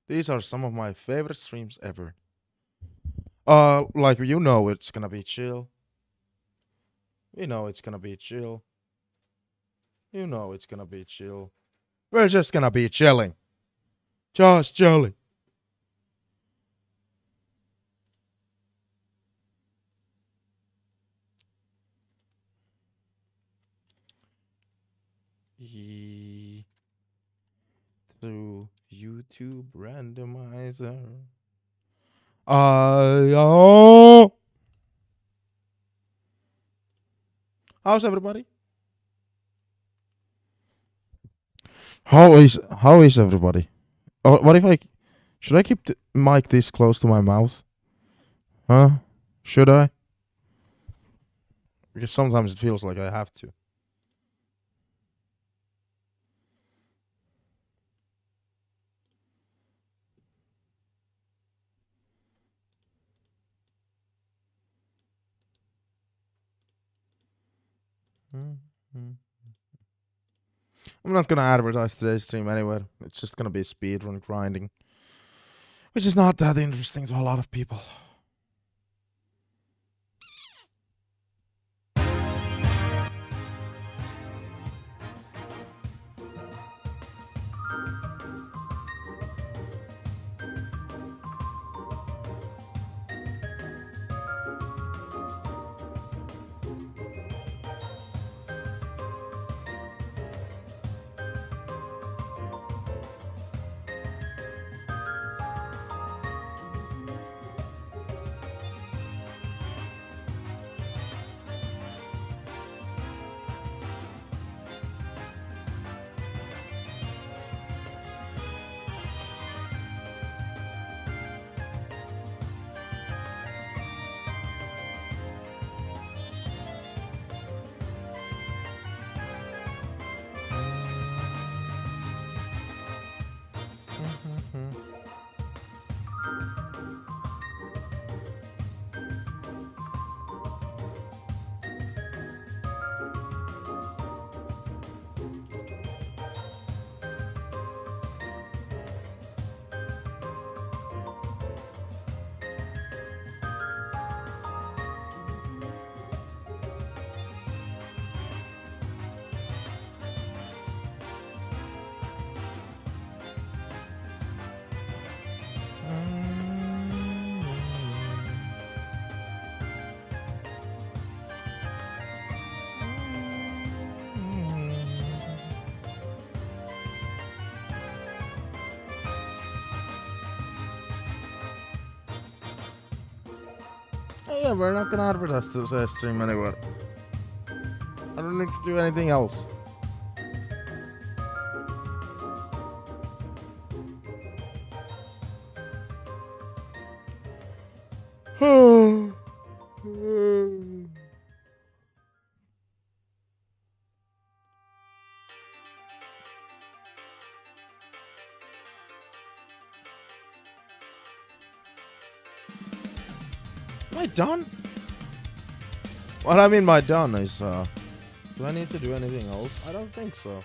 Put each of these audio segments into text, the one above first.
These are some of my favorite streams ever. Like it's gonna be chill. It's gonna be chill. It's gonna be chill. We're just gonna be chilling. Just chilling. Through YouTube randomizer. How's everybody? How is everybody? Oh, what if should I keep the mic this close to my mouth? Huh? Should I? Because sometimes it feels like I have to. I'm not gonna advertise today's stream anywhere. It's just gonna be speedrun grinding, which is not that interesting to a lot of people. Oh yeah, we're not gonna advertise today's stream anywhere. I don't need to do anything else. Am I done? What I mean by done is, do I need to do anything else? I don't think so.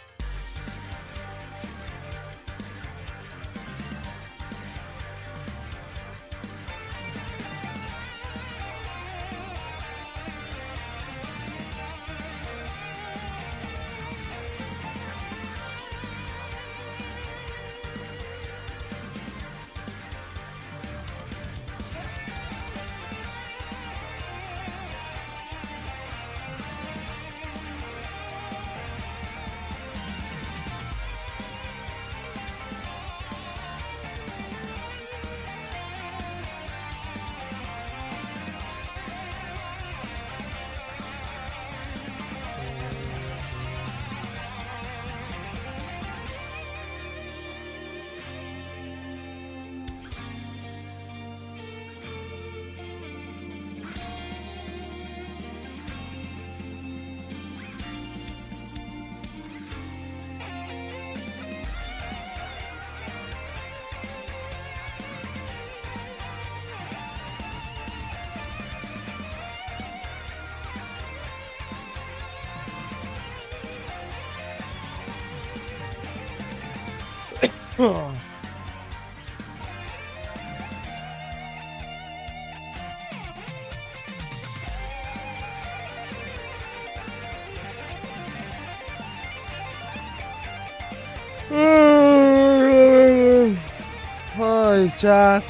Hey, chat.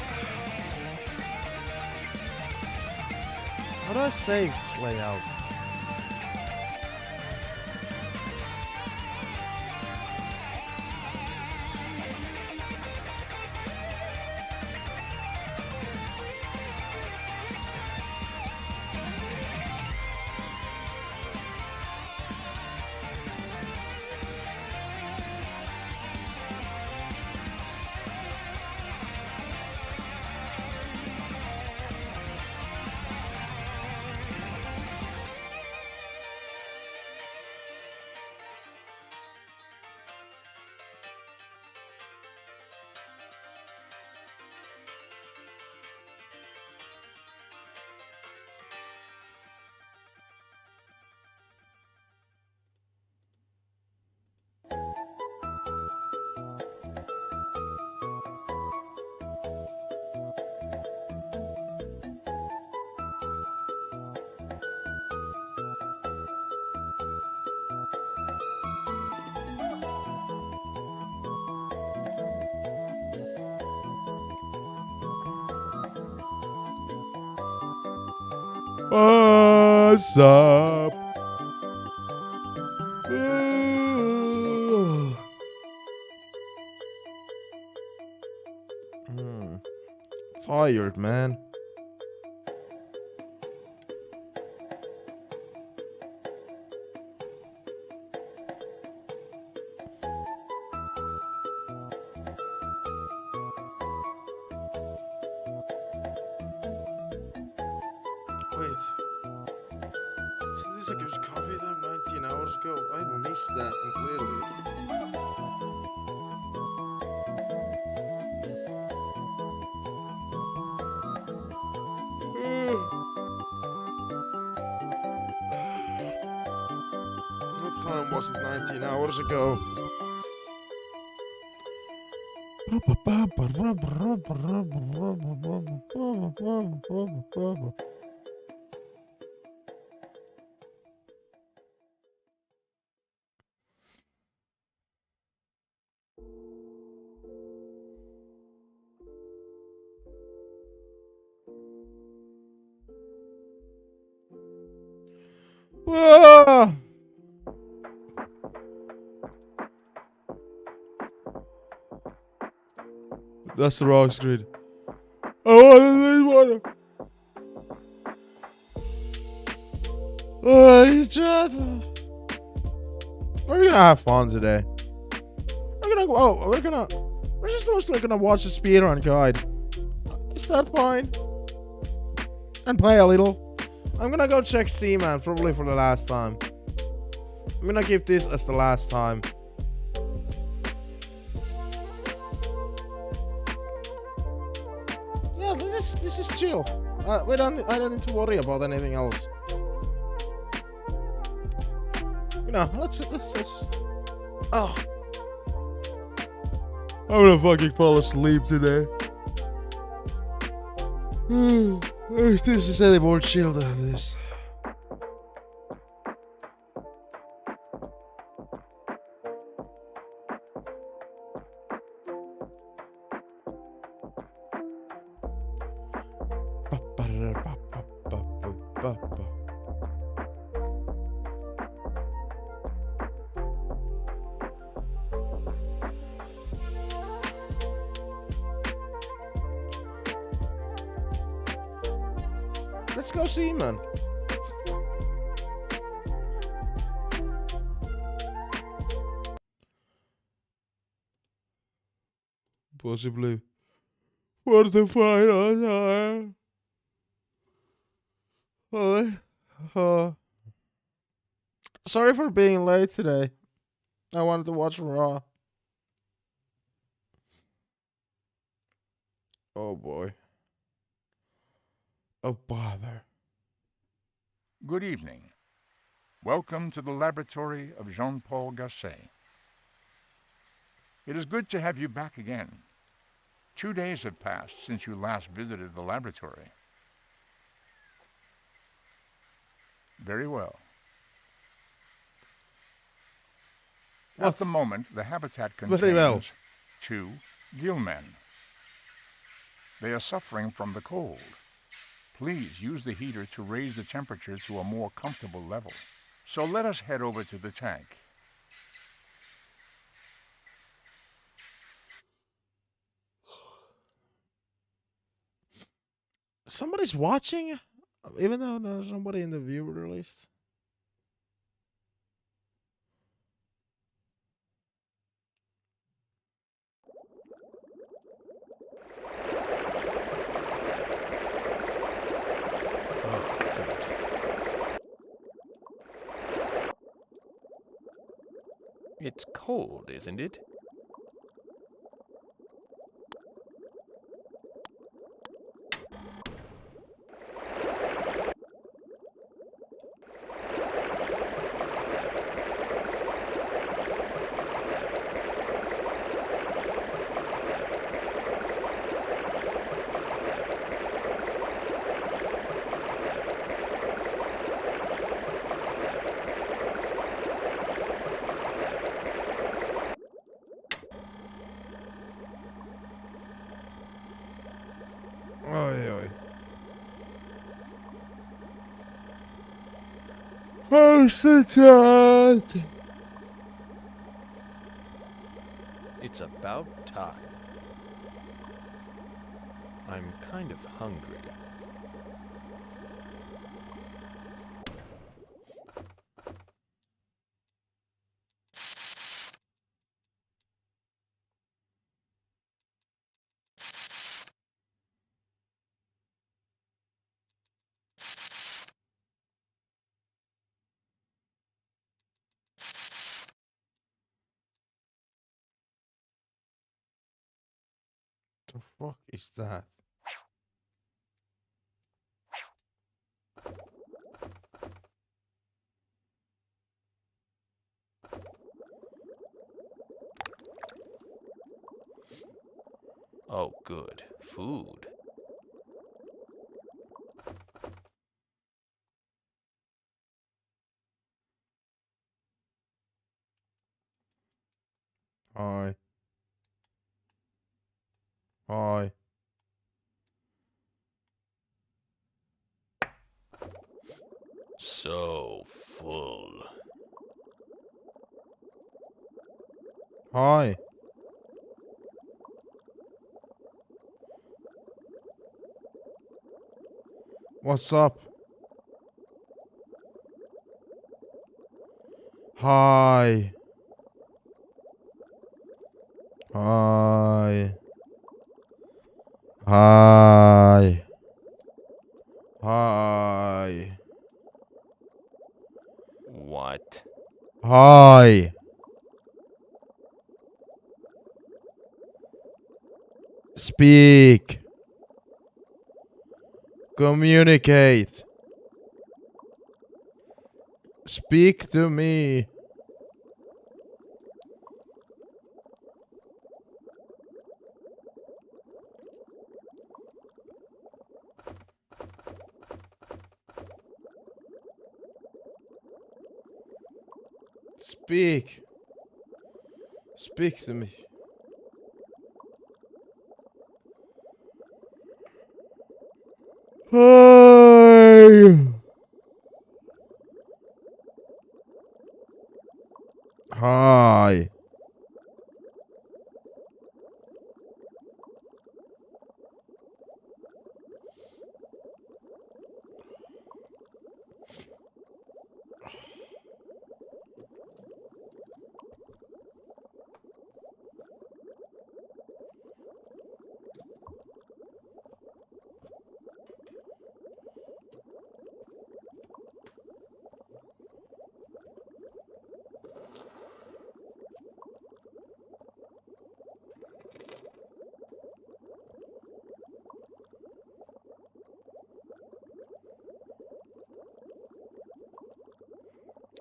How do I save this layout? What's up? Tired, man. Wait. Isn't this a good coffee time 19 hours ago? I missed that completely. What time was it 19 hours ago? Ah! That's the wrong screen. I want to leave water. Oh, chat. We're gonna have fun today. We're just mostly gonna watch the speedrun guide. Is that fine? And play a little. I'm gonna go check Seaman probably for the last time. I'm gonna keep this as the last time. Yeah, this is chill. I don't need to worry about anything else. You know, let's oh. I'm gonna fucking fall asleep today. If this is any more chill than this. Let's go see, man. Possibly for the final time. Sorry for being late today. I wanted to watch Raw. Oh boy. Oh bother. Good evening. Welcome to the laboratory of Jean-Paul Gasset. It is good to have you back again. 2 days have passed since you last visited the laboratory. Very well. At the moment, the habitat contains 2 gillmen. They are suffering from the cold. Please use the heater to raise the temperature to a more comfortable level. So let us head over to the tank. Somebody's watching? Even though there's nobody in the viewer list. Oh, good. It's cold, isn't it? Oi, oi. Oh, sit down. It's about time. I'm kind of hungry. The fuck is that? Oh, good. Food. Hi. Hi. So full. Hi. What's up? Hi. Hi. Hi. Hi. What? Hi. Speak. Communicate. Speak to me. Speak. Speak to me. Hi. Hi.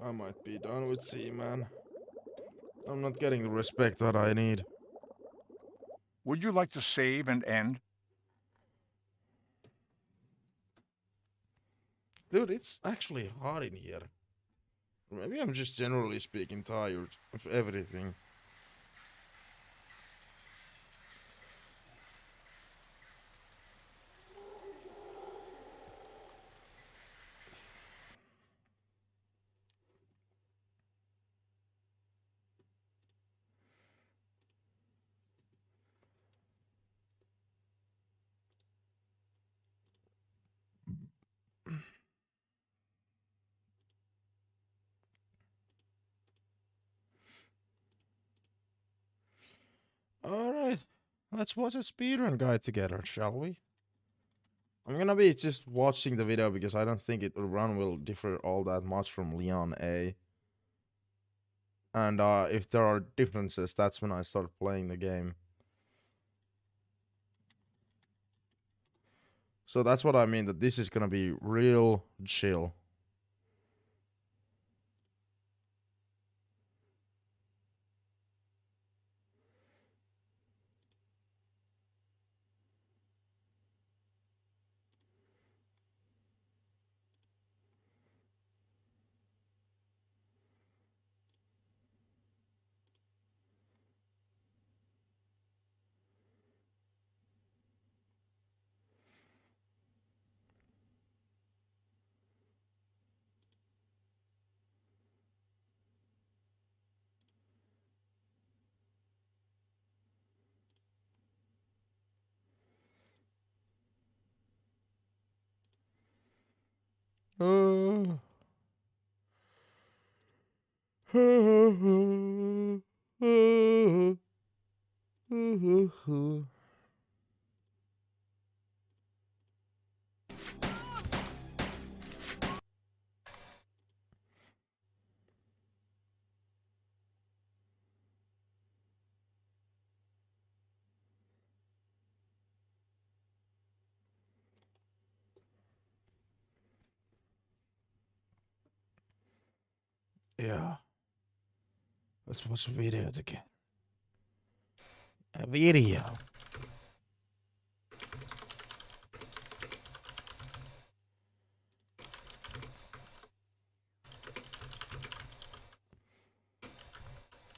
I might be done with C-Man. I'm not getting the respect that I need. Would you like to save and end? Dude, it's actually hot in here. Maybe I'm just generally speaking tired of everything. Let's watch a speedrun guide together, shall we? I'm gonna be just watching the video because I don't think the run will differ all that much from Leon A. And if there are differences, that's when I start playing the game. So that's what I mean, that this is gonna be real chill. Yeah. Let's watch a video again. A video.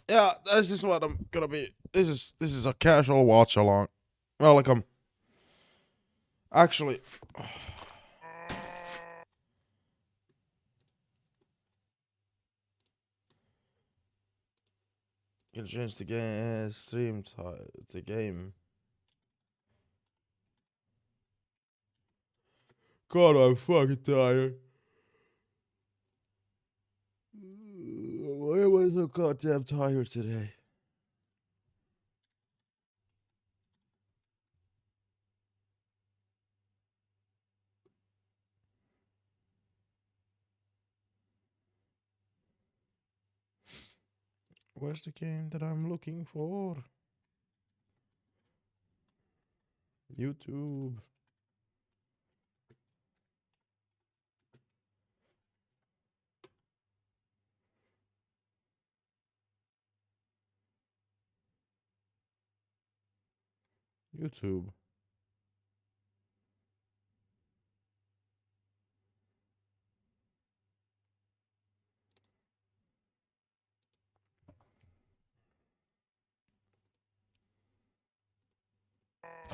Yeah, this is what I'm gonna be. This is a casual watch along. Well, like I'm actually. Gonna change the game stream the game. God, I'm fucking tired. Why am I so goddamn tired today? Where's the game that I'm looking for? YouTube. YouTube.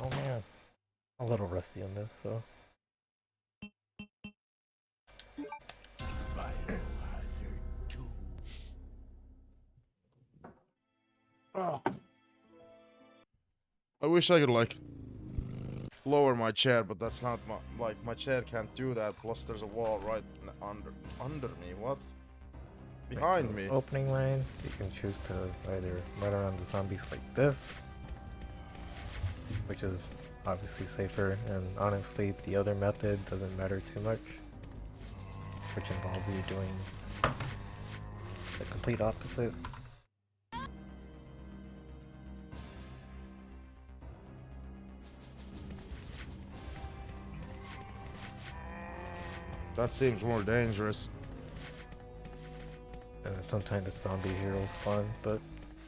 Oh man, a little rusty on this, so. Biohazard 2. Oh. I wish I could like lower my chair, but that's not my chair can't do that. Plus, there's a wall right under me. What? Behind So me. Opening line, you can choose to either run around the zombies like this, which is obviously safer, and honestly the other method doesn't matter too much, which involves you doing the complete opposite. That seems more dangerous. And sometimes the zombie here will spawn, but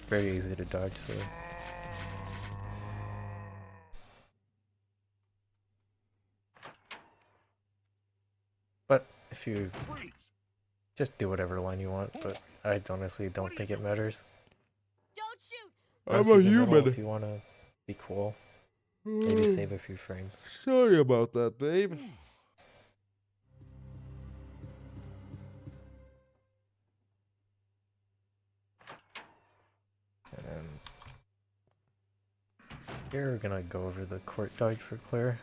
very easy to dodge, so. But if you just do whatever line you want, but I honestly don't think it matters. Don't shoot! Run I'm through a the middle human. if you wanna be cool. Maybe save a few frames. Sorry about that, babe. And then here we're gonna go over the court dodge for Claire.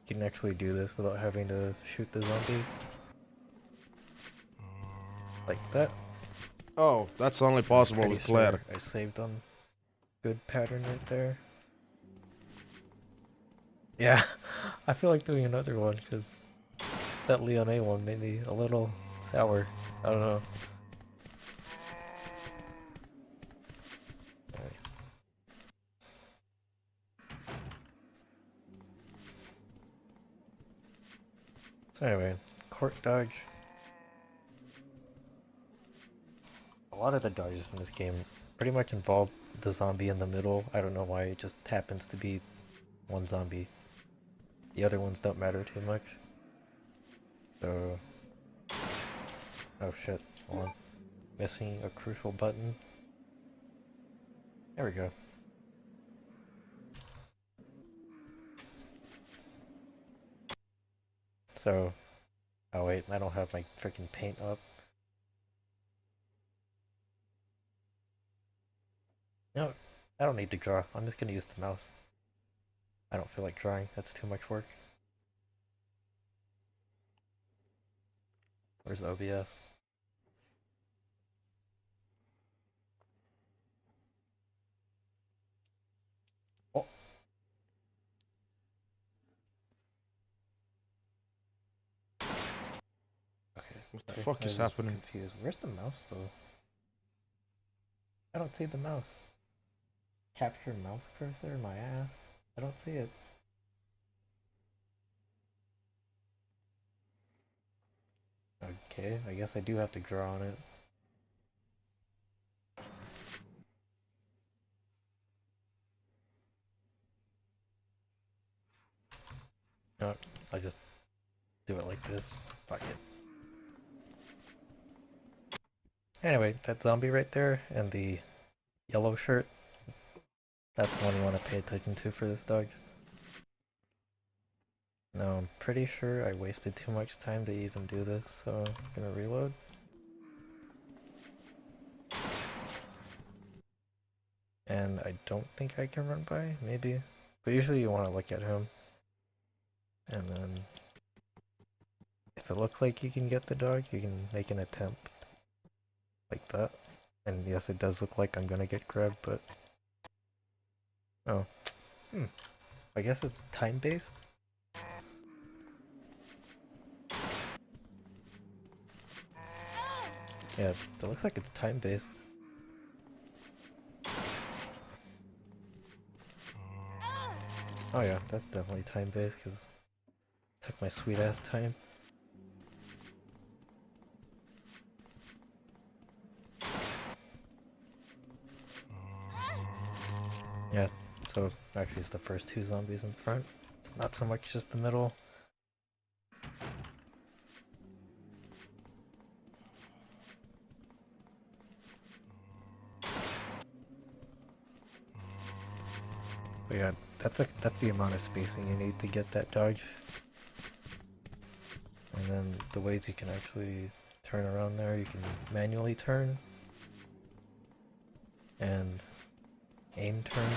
You can actually do this without having to shoot the zombies. Like that. Oh, that's only possible Pretty with Claire. sure I saved them good pattern right there. Yeah, I feel like doing another one because that Leon A one made me a little sour. I don't know. Alright. So anyway, court dodge. A lot of the dodges in this game pretty much involve the zombie in the middle. I don't know why, it just happens to be one zombie. The other ones don't matter too much. So... oh shit, hold on. Missing a crucial button. There we go. So... oh wait, I don't have my freaking paint up. No, I don't need to draw. I'm just gonna use the mouse. I don't feel like drawing. That's too much work. Where's OBS? Oh. Okay. What the fuck is I was happening? confused. Where's the mouse though? I don't see the mouse. Capture mouse cursor? My ass. I don't see it. Okay, I guess I do have to draw on it. No, I'll just do it like this. Fuck it. Anyway, that zombie right there and the yellow shirt, that's the one you want to pay attention to for this dodge. Now, I'm pretty sure I wasted too much time to even do this, so I'm gonna reload. And I don't think I can run by, maybe. But usually you want to look at him. And then, if it looks like you can get the dog, you can make an attempt. Like that. And yes, it does look like I'm gonna get grabbed, but... oh. I guess it's time-based? Yeah, it looks like it's time-based. Oh yeah, that's definitely time-based, because it took my sweet-ass time. Yeah, so actually it's the first two zombies in front. It's not so much just the middle. But yeah, that's the amount of spacing you need to get that dodge. And then the ways you can actually turn around there, you can manually turn and aim turn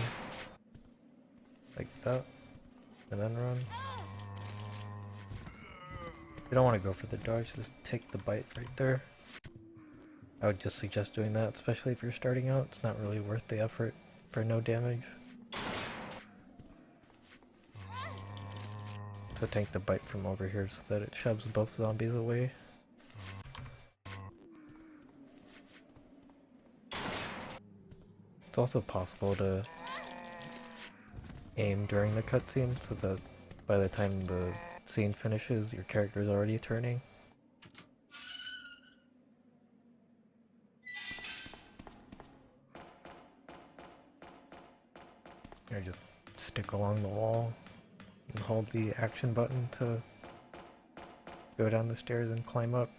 like that and then run. You don't want to go for the dodge, just take the bite right there. I would just suggest doing that, especially if you're starting out. It's not really worth the effort for no damage. So take the bite from over here so that it shoves both zombies away. It's also possible to aim during the cutscene so that by the time the scene finishes, your character's already turning. Or just stick along the wall and hold the action button to go down the stairs and climb up.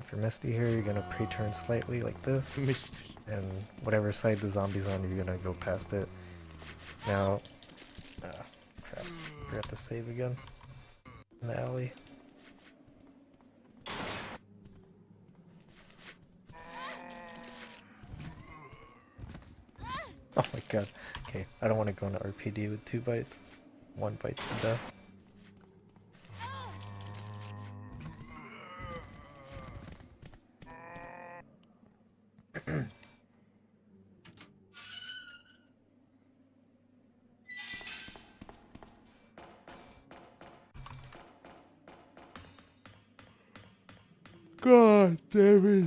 If you're Misty here, you're gonna pre-turn slightly like this. Misty. And whatever side the zombie's on, you're gonna go past it. Now, crap, forgot to save again in the alley. Oh my god. Okay, I don't want to go into RPD with 2 bites. 1 bite's to death. God damn it.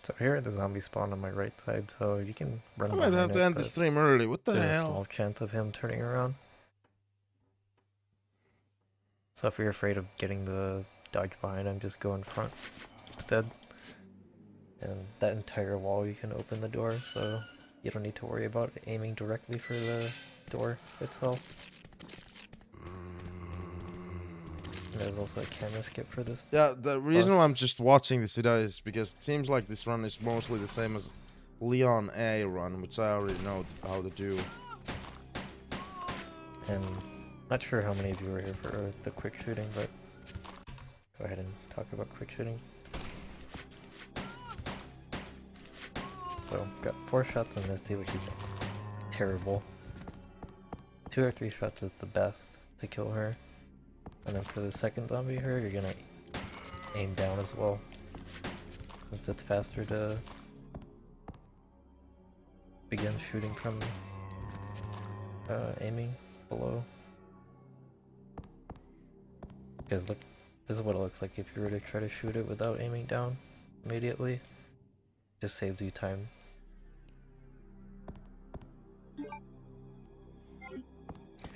So here the zombie spawn on my right side, so you can run I might have behind to it, end the but stream early. What the there's a hell? small chance of him turning around. So if you're afraid of getting the dodge behind him, just go in front instead. And that entire wall you can open the door, so you don't need to worry about aiming directly for the door itself. And there's also a camera skip for this. Yeah, the reason Plus- why I'm just watching this video is because it seems like this run is mostly the same as Leon A run, which I already know how to do. And not sure how many of you were here for the quick shooting, but go ahead and talk about quick shooting. So, got 4 shots on Misty, which is terrible. 2 or 3 shots is the best to kill her. And then for the second zombie her, you're gonna aim down as well, since it's faster to begin shooting from aiming below. Because look, this is what it looks like if you were to try to shoot it without aiming down immediately. Just saves you time.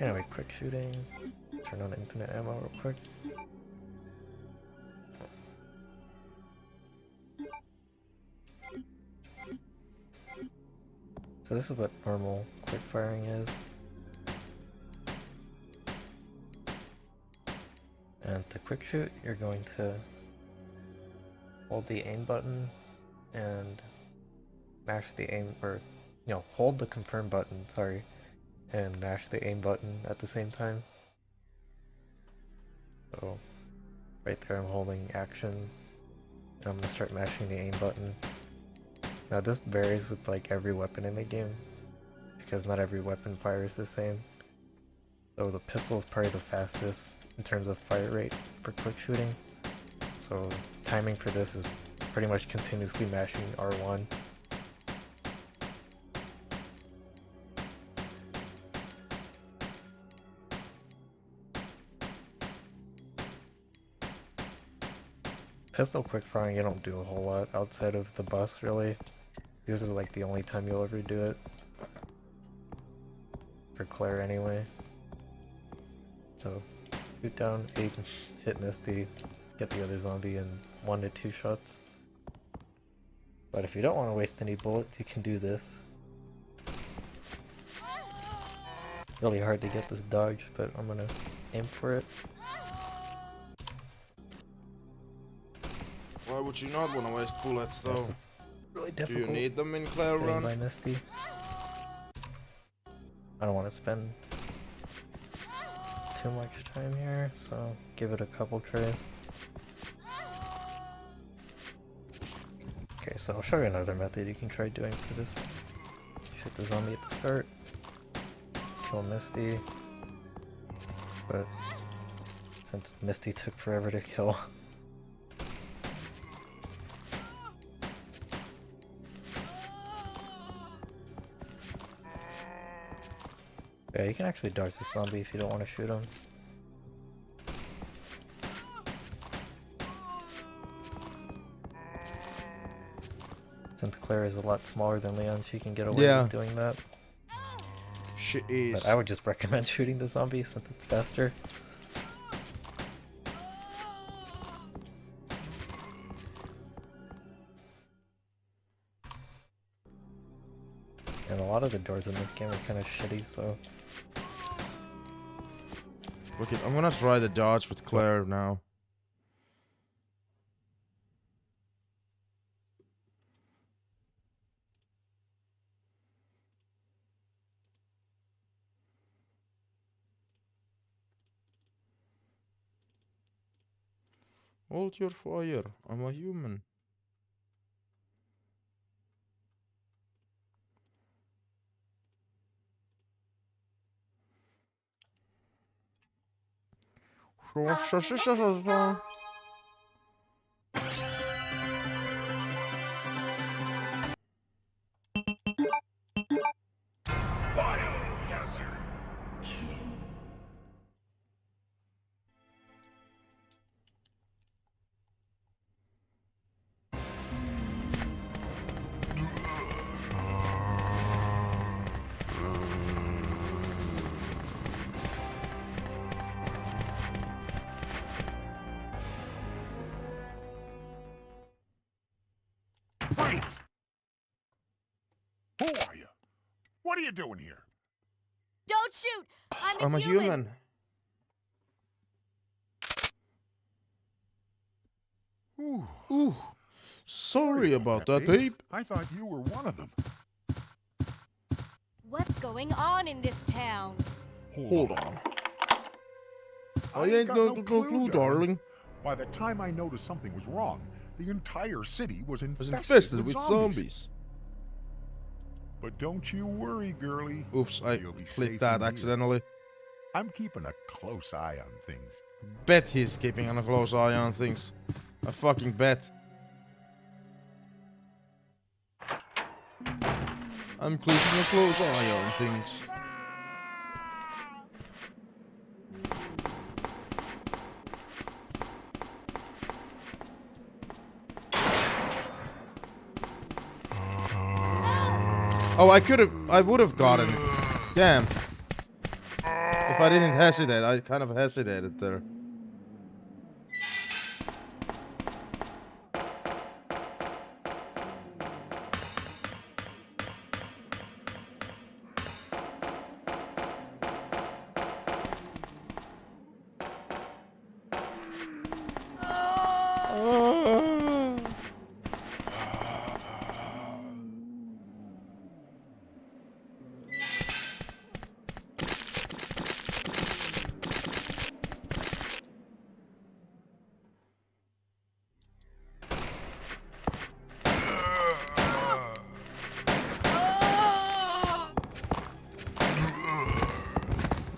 Anyway, quick shooting. Turn on infinite ammo real quick. So this is what normal quick firing is. And to quick shoot, you're going to hold the aim button and mash the aim, or no, hold the confirm button, sorry, and mash the aim button at the same time. So right there I'm holding action, and I'm gonna start mashing the aim button. Now this varies with like every weapon in the game, because not every weapon fires the same. So the pistol is probably the fastest in terms of fire rate for quick shooting. So timing for this is pretty much continuously mashing R1. Pistol quick firing, you don't do a whole lot outside of the bus, really. This is like the only time you'll ever do it. For Claire, anyway. So, shoot down, aim, hit Misty, get the other zombie in 1 to 2 shots. But if you don't want to waste any bullets, you can do this. Really hard to get this dodge, but I'm gonna aim for it. Why would you not want to waste bullets though? This is really Do difficult. you need them in Claire Getting Run? by Misty. I don't want to spend too much time here, so give it a couple tries. Okay, so I'll show you another method you can try doing for this. Shoot the zombie at the start, kill Misty, but since Misty took forever to kill, yeah, you can actually dodge the zombie if you don't want to shoot him. Since Claire is a lot smaller than Leon, she can get away Yeah. with doing that. She is. But I would just recommend shooting the zombie since it's faster. And a lot of the doors in this game are kind of shitty, so... Okay, I'm gonna try the dodge with Claire now. Hold your fire. I'm a human. Freeze! Who are you? What are you doing here? Don't shoot! I'm a human. Ooh. Ooh. Sorry about that, babe. I thought you were one of them. What's going on in this town? Hold on. I ain't got no clue, darling. By the time I noticed something was wrong, the entire city was I was infested infested with zombies. zombies. But don't you worry, girlie. Oops, I You'll be safe clicked that in here. accidentally. I'm keeping a close eye on things. Bet he's keeping a close eye on things. I fucking bet. I'm keeping a close eye on things. Oh, I would have gotten it. Damn. If I didn't hesitate, I kind of hesitated there.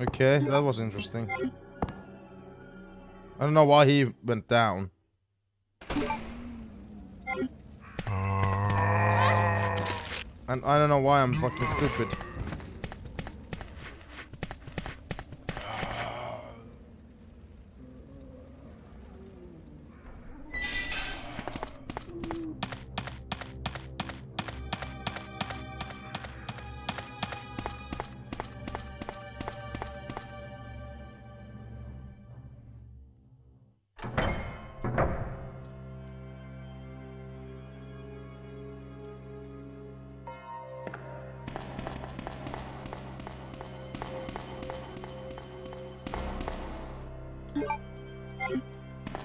Okay, that was interesting. I don't know why he went down. And I don't know why I'm fucking stupid.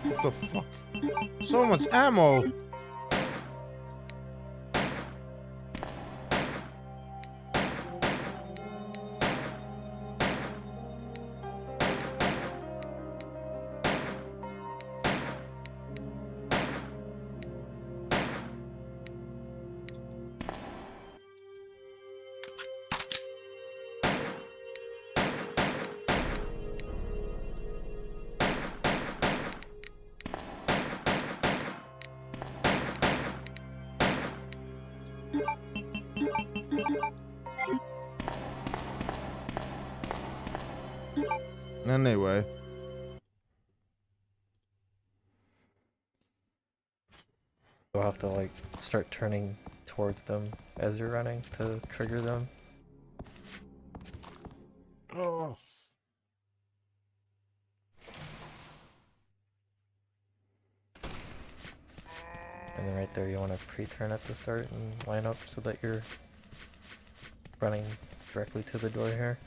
What the fuck? So much ammo! Anyway. You'll have to like start turning towards them as you're running to trigger them. Oh. And then right there you want to pre-turn at the start and line up so that you're running directly to the door here.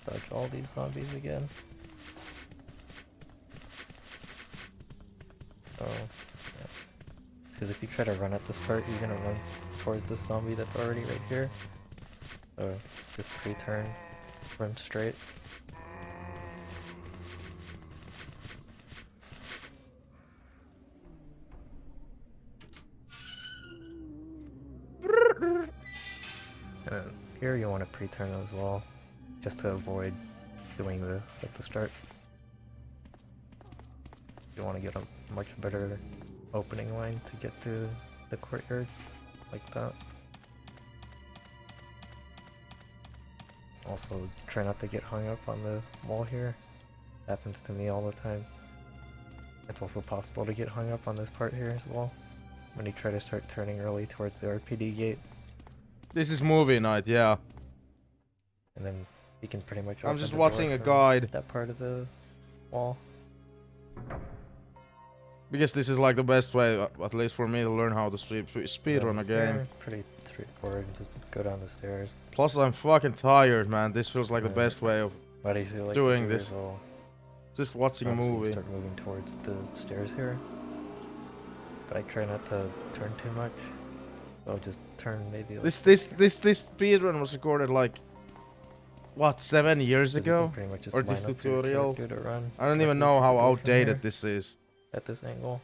Dodge all these zombies again. Oh, yeah. Because if you try to run at the start, you're gonna run towards this zombie that's already right here. So just pre-turn, run straight. And here you want to pre-turn as well, just to avoid doing this at the start. You want to get a much better opening line to get through the courtyard, like that. Also, try not to get hung up on the wall here. Happens to me all the time. It's also possible to get hung up on this part here as well, when you try to start turning early towards the RPD gate. This is movie night, yeah. And then you can pretty much I'm open just the watching door a from guide. that part of the wall. Because this is like the best way, at least for me, to learn how to speedrun a game. Yeah, pretty straightforward. Just go down the stairs. Plus, I'm fucking tired, man. This feels like the best way of Why do you feel like doing the this. doors will just watching a obviously movie. start moving towards the stairs here? But I try not to turn too much. So I'll just turn maybe like This speedrun was recorded like, what, 7 years 'cause you ago? can pretty much just Or line this up your tutorial? character to run I don't even roughly know to how go from outdated here this is. at this angle.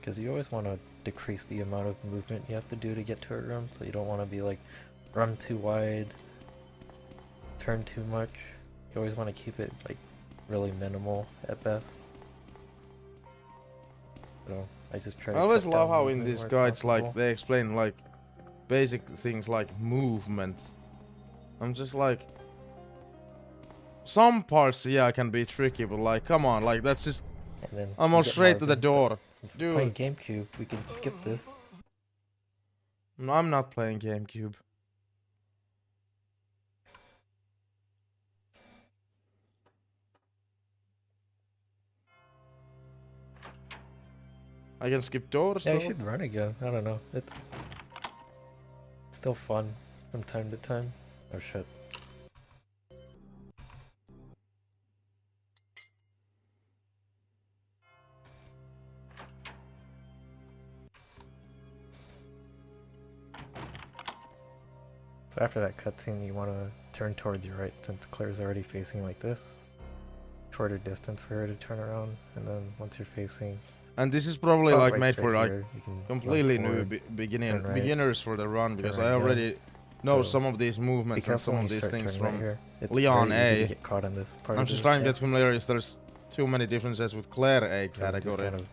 Because you always want to decrease the amount of movement you have to do to get to a room, so you don't want to be like run too wide, turn too much. You always want to keep it like really minimal at best. So I just try to I always cut love down how in movement these where guides, like, possible. they explain, like, basic things like movement. I'm just like... Some parts, yeah, can be tricky, but like, come on, like, that's just... And then I'm you all get straight to the Marvin, but door. Since we're playing Dude. GameCube, we can skip this. No, I'm not playing GameCube. I can skip doors, Yeah, you though. should run again. I don't know. It's still fun from time to time. Oh shit. So after that cutscene, you want to turn towards your right since Claire's already facing like this. Shorter distance for her to turn around, and then once you're facing And this is probably about like right made straight for like here, you can run completely new forward, turn right, beginners for the run, because right I again. already know So, some of these be movements and careful some when of you these start things turning right from here. It's Leon very easy A. to get caught in this part I'm of just the trying to game. get familiar if there's too many differences with Claire A So you just category. kind of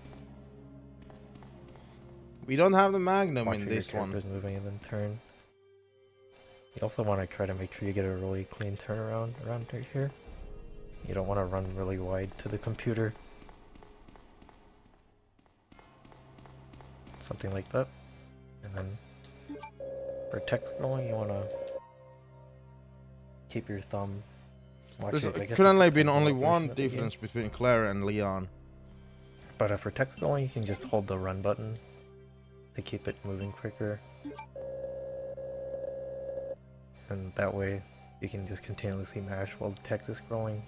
We don't have the Magnum watch in where your this one. character's moving and then turn. You also want to try to make sure you get a really clean turnaround around right here. You don't want to run really wide to the computer. Something like that. And then for text scrolling, you want to keep your thumb. Well, There's actually, I guess it currently been depends on only what version one of the game. difference between Claire and Leon. But for text scrolling, you can just hold the run button to keep it moving quicker. And that way, you can just continuously mash while the text is scrolling.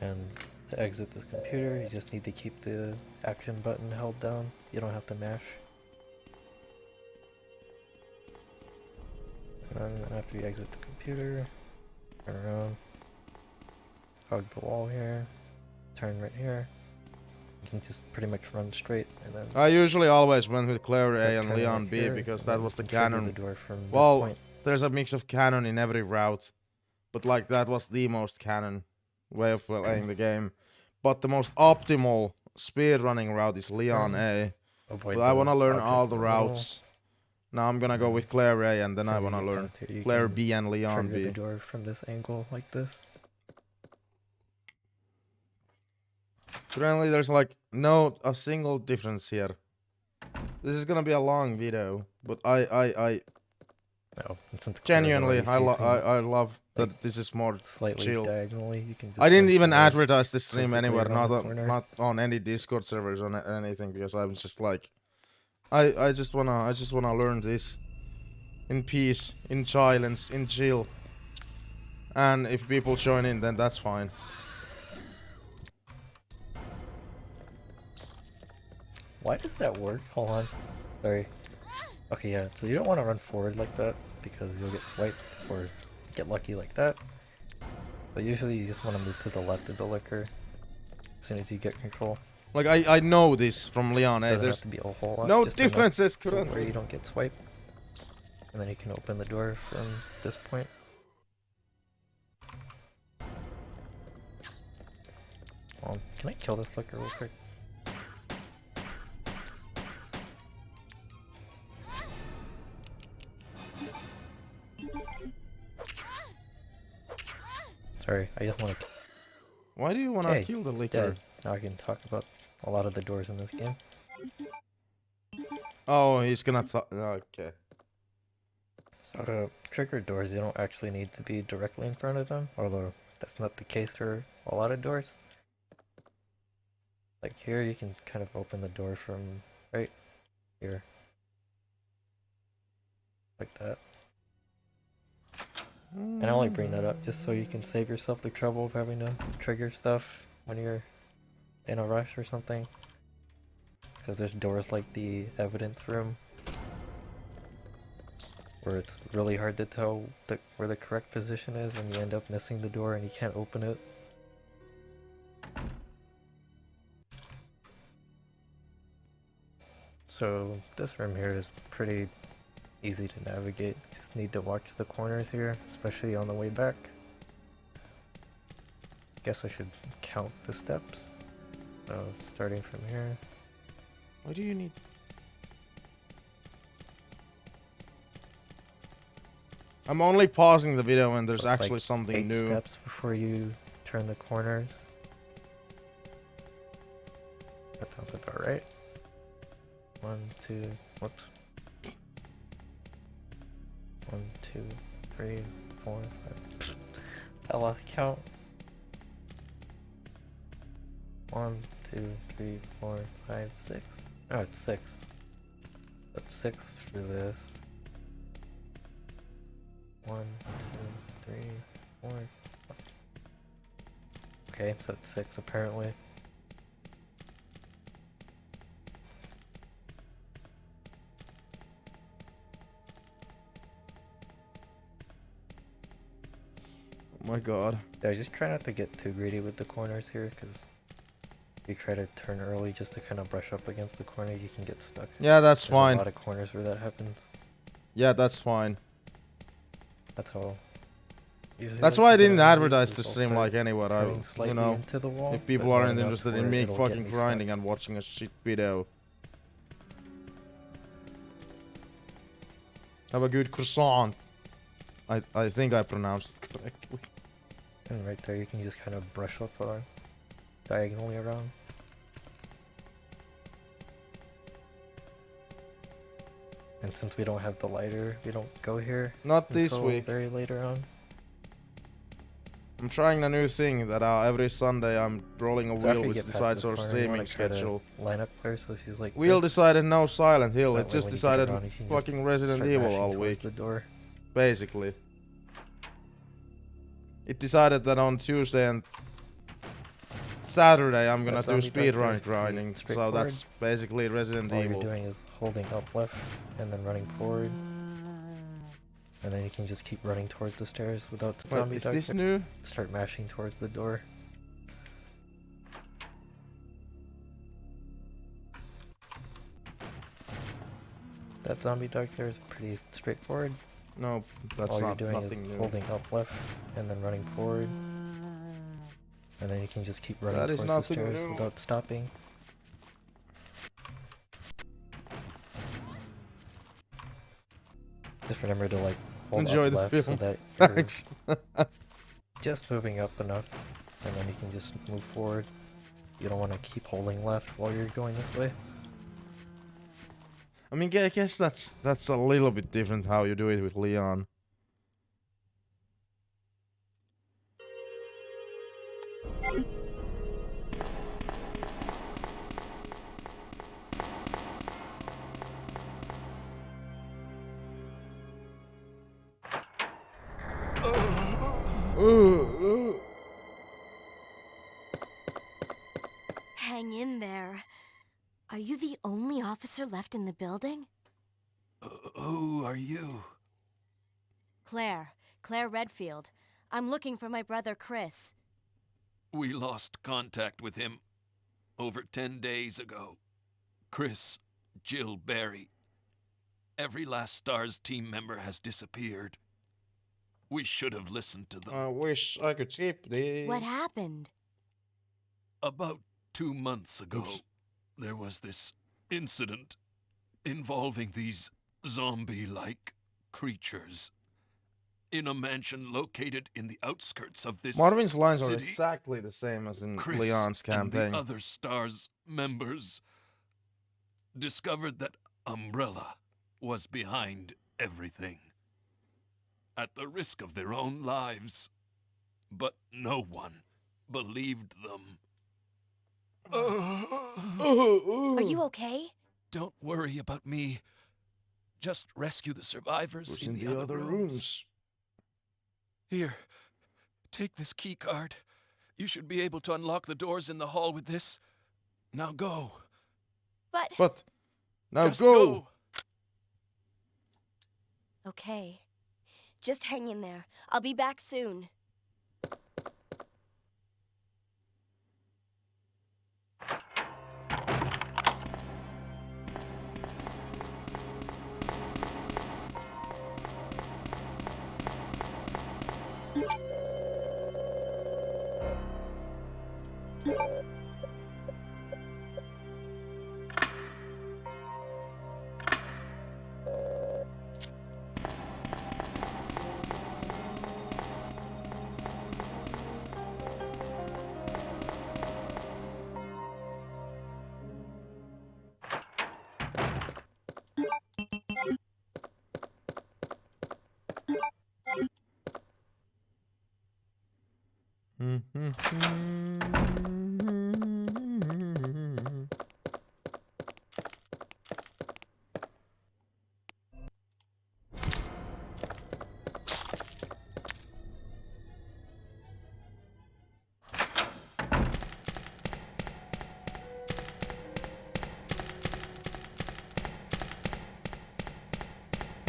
And to exit this computer, you just need to keep the action button held down. You don't have to mash. And then after you exit the computer, turn around, hug the wall here, turn right here. You can just pretty much run straight, and then I usually always went with Claire A and turn Leon right B here, because and that then was the you can trigger canon. the door from Well, this point. there's a mix of canon in every route, but like that was the most canon way of playing the game. But the most optimal speedrunning route is Leon A. Avoid But I the want to learn object all in the middle. routes. Now I'm gonna go with Claire A, and then As I soon as want to you get learn past here, you Claire can B and Leon trigger the B. door from this angle like this. Currently, there's like a single difference here. This is gonna be a long video, but I No, and since Claire's genuinely already facing I love like, that this is more slightly chill. diagonally, you can just I didn't run even forward advertise this stream perfectly anywhere, around the not corner. on any Discord servers or anything, because I was just like, I just wanna learn this in peace, in silence, in chill. And if people join in, then that's fine. Why does that work? Hold on. Sorry. Okay, yeah, so you don't want to run forward like that because you'll get swiped or get lucky like that. But usually you just want to move to the left of the liquor as soon as you get control. Like I know this from Leon. Doesn't There's have to be a whole lot. no just enough differences to where currently. you don't get swiped. And then you can open the door from this point. Can I kill this liquor real quick? Sorry, I just want to Why do you want to Okay, kill the it's liquor? dead. Now I can talk about a lot of the doors in this game. Oh, he's gonna okay. So to trigger doors, you don't actually need to be directly in front of them, although that's not the case for a lot of doors. Like here, you can kind of open the door from right here. Like that. And I only bring that up just so you can save yourself the trouble of having to trigger stuff when you're in a rush or something. Because there's doors like the evidence room where it's really hard to tell where the correct position is and you end up missing the door and you can't open it. So this room here is pretty easy to navigate. Just need to watch the corners here, especially on the way back. Guess I should count the steps. So starting from here. Why do you need? I'm only pausing the video when there's So it's actually like something 8 new. steps before you turn the corners. That sounds about right. 1, 2, whoops. 1, 2, 3, 4, 5. I lost count. 1, 2, 3, 4, 5, 6. Oh, it's 6. That's 6 for this. 1, 2, 3, 4. 5. Okay, so it's 6 apparently. Oh my god. Yeah, just try not to get too greedy with the corners here, because if you try to turn early just to kind of brush up against the corner, you can get stuck. Yeah, that's There's fine. a lot of corners where that happens. Yeah, that's fine. That's how. That's why I didn't advertise the stream like anywhere. You know, into the wall, if people but aren't running up interested to in where me it'll fucking get me grinding stuck. and watching a shit video. Have a good croissant. I think I pronounced it correctly. And right there, you can just kind of brush up diagonally around. And since we don't have the lighter, we don't go here. Not this until week. Very later on. I'm trying a new thing that every Sunday I'm rolling a So after wheel you which get past decides this our corner, you streaming wanna try to schedule. line up there, so she's like. Wheel this. decided no Silent Hill, That it way just when you get decided around, you can just fucking Resident start Evil mashing all towards week. the door. Basically. It decided that on Tuesday and Saturday I'm gonna That do zombie back there speedrun is pretty grinding, so straightforward. that's basically Resident All Evil. you're doing is holding up left and then running forward. And then you can just keep running towards the stairs without Wait, zombie is duck. this Just new? Start mashing towards the door. That zombie duck there is pretty straightforward. No, that's All you're not doing nothing is new. holding up left and then running forward. And then you can just keep running That is towards the nothing stairs new. without stopping. Just remember to like hold Enjoy up the left so film. that you're Thanks. just moving up enough, and then you can just move forward. You don't want to keep holding left while you're going this way. I mean, I guess that's a little bit different how you do it with Leon. Hang in there. Are you the only officer left in the building? Who are you? Claire Redfield. I'm looking for my brother Chris. We lost contact with him over 10 days ago. Chris, Jill Barry. Every last STARS team member has disappeared. We should have listened to them. I wish I could skip this. What happened? About 2 months ago, Oops. there was this incident involving these zombie-like creatures. in a mansion located in the outskirts of this Marvin's lines are city. exactly the same as in Chris Leon's and campaign. the other STARS members discovered that Umbrella was behind everything, at the risk of their own lives. But no one believed them. Are you okay? Don't worry about me. Just rescue the survivors Who's in the other rooms. Here, take this key card. You should be able to unlock the doors in the hall with this. Now go. But now Just go. Okay. Just hang in there. I'll be back soon.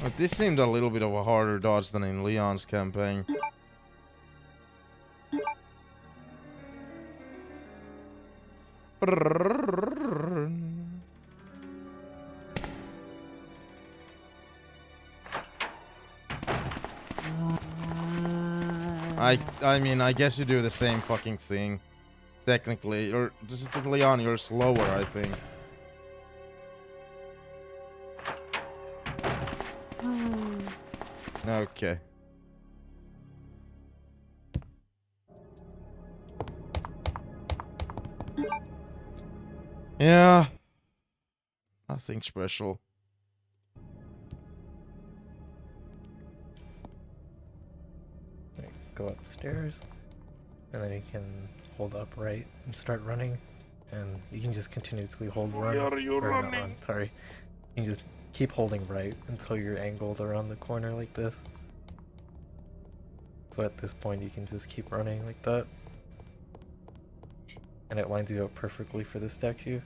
But this seemed a little bit of a harder dodge than in Leon's campaign. I mean, I guess you do the same fucking thing. Technically, or just with Leon, you're slower, I think. Okay. Yeah. Nothing special. Right, go upstairs, and then you can hold upright and start running, and you can just continuously hold run. Why are you or not running? run, sorry. You can just keep holding right until you're angled around the corner like this. So at this point you can just keep running like that. And it lines you up perfectly for the statue.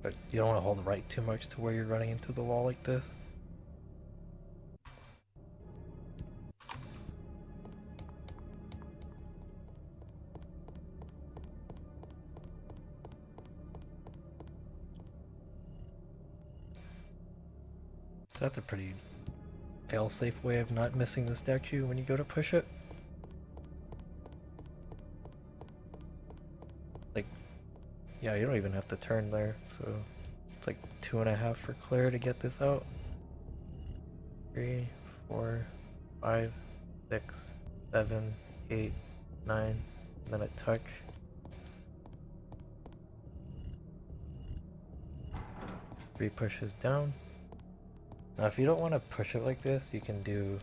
But you don't want to hold right too much to where you're running into the wall like this. So that's a pretty fail-safe way of not missing the statue when you go to push it. Like, yeah, you don't even have to turn there, so it's like 2.5 for Claire to get this out. 3, 4, 5, 6, 7, 8, 9, and then a touch. Three pushes down. Now if you don't want to push it like this, you can do,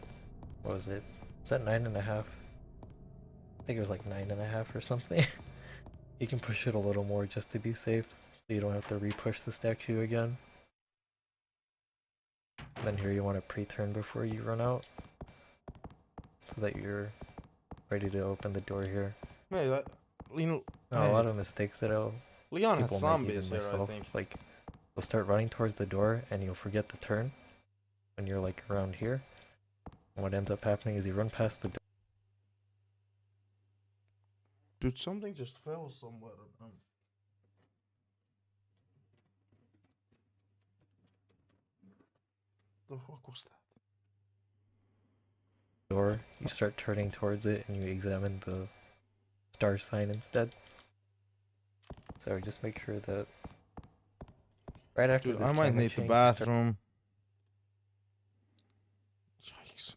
what was it? Is that 9.5? I think it was like 9.5 or something. You can push it a little more just to be safe, so you don't have to re-push the statue again. And then here you want to pre-turn before you run out, so that you're ready to open the door here. Hey, that, Leon, Now, a lot of mistakes that Leon had people make, zombies even here, I myself, think. like you'll start running towards the door and you'll forget to turn when you're like around here. And what ends up happening is you run past the door. Dude, something just fell somewhere. The fuck was that? Door, you start turning towards it and you examine the star sign instead. So just make sure that right after Dude, this I might timer need the change, you start- bathroom. Yikes.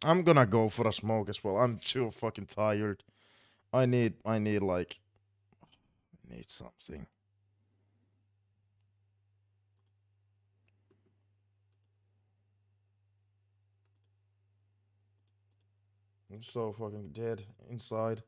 I'm gonna go for a smoke as well. I'm too fucking tired. I need like, I need something. I'm so fucking dead inside.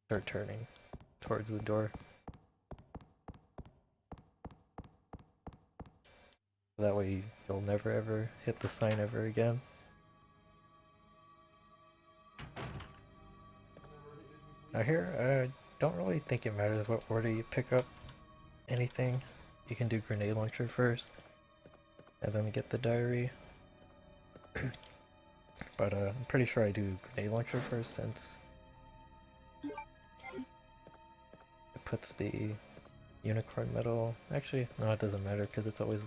Start turning towards the door. That way you'll never ever hit the sign ever again. Now here, I don't really think it matters what order you pick up anything. You can do grenade launcher first, and then get the diary. But I'm pretty sure I do grenade launcher first since it puts the unicorn medal. Actually, no, it doesn't matter because it's always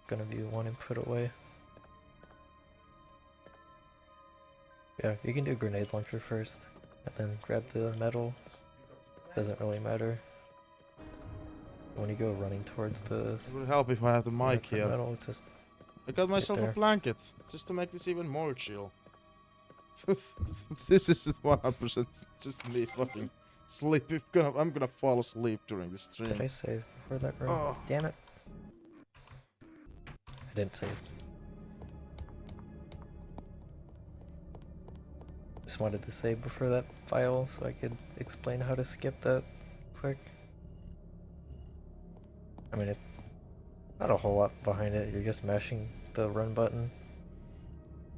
gonna be one input away. Yeah, you can do grenade launcher first, and then grab the medal. Doesn't really matter. When you go running towards the It would help if I had the mic here. medal, it's just I got myself a there. blanket just to make this even more chill. This is 100% just me fucking sleeping. I'm gonna fall asleep during the stream. Did I save before that room? Oh. Damn it. I didn't save. Just wanted to save before that file so I could explain how to skip that quick. I mean, not a whole lot behind it. You're just mashing the run button.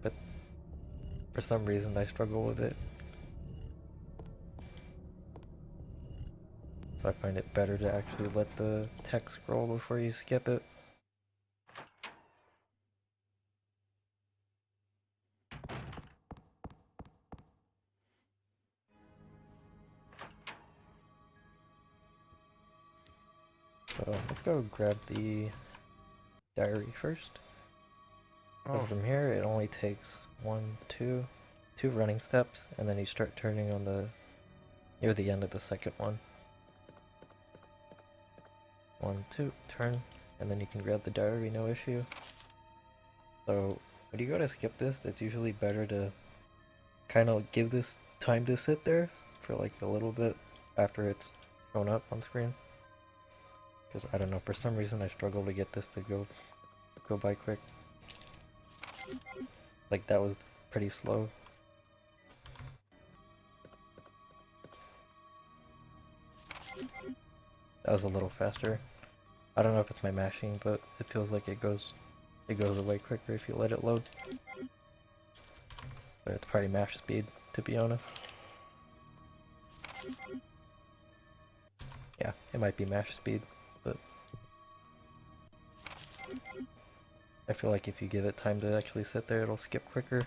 But for some reason I struggle with it. So I find it better to actually let the text scroll before you skip it. So let's go grab the diary first. So Oh, from here, it only takes two running steps, and then you start turning on the near the end of the second one. 1, 2, turn, and then you can grab the diary, no issue. So when you go to skip this, it's usually better to kind of give this time to sit there for like a little bit after it's shown up on screen. Because I don't know, for some reason I struggle to get this to go by quick. Like that was pretty slow. That was a little faster. I don't know if it's my mashing, but it feels like it goes away quicker if you let it load. But it's probably mash speed, to be honest. Yeah, it might be mash speed, but I feel like if you give it time to actually sit there, it'll skip quicker.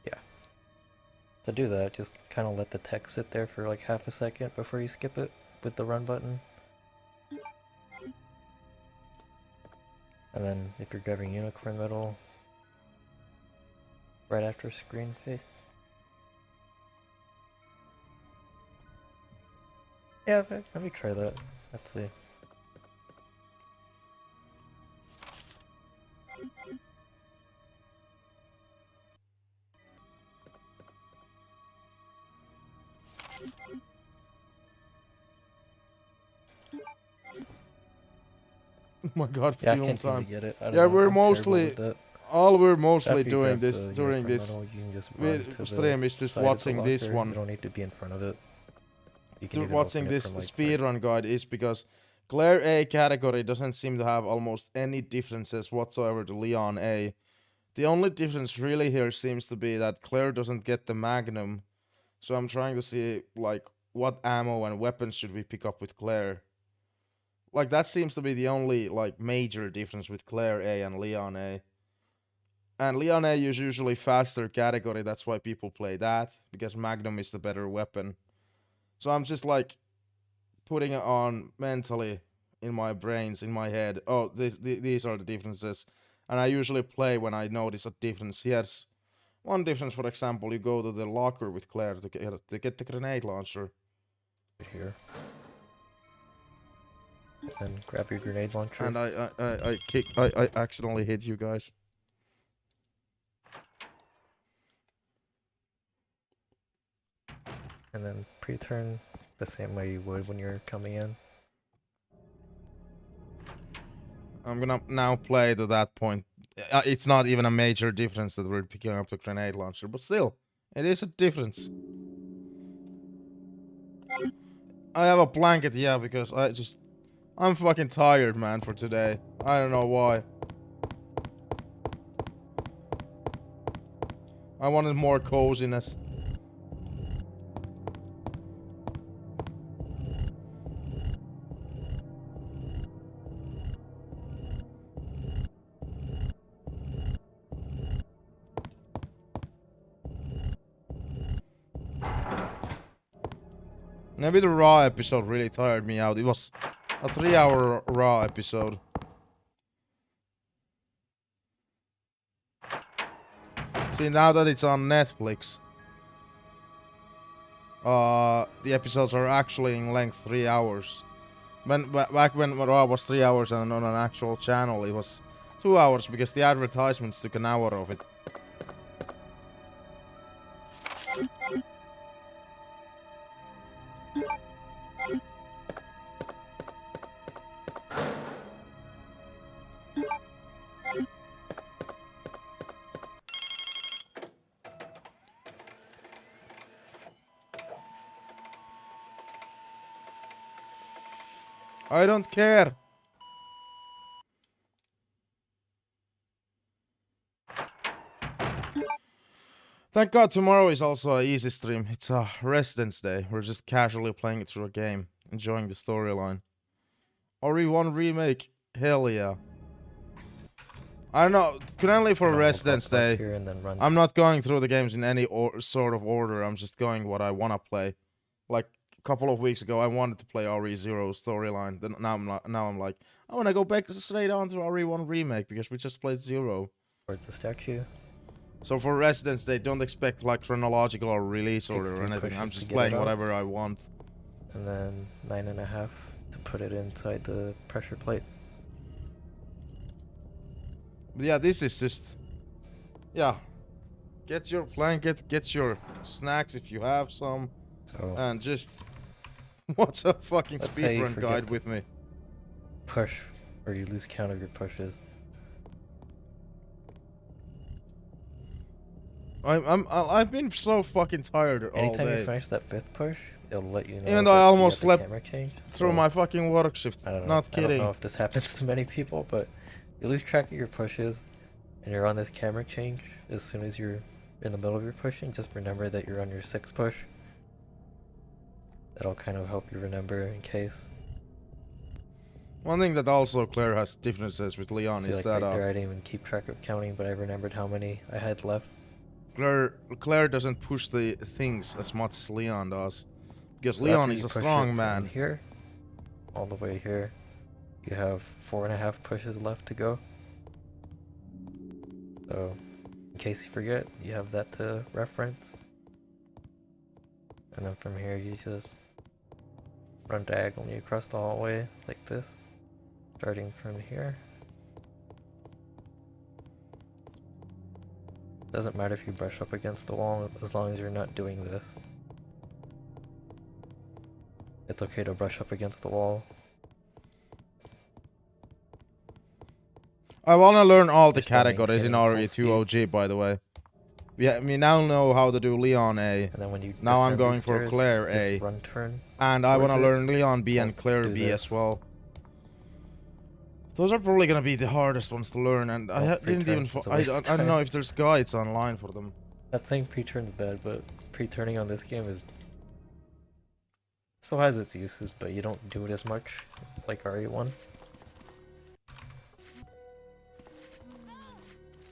Yeah. To do that, just kind of let the text sit there for like half a second before you skip it with the run button. And then if you're grabbing unicorn medal right after screen face. Yeah, let me try that. Let's see. oh my god, Yeah, I film can't seem to time. get it. I don't Yeah, know, we're I'm terrible mostly with that. all we're After mostly you doing grab this the during unicorn this medal, you can just run to the stream is just side of the watching this locker. one. You don't need to be in front of it. You can even Watching open it this from, like, speedrun guide is because Claire A category doesn't seem to have almost any differences whatsoever to Leon A. The only difference really here seems to be that Claire doesn't get the Magnum. So I'm trying to see like what ammo and weapons should we pick up with Claire. Like that seems to be the only like major difference with Claire A and Leon A. And Leon A is usually faster category, that's why people play that, because Magnum is the better weapon. So I'm just like putting it on mentally in my brains, in my head. Oh, these are the differences. And I usually play when I notice a difference. Yes. One difference, for example, you go to the locker with Claire to get the grenade launcher. right here. And grab your grenade launcher. And I accidentally hit you guys. And then pre-turn the same way you would when you're coming in. I'm gonna now play to that point. It's not even a major difference that we're picking up the grenade launcher, but still, it is a difference. I have a blanket, yeah, because I'm fucking tired, man, for today. I don't know why. I wanted more coziness. Maybe the Raw episode really tired me out. It was a 3-hour Raw episode. See, now that it's on Netflix, the episodes are actually in length 3 hours. Back when Raw was 3 hours and on an actual channel, it was 2 hours because the advertisements took an hour of it. I don't care. Thank God tomorrow is also an easy stream. It's a Residence Day. We're just casually playing it through a game, enjoying the storyline. RE1 remake, hell yeah. I don't know, currently for Residence Day, I'm not going through the games in any sort of order. I'm just going what I want to play. like a couple of weeks ago, I wanted to play RE0 storyline. Then now I'm like, I want to go back straight on to RE1 remake because we just played 0. Towards the statue. So for residents, they don't expect like chronological or release Takes order or 3 anything. I'm pushes to just get playing it out. whatever I want. And then 9.5 to put it inside the pressure plate. But yeah, this is just, yeah. Get your blanket, get your snacks if you have some, So and just watch a fucking That's how you speedrun forget guide to- with me. push, or you lose count of your pushes. I've been so fucking tired all Anytime you day. finish that 5th push, it'll let you know. Even though I that you almost got the slept camera change. Through So, my fucking work shift. I don't know. Not I don't kidding. know if this happens to many people, but you lose track of your pushes, and you're on this camera change as soon as you're in the middle of your pushing. Just remember that you're on your 6th push. That'll kind of help you remember in case. One thing that also Claire has differences with Leon See, is like that right there, I didn't even keep track of counting, but I remembered how many I had left. Claire doesn't push the things as much as Leon does. Because So Leon after is you a push it strong from man. Here, all the way here, you have 4.5 pushes left to go. So, in case you forget, you have that to reference. And then from here, you just run diagonally across the hallway like this, starting from here. Doesn't matter if you brush up against the wall as long as you're not doing this. It's okay to brush up against the wall. I wanna learn all the Just don't categories in maintain full RE2 OG, by the way. Yeah, we now know how to do Leon A. And then when you Now I'm descend going these for stairs, Claire just A. run turn. And I towards wanna it. learn Leon B and Don't Claire do B this. as well. Those are probably gonna be the hardest ones to learn, and I Don't didn't pre-turn, even. it's a I waste of don't know time. if there's guides online for them. Not saying pre-turn's bad, but pre-turning on this game is still has its uses, but you don't do it as much like RE1.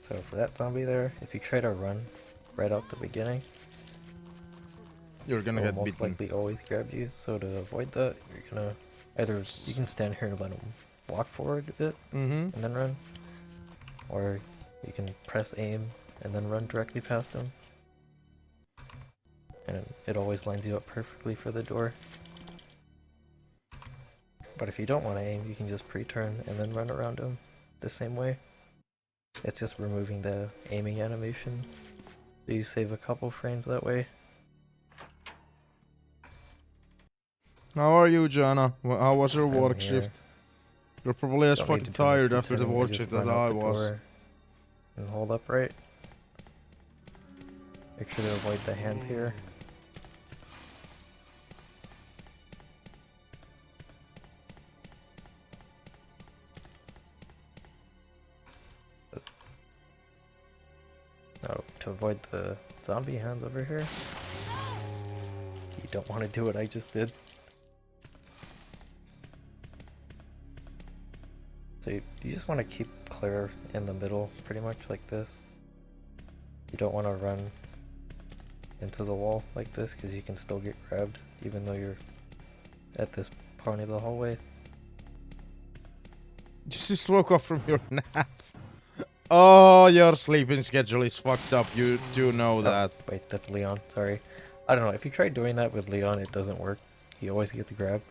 So for that zombie there, if you try to run right out the beginning, You're gonna it'll get most beaten. likely always grab you. So to avoid that, you're gonna either you can stand here and let him walk forward a bit Mm-hmm. and then run, or you can press aim and then run directly past him. And it always lines you up perfectly for the door. But if you don't want to aim, you can just pre-turn and then run around him the same way. It's just removing the aiming animation, so you save a couple frames that way. How are you, Jana? How was your I'm work here. shift? You're probably as Don't need fucking to do much tired after the pre-turning, work just shift run that out I the was. door and hold upright. Make sure to avoid the hand here. Now, to avoid the zombie hands over here, you don't want to do what I just did. So you just want to keep Claire in the middle, pretty much like this. You don't want to run into the wall like this, because you can still get grabbed, even though you're at this part of the hallway. You just woke up from your nap. Oh, your sleeping schedule is fucked up. You do know that. Wait, that's Leon, sorry. I don't know, if you try doing that with Leon, it doesn't work. He always gets grabbed.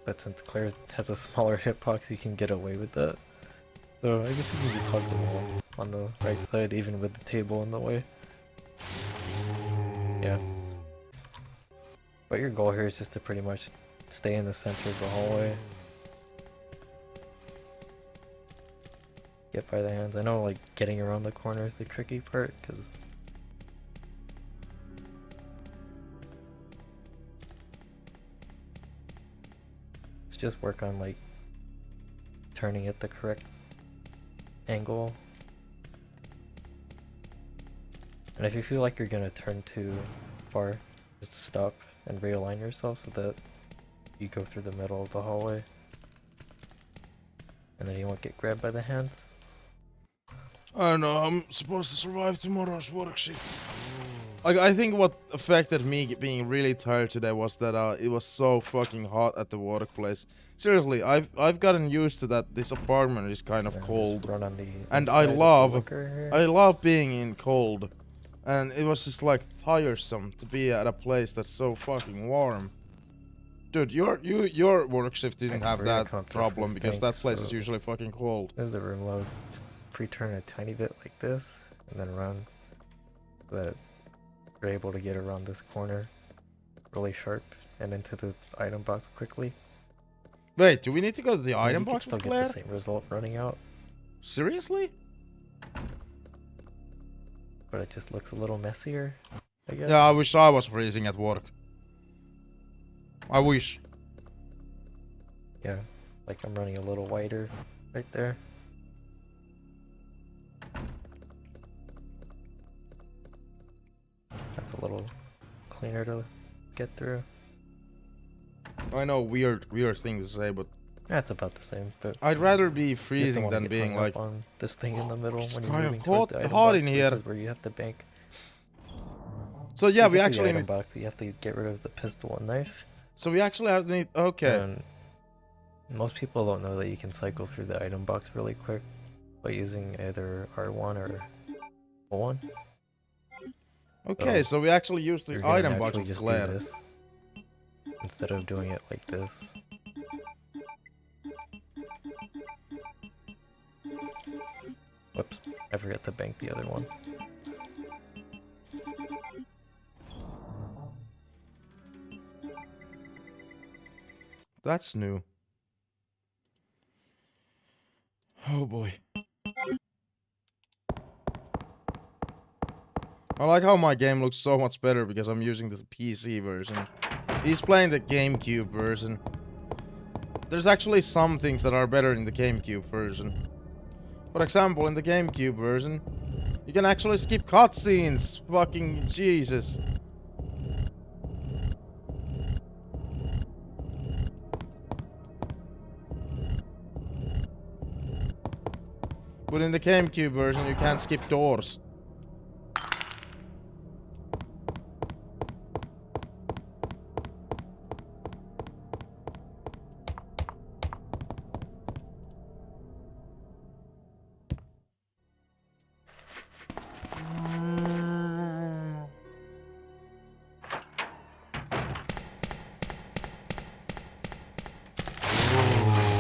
But since Claire has a smaller hitbox, you can get away with that. So I guess you can just hug the wall on the right side, even with the table in the way. Yeah. But your goal here is just to pretty much stay in the center of the hallway. Get by the hands. I know like getting around the corner is the tricky part, because just work on like turning at the correct angle. And if you feel like you're gonna turn too far, just stop and realign yourself so that you go through the middle of the hallway. And then you won't get grabbed by the hands. I know, I'm supposed to survive tomorrow's work shift. Like, I think what affected me being really tired today was that it was so fucking hot at the workplace. Seriously, I've gotten used to that. This apartment is kind of And cold, just run on the and inside of the locker here. I love being in cold, and it was just like tiresome to be at a place that's so fucking warm. Dude, your work shift didn't Alright, so have we're gonna that come up to the problem first because bank, that place so is usually fucking cold. There's the room load. Just pre-turn a tiny bit like this, and then run, so that you're able to get around this corner really sharp and into the item box quickly. Wait, do we need to go to the And item you can box still with get Claire? the same result running out, Seriously? but it just looks a little messier, I guess. Yeah, I wish I was freezing at work. I wish. Yeah, like I'm running a little wider right there. That's a little cleaner to get through. I know weird things to say, but That's about the same, but I'd rather be you just don't freezing wanna than get being hung up like, on this thing in the middle when you're kind of moving toward hot- the item hot box. in This here. is where you have to bank. so yeah, To we get to the actually item need, box, you have to get rid of the pistol and knife. so we actually have to need, okay. And most people don't know that you can cycle through the item box really quick by using either R1 or O1. Okay, so we actually use You're the gonna item box naturally with just do Claire. this instead of doing it like this. Whoops, I forgot to bank the other one. That's new. Oh boy. I like how my game looks so much better because I'm using the PC version. He's playing the GameCube version. There's actually some things that are better in the GameCube version. For example, in the GameCube version, you can actually skip cutscenes. Fucking Jesus. But in the GameCube version, you can't skip doors.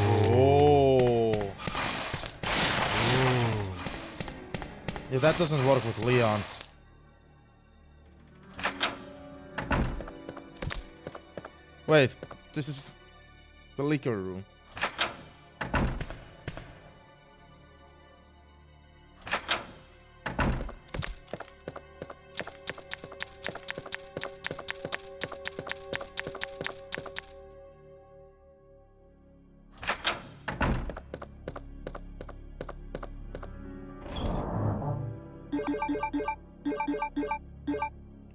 Oh. Yeah, that doesn't work with Leon. Wait, this is the liquor room.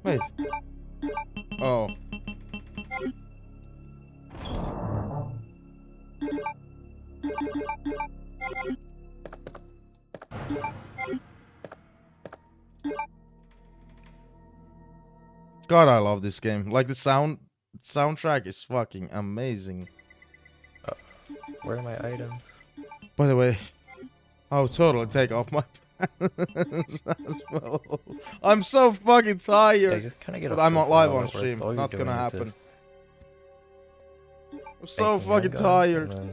Wait. Oh. God, I love this game. Like the soundtrack is fucking amazing. Where are my items? By the way, I'll totally take off my pants as well. I'm so fucking Yeah, tired. just kind of get But a I'm feel not for live how on it works. stream. All you're Not doing gonna is happen. just I'm so banking one fucking gun, tired. and then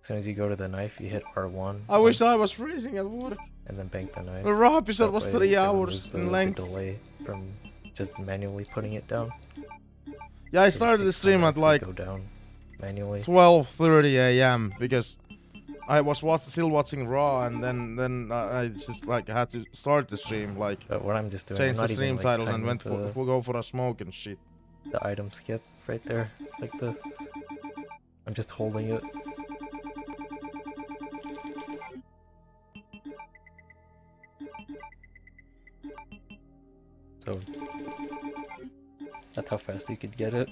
as soon as you go to the knife, you hit R1. I wish I was freezing at work. And then bank the knife. The raw episode That was way 3 it hours removes in the length. delay from just manually putting it down. Yeah, I It started the takes stream time at to like go down manually. 12:30 a.m. because I was still watching Raw, and then I just like had to start the stream, like But what I'm just doing, change I'm the not stream even, like, titles and timing went for we'll go for a smoke and shit. the item skip right there, like this. I'm just holding it. So that's how fast you could get it.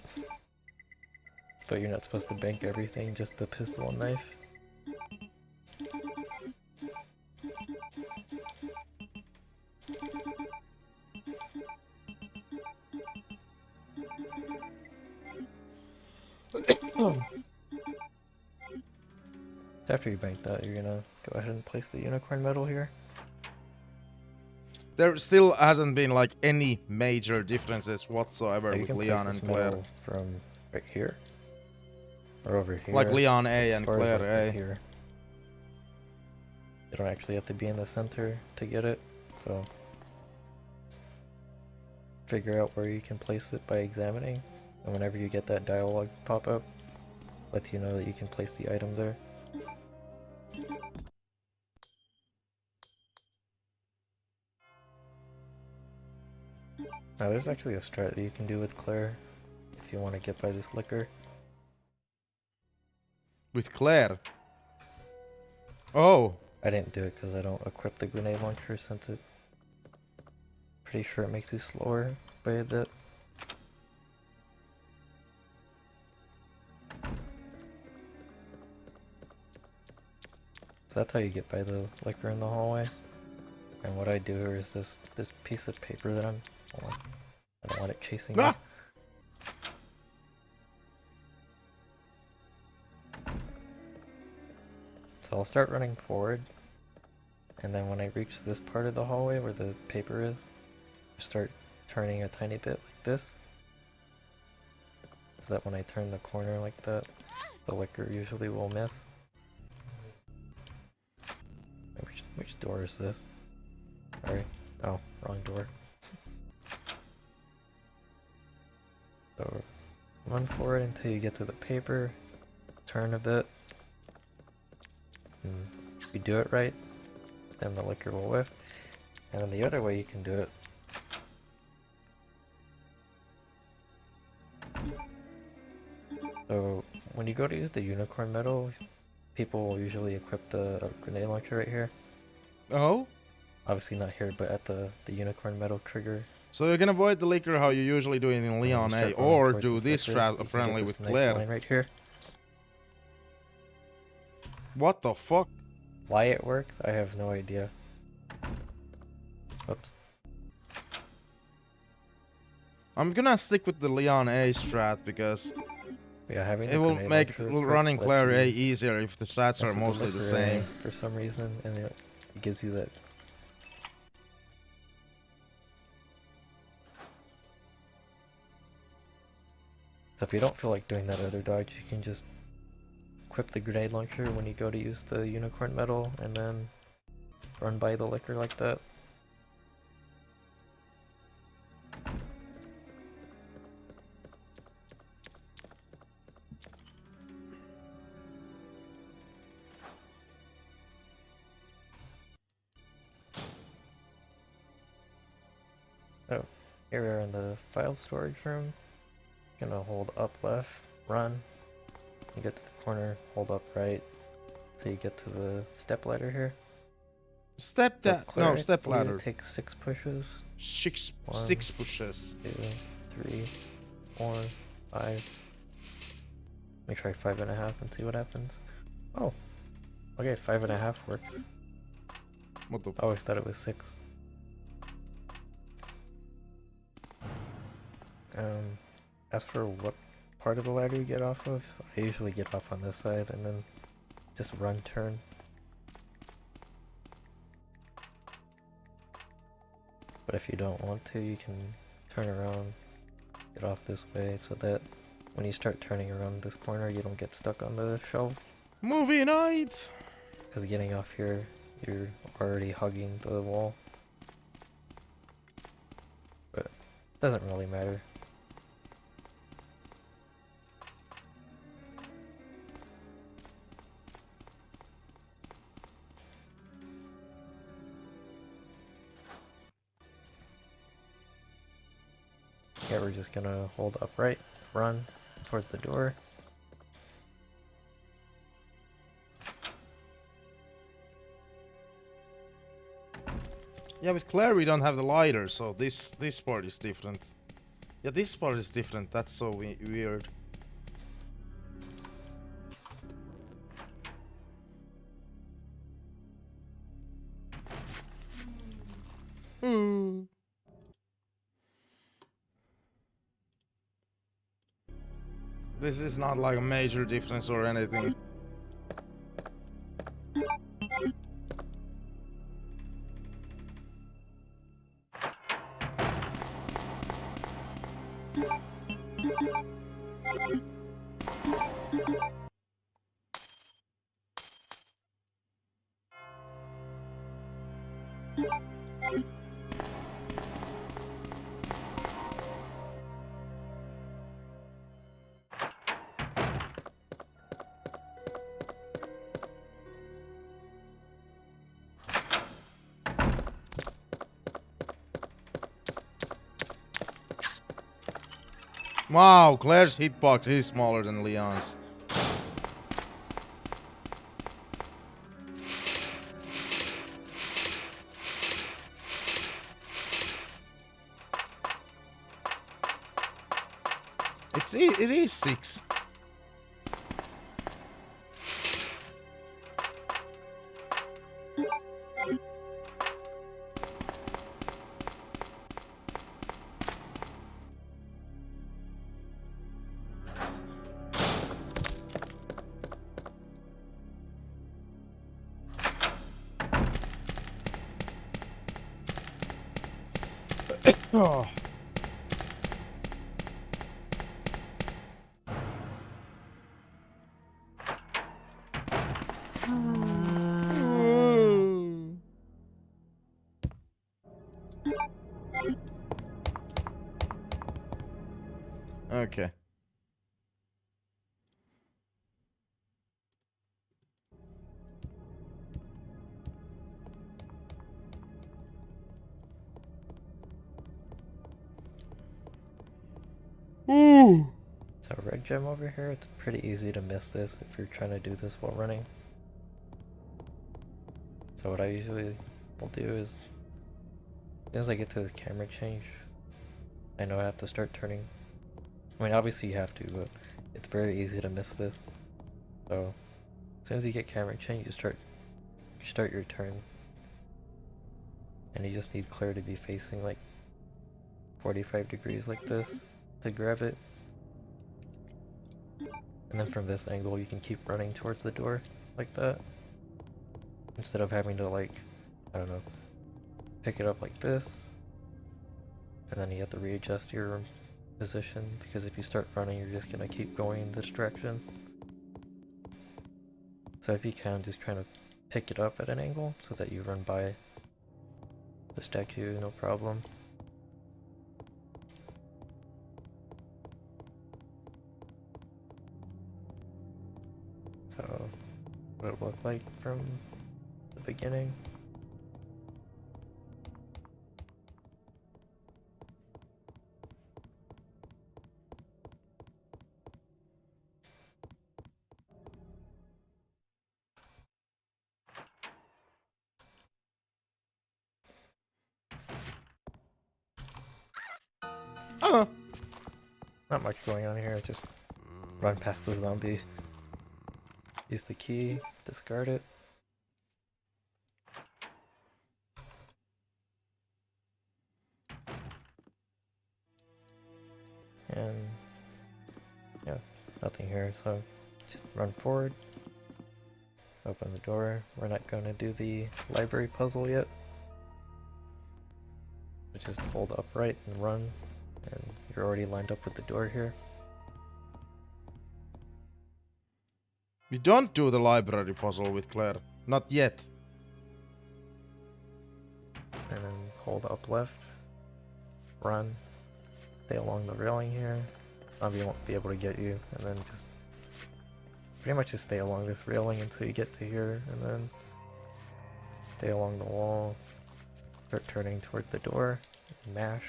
But you're not supposed to bank everything, just the pistol and knife. After you bank that, you're gonna go ahead and place the unicorn medal here. There still hasn't been like any major differences whatsoever You with can Leon place and this Claire. medal from right here. Or over here. Like Leon A as and far as, Claire like, A. right here. You don't actually have to be in the center to get it, so figure out where you can place it by examining, and whenever you get that dialogue pop up, lets you know that you can place the item there. Now there's actually a strat that you can do with Claire if you want to get by this liquor. With Claire? Oh. I didn't do it because I don't equip the grenade launcher since it... Pretty sure it makes you slower by a bit. So that's how you get by the liquor in the hallway. And what I do here is this piece of paper that hold on. I don't want it chasing me. Ah! So I'll start running forward, and then when I reach this part of the hallway where the paper is, I start turning a tiny bit like this, so that when I turn the corner like that, the liquor usually will miss. Which door is this? Sorry. Oh, wrong door. So run forward until you get to the paper, turn a bit. And if you do it right, then the liquor will whiff. And then the other way you can do it so when you go to use the unicorn medal, people will usually equip the grenade launcher right here. Oh? Obviously not here, but at the unicorn medal trigger. So you can avoid the liquor how you usually do it in Leon A, or do this strat apparently with Claire. Line right here. What the fuck? Why it works, I have no idea. Oops. I'm gonna stick with the Leon A strat because Yeah, having it will make running Claire A easier if the stats are with mostly the liquor same. for some reason, and it gives you that. So if you don't feel like doing that other dodge, you can just equip the grenade launcher when you go to use the unicorn medal, and then run by the liquor like that. Oh, here we are in the file storage room. Gonna hold up left, run. You get to the corner, hold up right, till you get to the step ladder here. Step So that no step ladder. Take 6 pushes. Six pushes. 2, 3, 4, 5. Let me try 5.5 and see what happens. Oh, okay, 5.5 works. What the? I always thought it was 6. As for what part of the ladder you get off of, I usually get off on this side and then just run turn. But if you don't want to, you can turn around, get off this way, so that when you start turning around this corner, you don't get stuck on the shelf. Movie night! Because getting off here, you're already hugging the wall. But it doesn't really matter. Yeah, we're just gonna hold upright, run towards the door. Yeah, with Claire we don't have the lighter, so this part is different. Yeah, this part is different. That's so weird. This is not like a major difference or anything. Wow, Claire's hitbox is smaller than Leon's. It is 6. Oh. Okay. Ooh. So red gem over here, it's pretty easy to miss this if you're trying to do this while running. So what I usually will do is, as soon as I get to the camera change, I know I have to start turning. I mean, obviously you have to, but it's very easy to miss this. So as soon as you get camera change, you start your turn. And you just need Claire to be facing like 45 degrees like this to grab it. And then from this angle you can keep running towards the door like that. Instead of having to, like, I don't know, pick it up like this. And then you have to readjust your position, because if you start running you're just gonna keep going in this direction. So if you can, just try to pick it up at an angle so that you run by the statue, no problem. So, what it looked like from the beginning. Not much going on here, just run past the zombie. Use the key, discard it. And yeah, nothing here, so just run forward. Open the door. We're not going to do the library puzzle yet. Just hold upright and run, and you're already lined up with the door here. We don't do the library puzzle with Claire. Not yet. And then hold up left. Run. Stay along the railing here. Zombie won't be able to get you. And then just pretty much just stay along this railing until you get to here. And then stay along the wall. Start turning toward the door. Mash.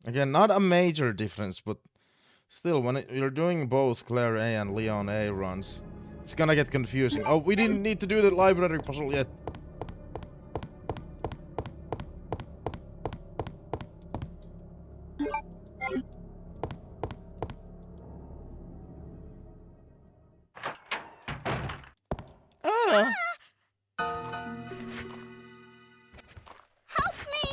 Again, not a major difference, but still, when you're doing both Claire A and Leon A runs, it's gonna get confusing. Oh, we didn't need to do the library puzzle yet. Ah! Help me!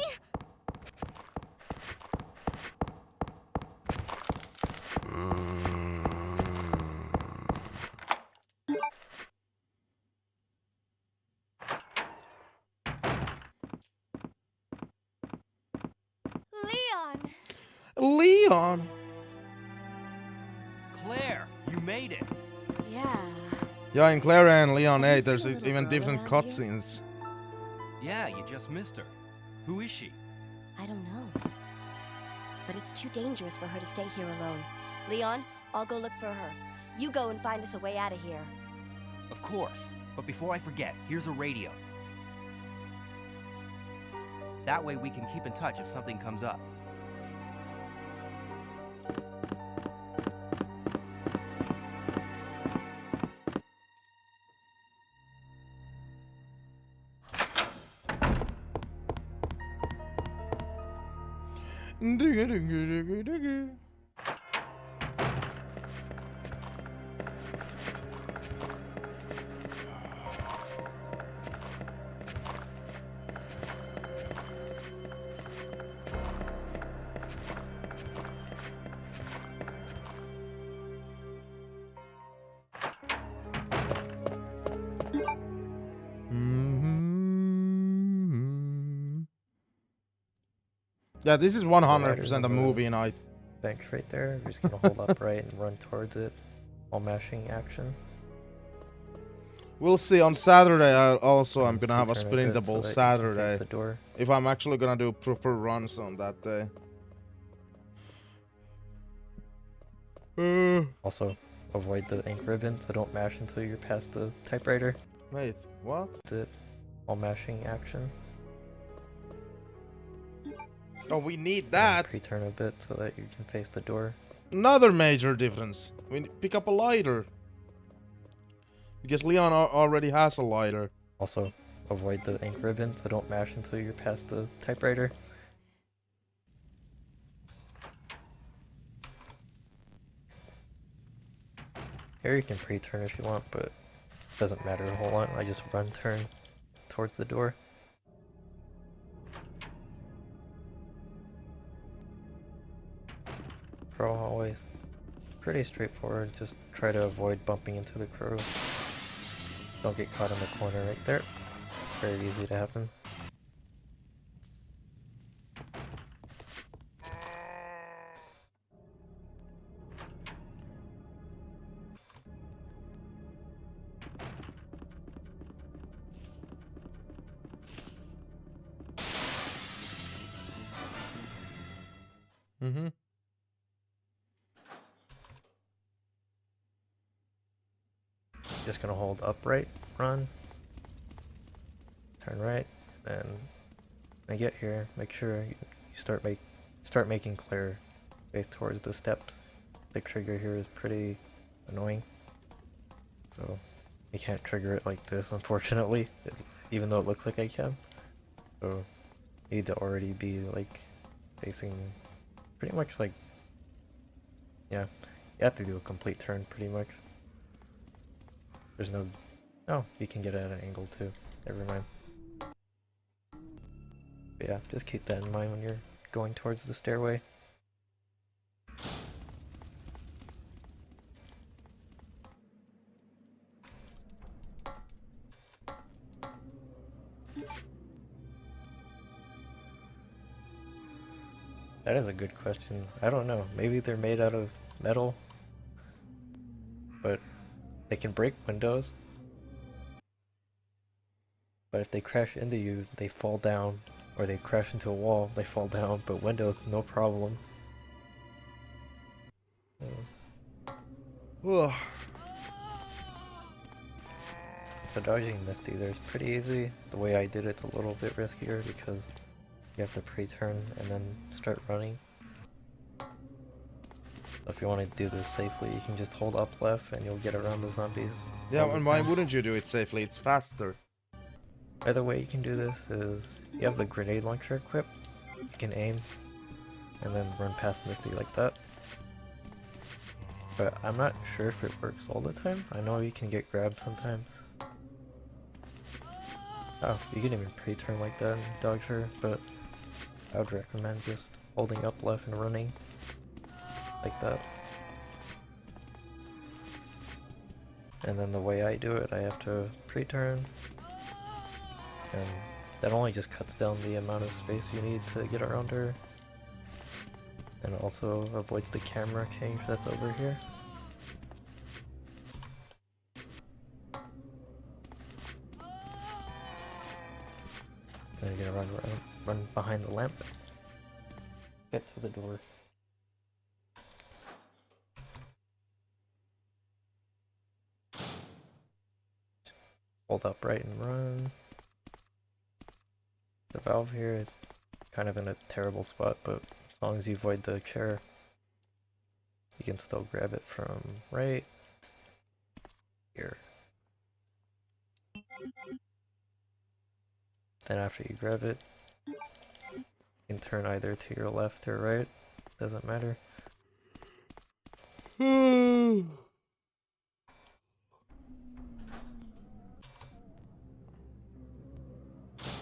Leon! Leon! Claire, you made it. Yeah. Yeah, in Clara and Leon Have you 8, there's seen a little even girl different around here? cutscenes. Yeah, you just missed her. Who is she? I don't know. But it's too dangerous for her to stay here alone. Leon, I'll go look for her. You go and find us a way out of here. Of course. But before I forget, here's a radio. That way we can keep in touch if something comes up. Yeah, this is 100% a the movie night. bench right there. We're just gonna hold upright and run towards it while mashing action. We'll see on Saturday. I'm And gonna have a turn bit so sprintable that you can face Saturday. the door. If I'm actually gonna do proper runs on that day. Also, avoid the ink ribbon, so don't mash until you're past the typewriter. Wait, what? That's it. While mashing action. Oh, we need And that. pre-turn a bit so that you can face the door. Another major difference. We pick up a lighter. Because Leon already has a lighter. Also, avoid the ink ribbon, so don't mash until you're past the typewriter. Here you can pre-turn if you want, but it doesn't matter a whole lot. I just run turn towards the door. Crow hallways. Pretty straightforward, just try to avoid bumping into the crow. Don't get caught in the corner right there. Very easy to happen. Mm-hmm. Just gonna hold upright, run, turn right, then when I get here, make sure you start making clear face towards the steps. The trigger here is pretty annoying, so you can't trigger it like this, unfortunately, even though it looks like I can. So you need to already be like facing pretty much like, yeah, you have to do a complete turn pretty much. There's no... Oh, you can get it at an angle too. Never mind. But yeah, just keep that in mind when you're going towards the stairway. That is a good question. I don't know. Maybe they're made out of metal, but they can break windows. But if they crash into you, they fall down. Or they crash into a wall, they fall down. But windows, no problem. Ugh. So dodging Misty there's pretty easy. The way I did it's a little bit riskier because you have to pre-turn and then start running. So if you want to do this safely, you can just hold up left and you'll get around the zombies. Yeah, all the and why time. wouldn't you do it safely? It's faster. Other way you can do this is you have the grenade launcher equipped. You can aim and then run past Misty like that. But I'm not sure if it works all the time. I know you can get grabbed sometimes. Oh, you can even pre-turn like that and dodge her, but I would recommend just holding up left and running like that. And then the way I do it, I have to pre-turn, and that only just cuts down the amount of space you need to get around her, and also avoids the camera change that's over here. Then you're gonna run behind the lamp. Get to the door. Hold upright and run. The valve here is kind of in a terrible spot, but as long as you avoid the chair, you can still grab it from right here. Then after you grab it, you can turn either to your left or right, doesn't matter.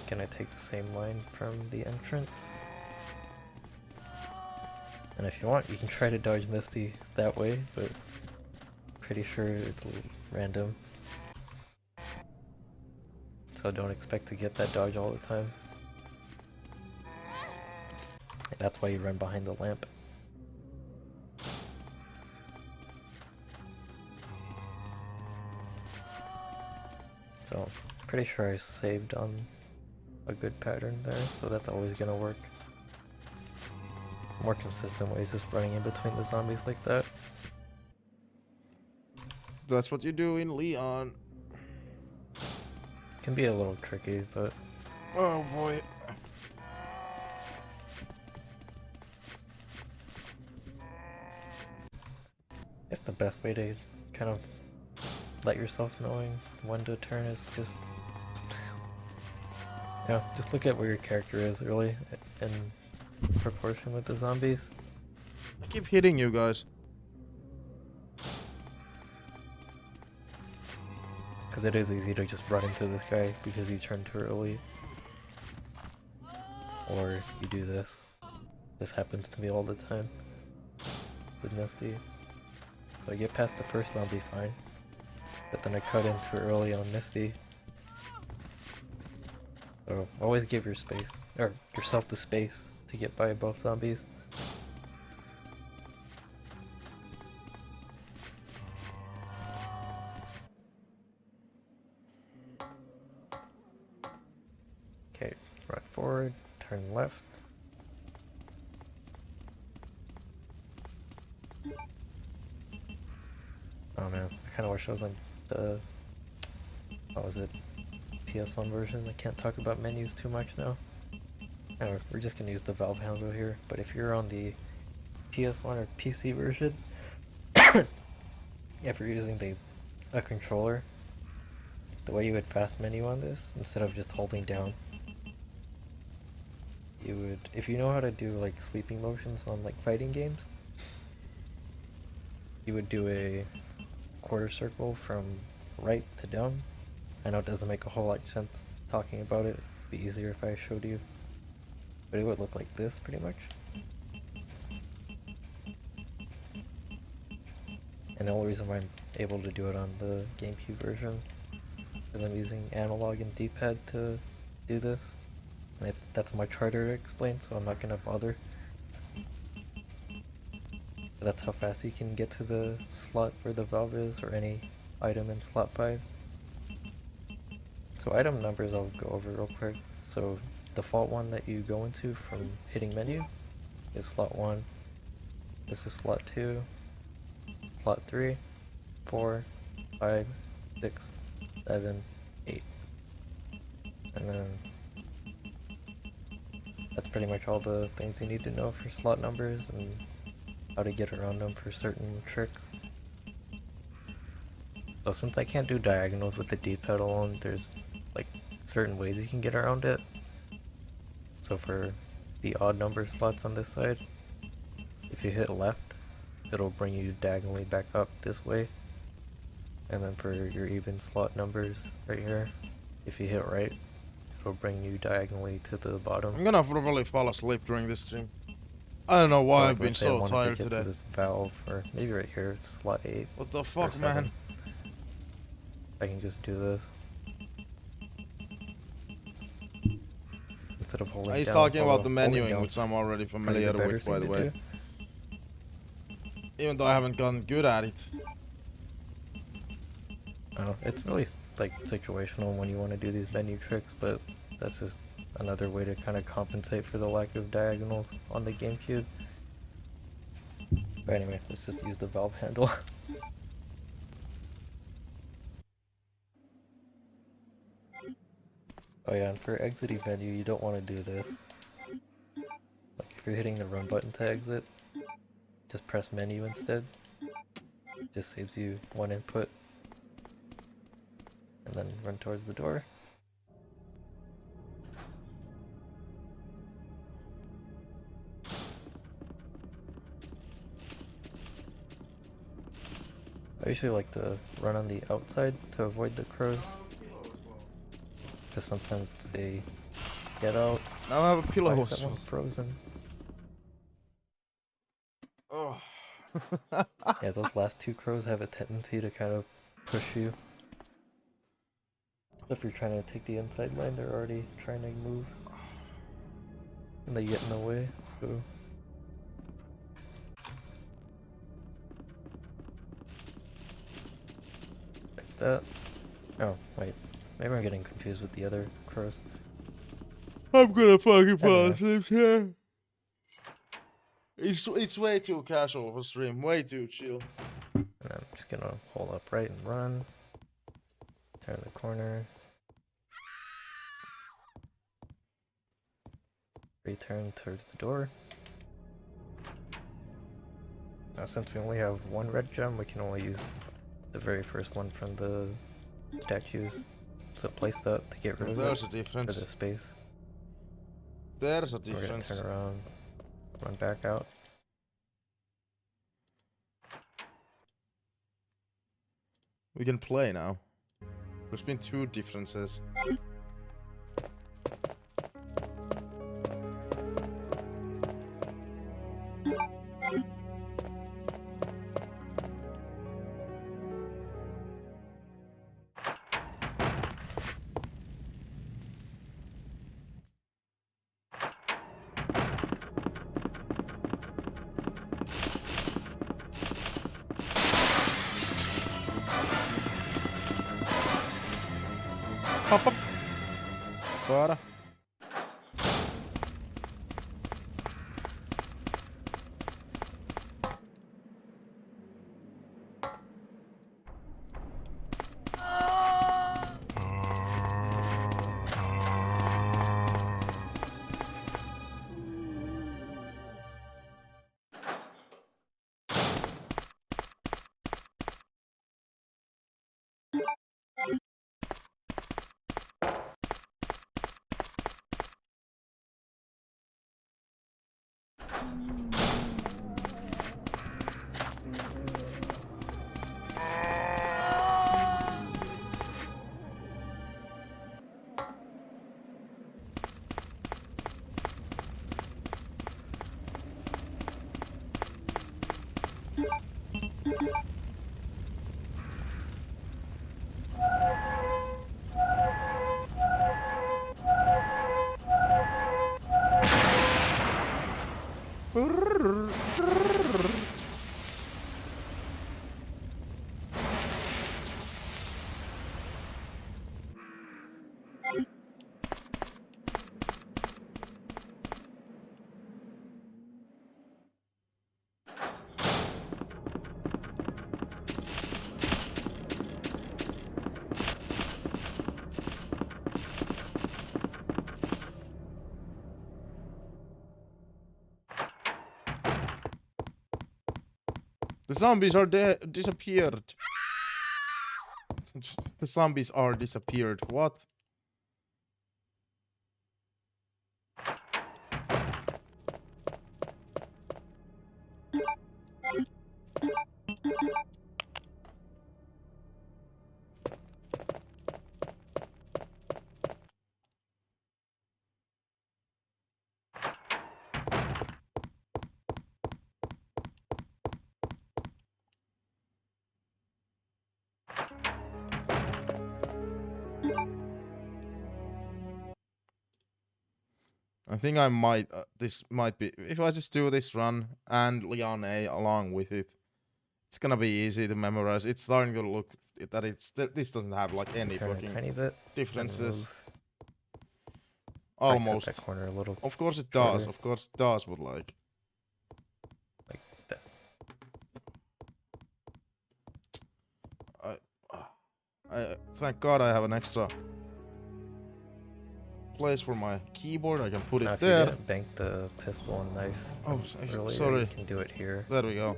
Gonna take the same line from the entrance. And if you want, you can try to dodge Misty that way, but pretty sure it's random. So don't expect to get that dodge all the time. And that's why you run behind the lamp. So, pretty sure I saved on a good pattern there, so that's always gonna work. More consistent ways just running in between the zombies like that. That's what you do in Leon. Can be a little tricky, but Oh boy. it's the best way to kind of let yourself knowing when to turn is just, yeah, just look at where your character is really in proportion with the zombies. I keep hitting you guys. Because it is easy to just run into this guy because you turn too early. Or you do this. This happens to me all the time with Misty. So I get past the first zombie fine, but then I cut in too early on Misty. So always give your space, or yourself the space to get by both zombies. Okay, run forward, turn left. Oh man, I kind of wish I was on the, what was it, PS1 version. I can't talk about menus too much now. Anyway, we're just gonna use the Valve handle here, but if you're on the PS1 or PC version, if you're using a controller, the way you would fast menu on this, instead of just holding down, you would, if you know how to do like sweeping motions on like fighting games, you would do a quarter circle from right to down. I know it doesn't make a whole lot of sense talking about it. It'd be easier if I showed you. But it would look like this pretty much. And the only reason why I'm able to do it on the GameCube version is I'm using analog and D-pad to do this. And that's much harder to explain, so I'm not gonna bother. But that's how fast you can get to the slot where the valve is, or any item in slot 5. So item numbers I'll go over real quick. So default one that you go into from hitting menu is slot 1. This is slot 2, slot 3, 4, 5, 6, 7, 8. And then that's pretty much all the things you need to know for slot numbers and how to get around them for certain tricks. So since I can't do diagonals with the D-pad alone, there's like certain ways you can get around it. So for the odd number slots on this side, if you hit left, it'll bring you diagonally back up this way. And then for your even slot numbers right here, if you hit right, it'll bring you diagonally to the bottom. I'm gonna probably fall asleep during this stream. I don't know why I've been so tired today. To this valve, or maybe right here, it's slot 8. What the fuck, man? I can just do this. Instead of holding down. He's talking about the menuing, which I'm already familiar with, by the way. Even though I haven't gotten good at it. Oh, it's really like situational when you want to do these menu tricks, but that's just another way to kind of compensate for the lack of diagonals on the GameCube. But anyway, let's just use the valve handle. Oh yeah, and for exiting menu, you don't want to do this. Like if you're hitting the run button to exit, just press menu instead. Just saves you one input. And then run towards the door. I usually like to run on the outside to avoid the crows. Because sometimes they get out. Now I have a pillow. Why is that one frozen? Oh. Yeah, those last two crows have a tendency to kind of push you. So if you're trying to take the inside line, they're already trying to move. And they get in the way, so... Like that. Oh, wait. Maybe I'm getting confused with the other crows. I'm gonna fucking fall Anyway. asleep here. It's way too casual for stream, way too chill. And I'm just gonna hold up right and run. Turn the corner. Return towards the door. Now since we only have one red gem, we can only use the very first one from the statues. So place that to get rid of There's it a for difference. the space. There's a We're gonna difference. turn around, run back out. We can play now. There's been two differences. Pop up. Bora. The zombies are disappeared. The zombies are disappeared. What? I think I might, this might be, if I just do this run and Leon A along with it, it's gonna be easy to memorize. It's starting to look that this doesn't have like any Turn a fucking tiny bit. differences. Might cut almost. that corner a little Of course it shorter. does. Of course it does, but like that. I thank God I have an extra place for my keyboard. I can put Now, it if you there. didn't bank the pistol and knife Oh, earlier, sorry. you can do it here. There we go.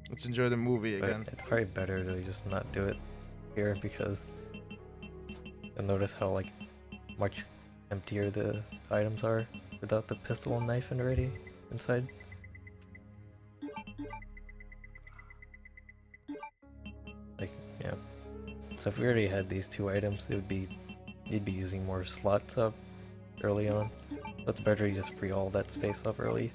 Let's enjoy the movie But again. it's probably better to just not do it here because you'll notice how like much emptier the items are without the pistol and knife already inside. Like, yeah. So if we already had these two items, it would be you'd be using more slots up early on. So it's better to just free all that space up early.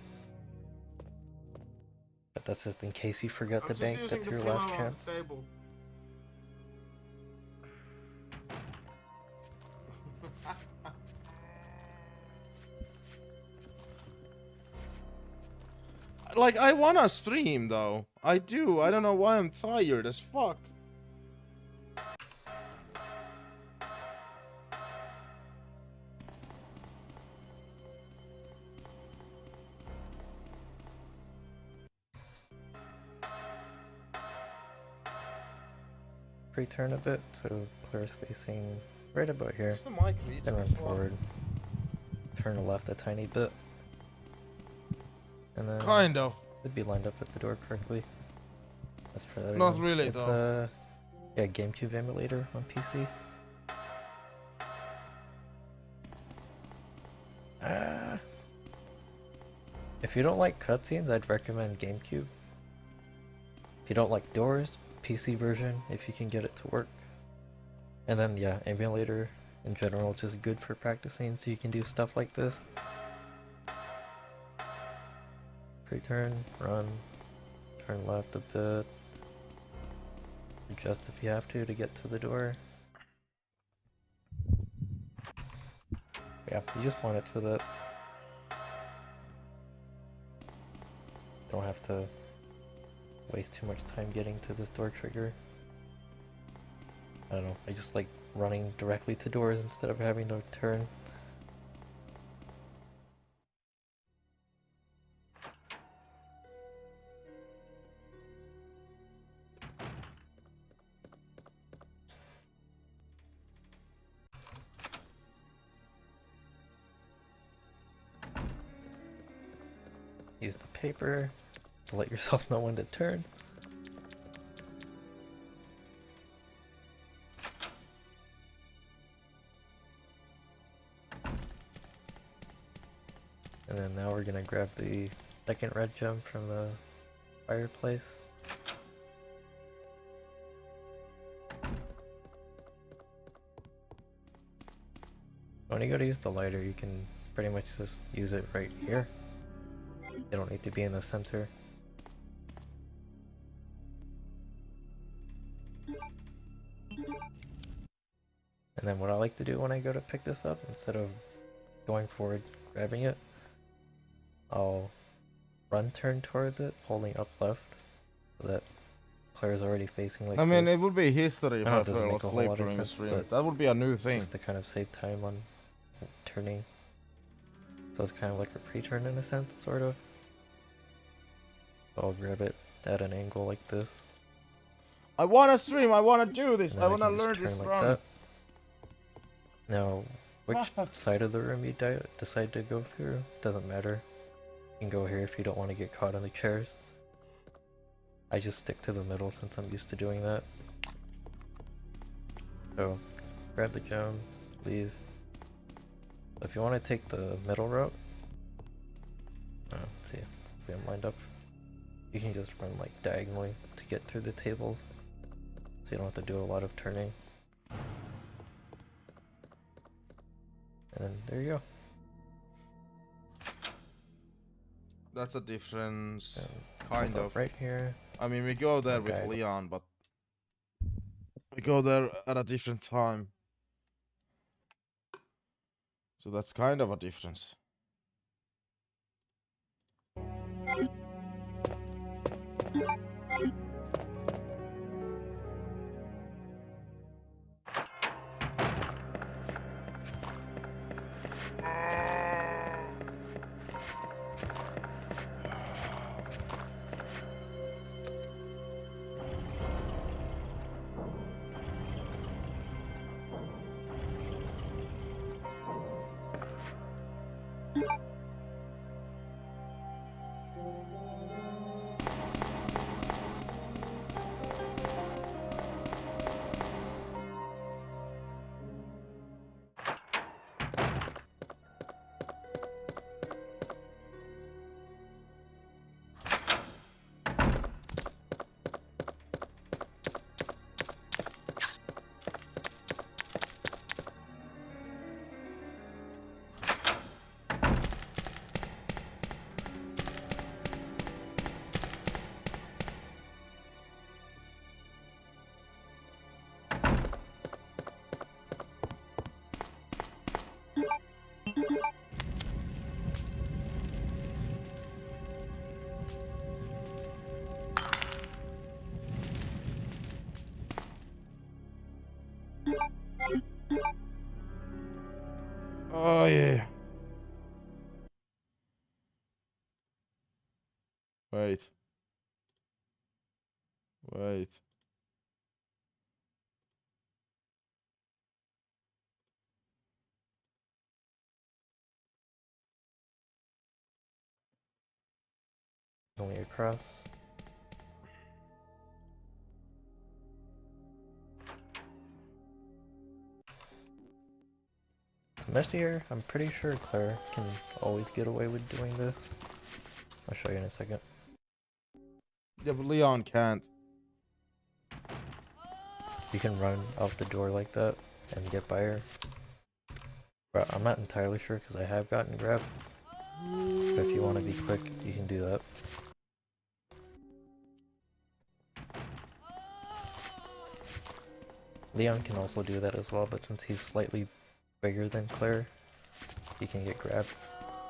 But that's just in case you forgot to bank. That's your last chance. Like, I wanna stream though. I do. I don't know why I'm tired as fuck. Return a bit, so player's facing right about here. Does the mic reach Then run this far? forward. Turn to left a tiny bit. And then Kind of. it'd be lined up at the door correctly. That's for that. Not really, it's, though. Yeah, GameCube emulator on PC. If you don't like cutscenes, I'd recommend GameCube. If you don't like doors, PC version, if you can get it to work. And then, yeah, emulator in general is just good for practicing, so you can do stuff like this. Pre-turn, run, turn left a bit. Adjust if you have to get to the door. Yeah, you just want it so that you don't have to waste too much time getting to this door trigger. I don't know, I just like running directly to doors instead of having to turn. Use the paper to let yourself know when to turn. And then now we're gonna grab the second red gem from the fireplace. When you go to use the lighter, you can pretty much just use it right here. You don't need to be in the center. And then what I like to do when I go to pick this up, instead of going forward, grabbing it, I'll run turn towards it, holding up left, so that player's already facing like I mean, this. it would be history if I know I it doesn't fell make a whole asleep lot of during the sense, stream. but That would be a new It's thing. just to kind of save time on turning. So it's kind of like a pre-turn in a sense, sort of. So I'll grab it at an angle like this. I wanna stream, I wanna do this, And I then wanna can just learn turn this like run. that. Now, which side of the room you decide to go through, doesn't matter. You can go here if you don't want to get caught in the chairs. I just stick to the middle since I'm used to doing that. So, grab the gem, leave. If you want to take the middle route, let's see, if we have lined up, you can just run like diagonally to get through the tables, so you don't have to do a lot of turning. And then there you go. That's a difference, And kind pop up of. right here. I mean, we go there with Okay. Leon, but we go there at a different time. So that's kind of a difference. yeah. Wait. Wait. Only across. So Messier, I'm pretty sure Claire can always get away with doing this. I'll show you in a second. Yeah, but Leon can't. You can run out the door like that and get by her. But I'm not entirely sure because I have gotten grabbed. But if you want to be quick, you can do that. Leon can also do that as well, but since he's slightly bigger than Claire, he can get grabbed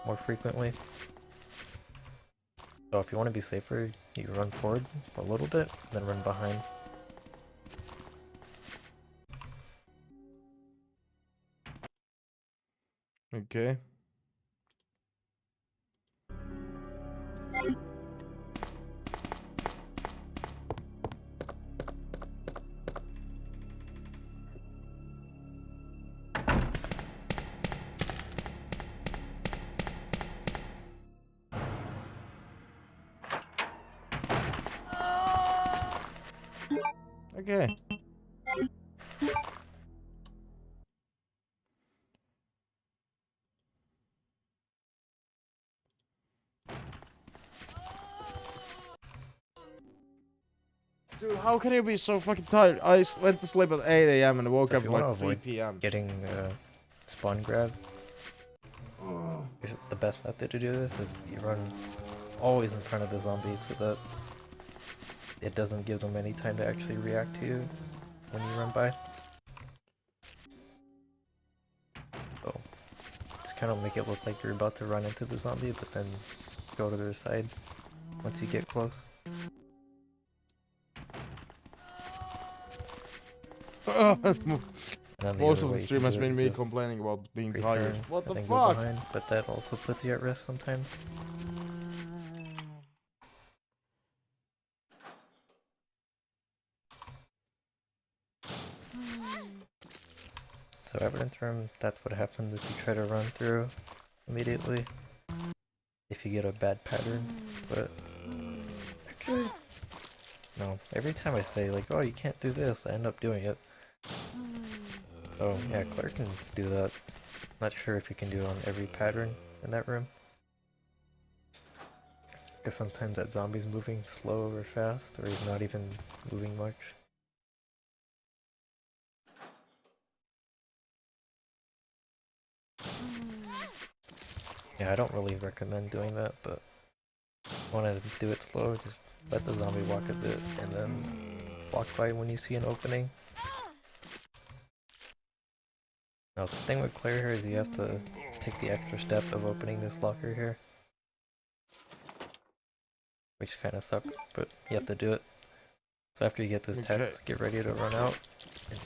more frequently. So if you want to be safer, you run forward a little bit, then run behind. Okay. Okay. Dude, how can you be so fucking tired? I went to sleep at 8 a.m. and woke So up if at you want to like 3 avoid p.m. getting spawn grab, the best method to do this is you run always in front of the zombies so that it doesn't give them any time to actually react to you when you run by. So just kind of make it look like you're about to run into the zombie, but then go to their side once you get close. And then the Most other of way the you stream can has do it been is me just complaining about being return tired. What and the then go fuck? behind, but that also puts you at risk sometimes. So evidence room, that's what happens if you try to run through immediately. If you get a bad pattern, but actually, no. Every time I say like, oh, you can't do this, I end up doing it. So yeah, Claire can do that. Not sure if you can do it on every pattern in that room. Because sometimes that zombie's moving slow or fast, or he's not even moving much. Yeah, I don't really recommend doing that, but if you want to do it slow, just let the zombie walk a bit, and then walk by when you see an opening. Now the thing with Claire here is you have to take the extra step of opening this locker here. Which kind of sucks, but you have to do it. So after you get this text, get ready to run out, and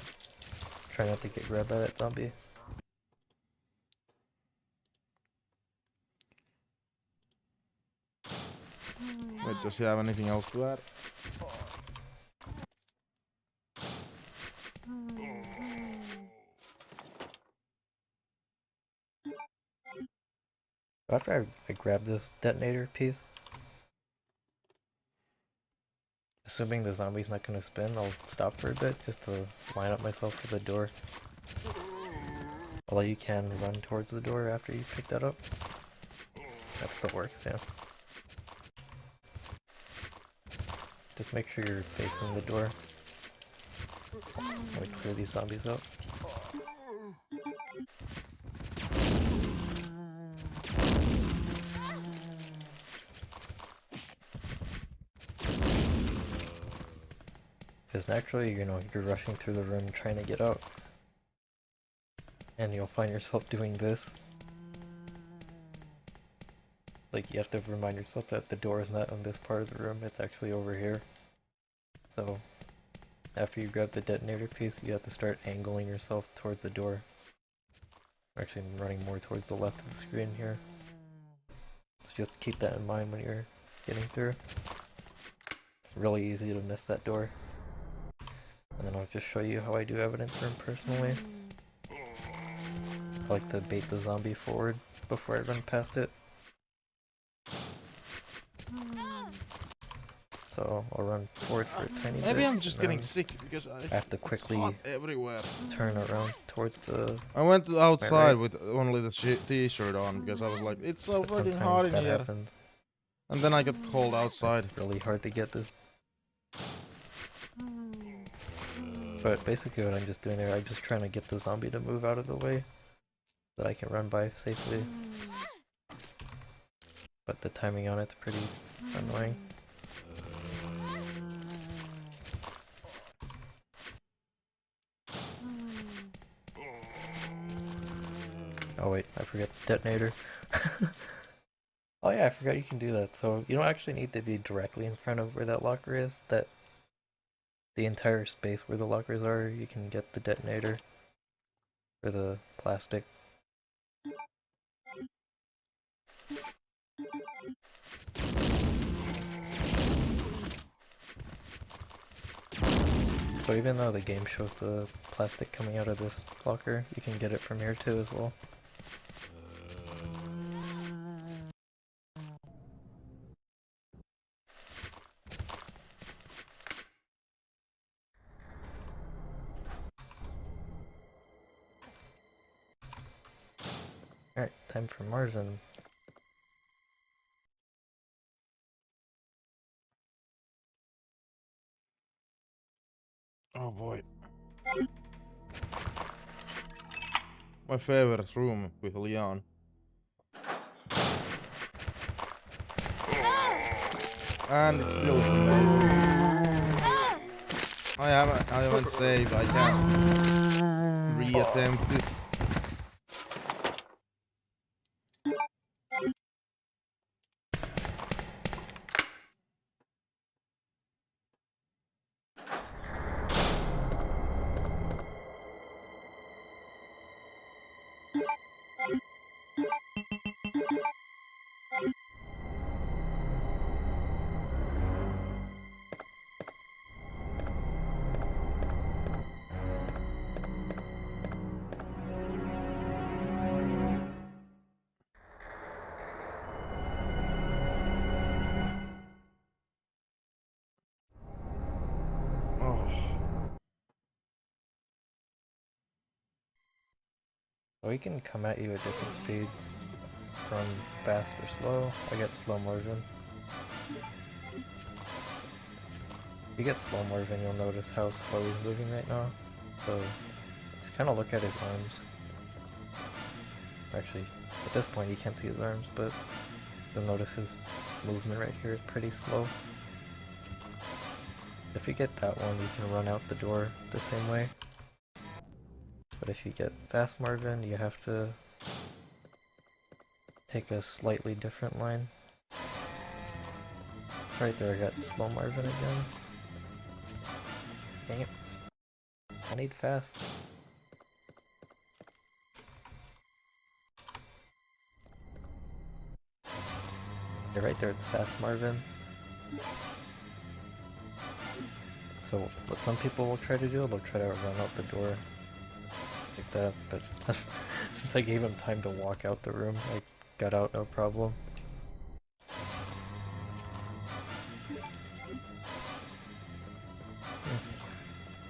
try not to get grabbed by that zombie. Wait, does he have anything else to add? After I grab this detonator piece, assuming the zombie's not going to spin, I'll stop for a bit just to line up myself for the door. Although you can run towards the door after you pick that up. That still works, yeah. Just make sure you're facing the door. I'm gonna clear these zombies out. Because naturally, you know, you're rushing through the room trying to get out. And you'll find yourself doing this. Like, you have to remind yourself that the door is not on this part of the room, it's actually over here. So, after you grab the detonator piece, you have to start angling yourself towards the door. Actually, I'm running more towards the left of the screen here. So just keep that in mind when you're getting through. It's really easy to miss that door. And then I'll just show you how I do evidence room personally. I like to bait the zombie forward before I run past it. So I'll run forward for a tiny bit. Maybe I'm just and getting then sick because I have to quickly it's hot everywhere. turn around towards the... I went outside right? with only the t-shirt on because I was like, it's so But fucking sometimes hot in that here. happens. And then I got cold outside. It's really hard to get this. But basically what I'm just doing there, I'm just trying to get the zombie to move out of the way so that I can run by safely. But the timing on it's pretty annoying. Oh wait, I forgot the detonator. Oh yeah, I forgot you can do that. So you don't actually need to be directly in front of where that locker is. That the entire space where the lockers are, you can get the detonator for the plastic. So even though the game shows the plastic coming out of this locker, you can get it from here too as well. Alright, time for Marvin. Oh boy. My favorite room with Leon. And it still is amazing. I haven't saved, I can't re-attempt this. So he can come at you at different speeds, from fast or slow. I get slow Marvin. If you get slow Marvin, you'll notice how slow he's moving right now. So just kind of look at his arms. Actually, at this point you can't see his arms, but you'll notice his movement right here is pretty slow. If you get that one, you can run out the door the same way. But if you get fast Marvin, you have to take a slightly different line. It's right there, I got slow Marvin again. Dang it. I need fast. You're right there, it's fast Marvin. So what some people will try to do, they'll try to run out the door like that, but since I gave him time to walk out the room, I got out no problem.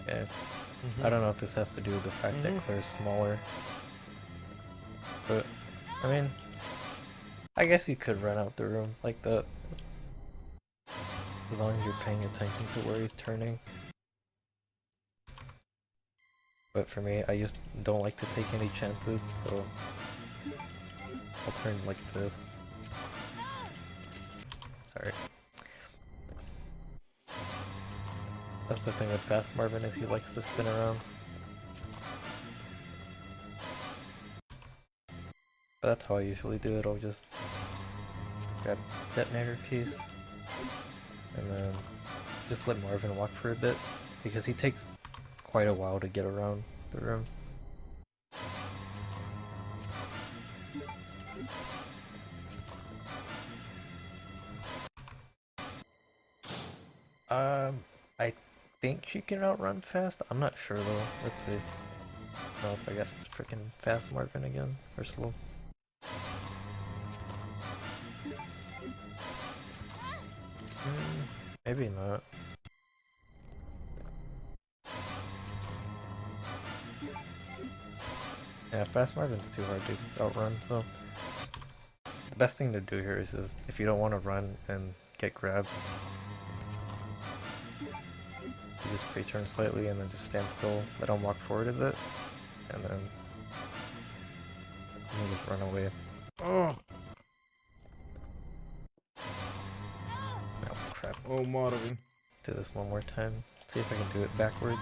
Yeah. I don't know if this has to do with the fact that Claire's smaller, but I mean, I guess you could run out the room like that, as long as you're paying attention to where he's turning. But for me, I just don't like to take any chances, so I'll turn like this. Sorry. That's the thing with Fast Marvin, is he likes to spin around. But that's how I usually do it. I'll just grab detonator piece and then just let Marvin walk for a bit, because he takes quite a while to get around the room. I think she can outrun fast. I'm not sure though. Let's see. Oh, if I got freaking fast Marvin again or slow. Maybe not. Yeah, fast Marvin's too hard to outrun, so the best thing to do here is just, if you don't want to run and get grabbed, you just pre-turn slightly and then just stand still, let him walk forward a bit, and then you just run away. Oh, Oh crap. oh, Marvin. Do this one more time. See if I can do it backwards.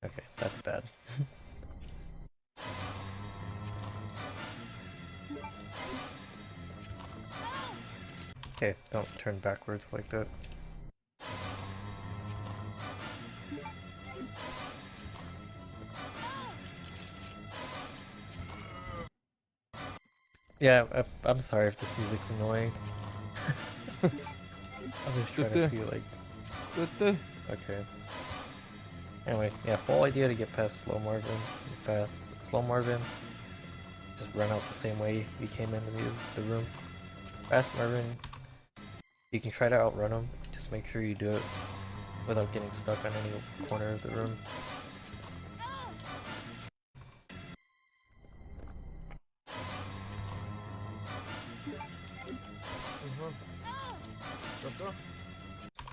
Okay, that's bad. Okay, don't turn backwards like that. Yeah, I'm sorry if this music's annoying. I'm just trying to see, like... Okay. Anyway, yeah, whole idea to get past slow Marvin fast. Slow Marvin, just run out the same way you came into the room. Fast Marvin, you can try to outrun him, just make sure you do it without getting stuck on any corner of the room.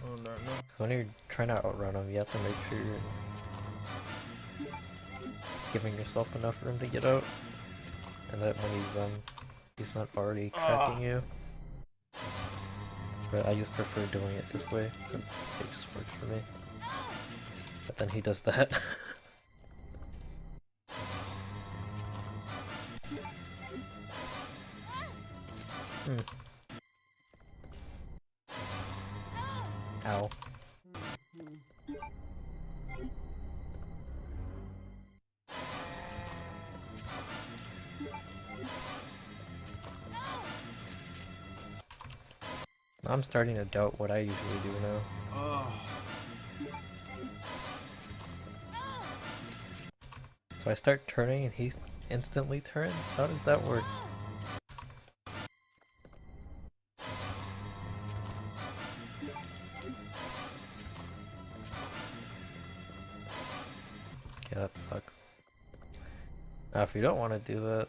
Oh, no, no. When you're trying to outrun him, you have to make sure you're giving yourself enough room to get out, and that when you run, he's not already tracking you. But I just prefer doing it this way, since it just works for me. But then he does that. Ow. I'm starting to doubt what I usually do now. So I start turning and he instantly turns? How does that work? Yeah, that sucks. Now if you don't want to do that,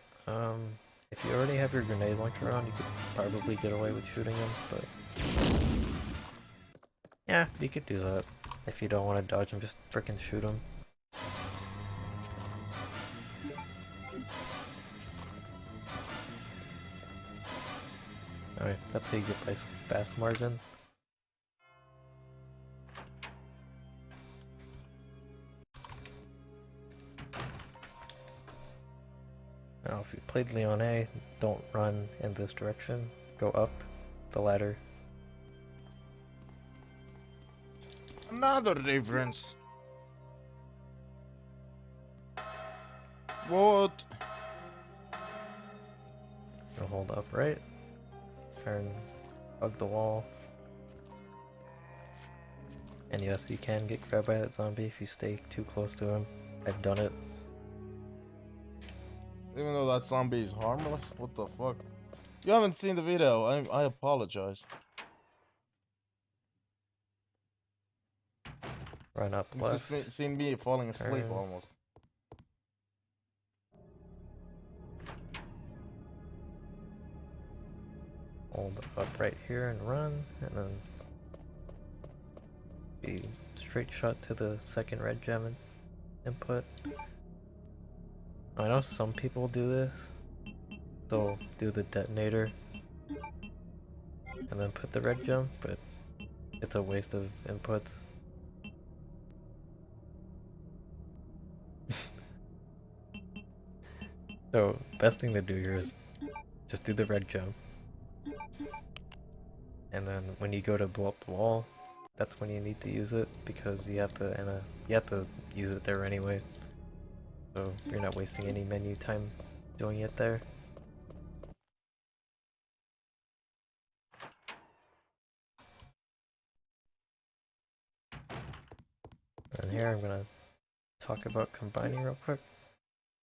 if you already have your grenade launcher on, you could probably get away with shooting him, but... yeah, you could do that. If you don't want to dodge him, just frickin' shoot him. Alright, that's how you get by fast Marvin. Now if you played Leon A, don't run in this direction. Go up the ladder. Another difference. What? You'll hold up right. Turn, hug the wall. And yes, you can get grabbed by that zombie if you stay too close to him. I've done it. Even though that zombie is harmless? What the fuck? You haven't seen the video. I apologize. Run up You've left. just seen me falling asleep Turn. almost. Hold up right here and run, and then be straight shot to the second red gem input. I know some people do this. They'll do the detonator and then put the red gem, but it's a waste of inputs. So, best thing to do here is just do the red gem. And then when you go to blow up the wall, that's when you need to use it, because you have to use it there anyway. So you're not wasting any menu time doing it there. And here I'm gonna talk about combining real quick.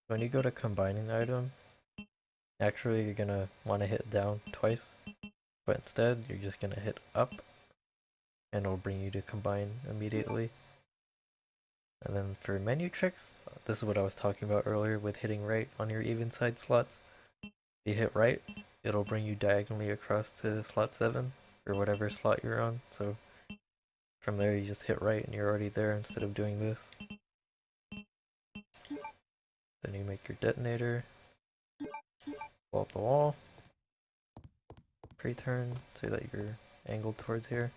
When you go to combining the item, actually you're gonna want to hit down twice, but instead you're just gonna hit up and it'll bring you to combine immediately. And then for menu tricks, this is what I was talking about earlier with hitting right on your even side slots. If you hit right, it'll bring you diagonally across to slot 7 or whatever slot you're on. So from there you just hit right and you're already there instead of doing this. Then you make your detonator, blow up the wall, pre-turn so that you're angled towards here.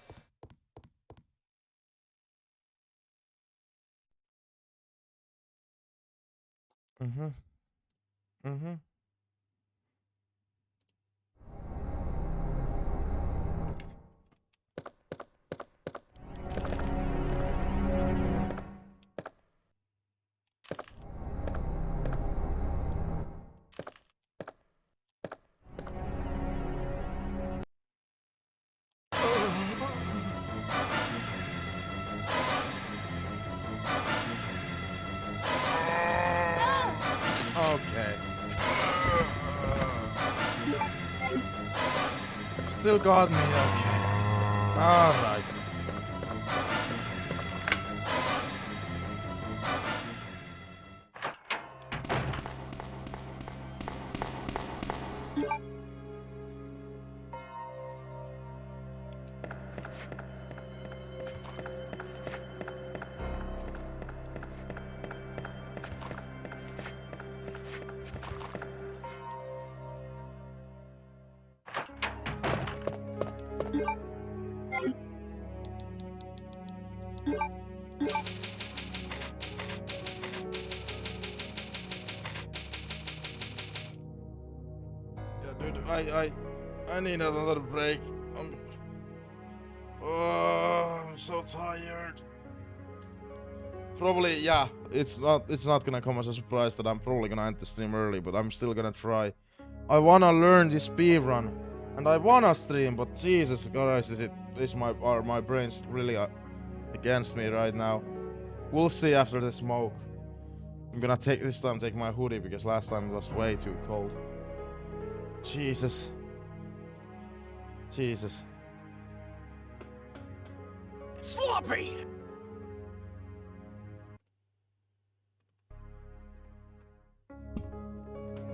Mm-hmm. Mm-hmm. Okay. Still got me, okay. Alright. Yeah, dude, I need another break. I'm so tired. Probably, yeah. It's not gonna come as a surprise that I'm probably gonna end the stream early, but I'm still gonna try. I wanna learn this speedrun, and I wanna stream, but Jesus Christ, are my brain's really against me right now. We'll see after the smoke. I'm gonna take my hoodie because last time it was way too cold. Jesus. Jesus. Sloppy!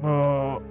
Oh.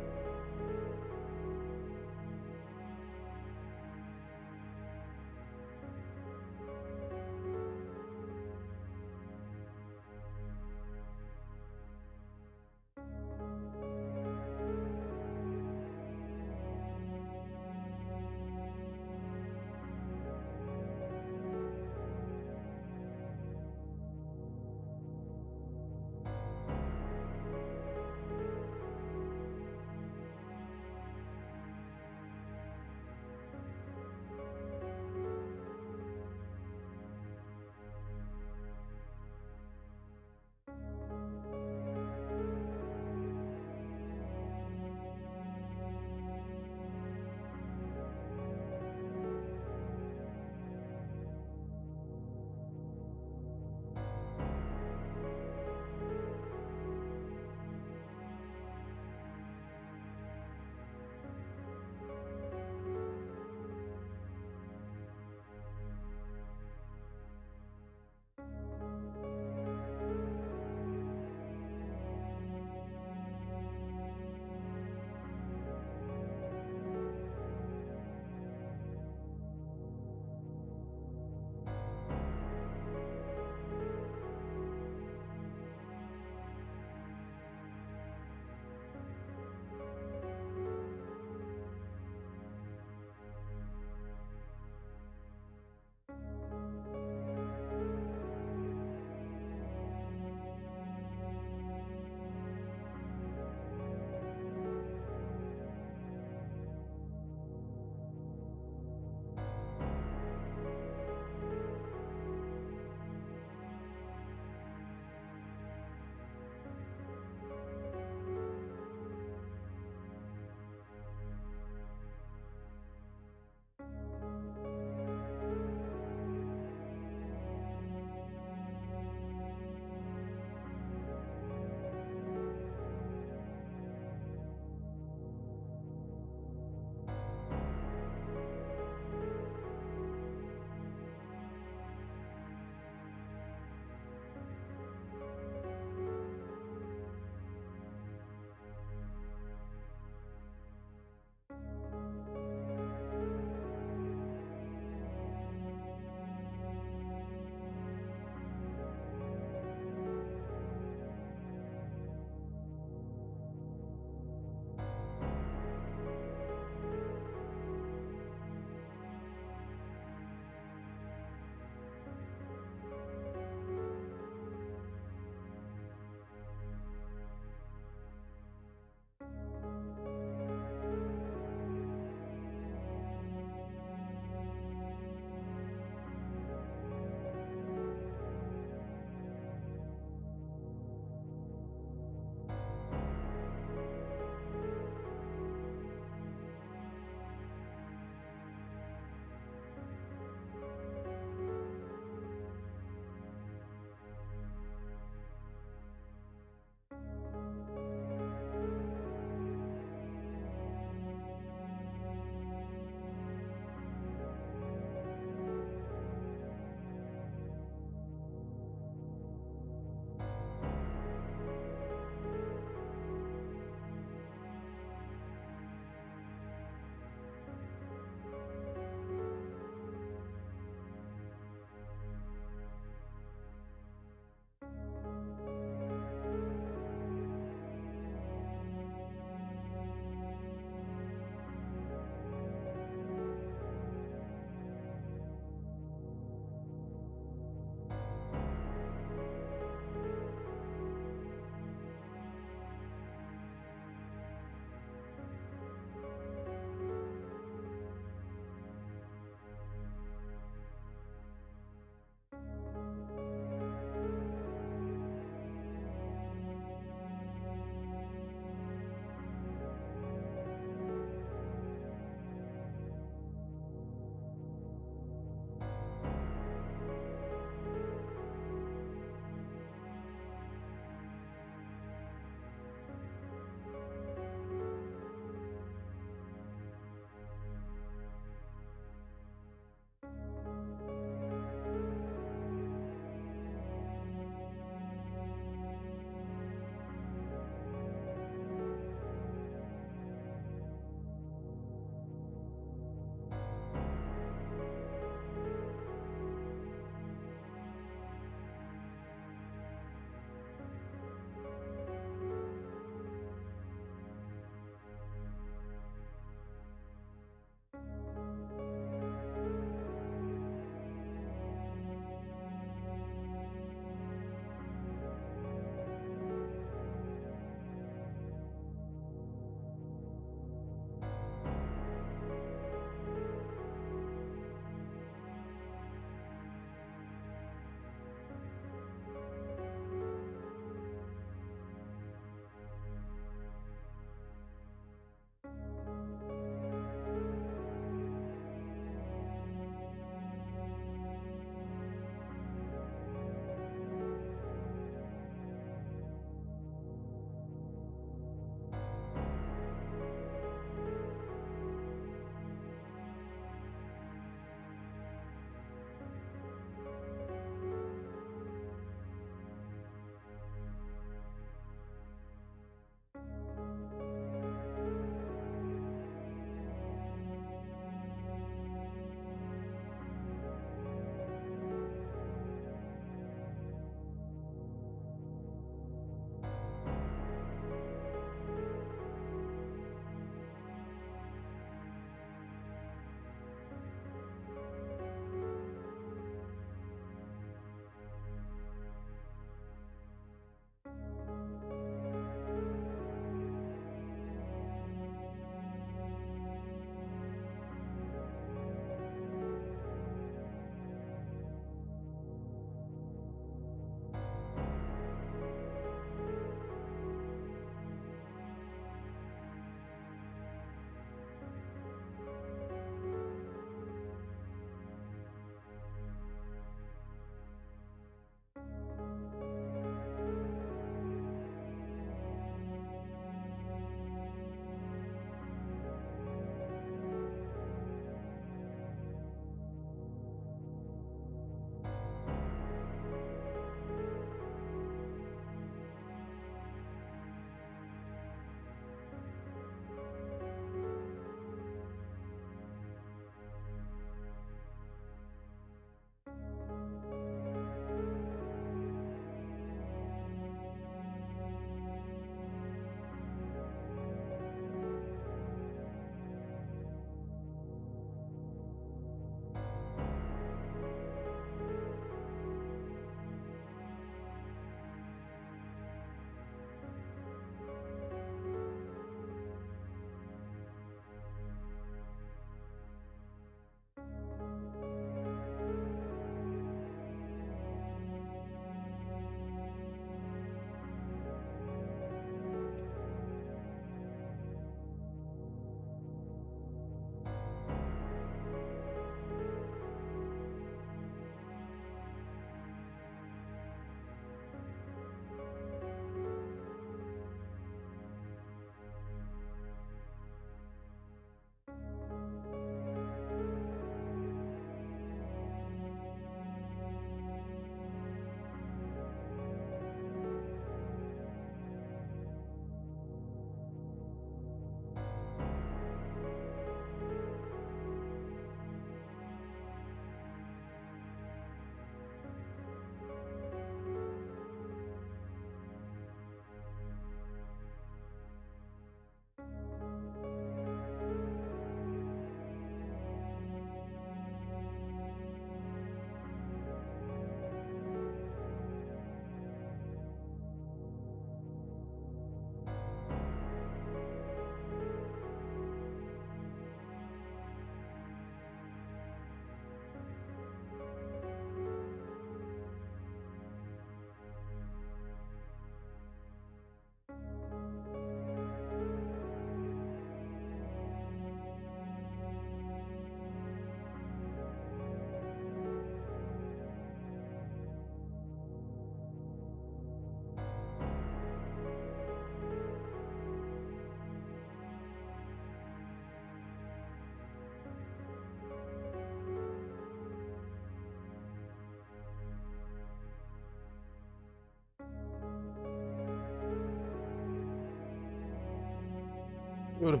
Good.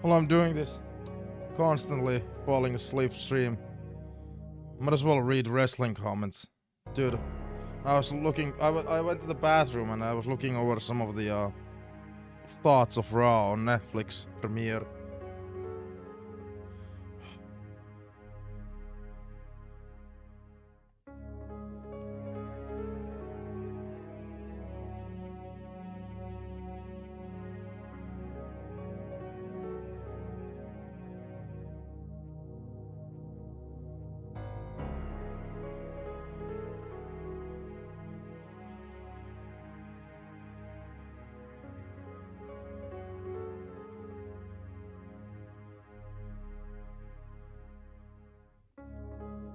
While I'm doing this, constantly falling asleep stream, might as well read wrestling comments. Dude, I was looking, I went to the bathroom and I was looking over some of the thoughts of Raw on Netflix premiere.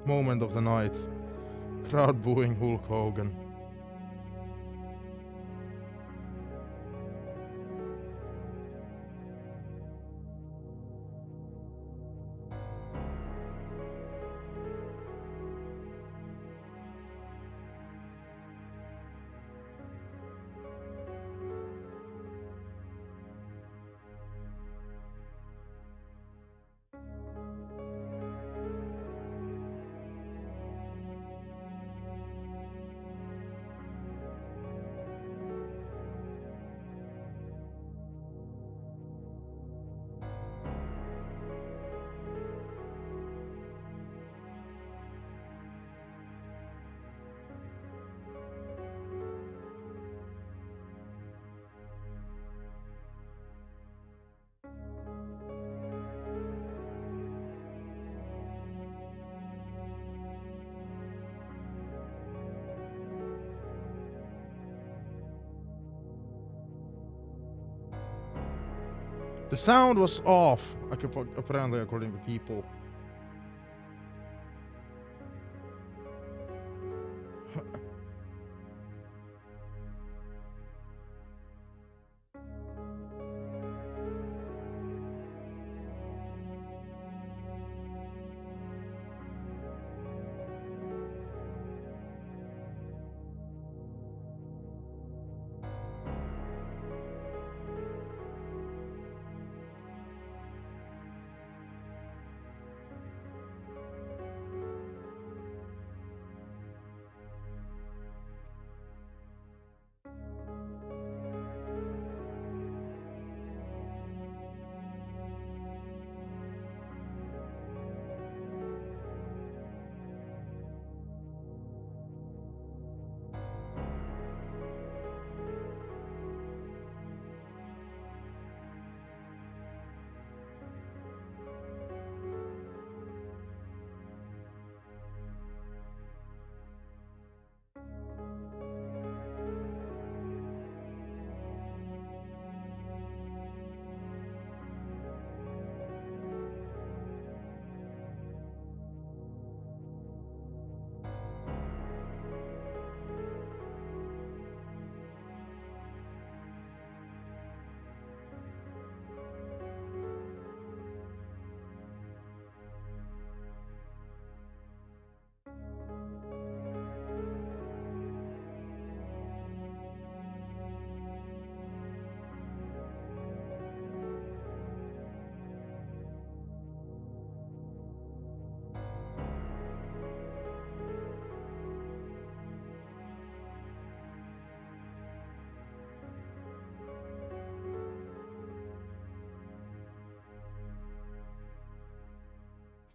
Moment of the night. Crowd booing Hulk Hogan. The sound was off, apparently according to people.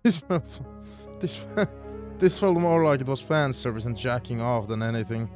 This felt, this felt more like it was fan service and jacking off than anything.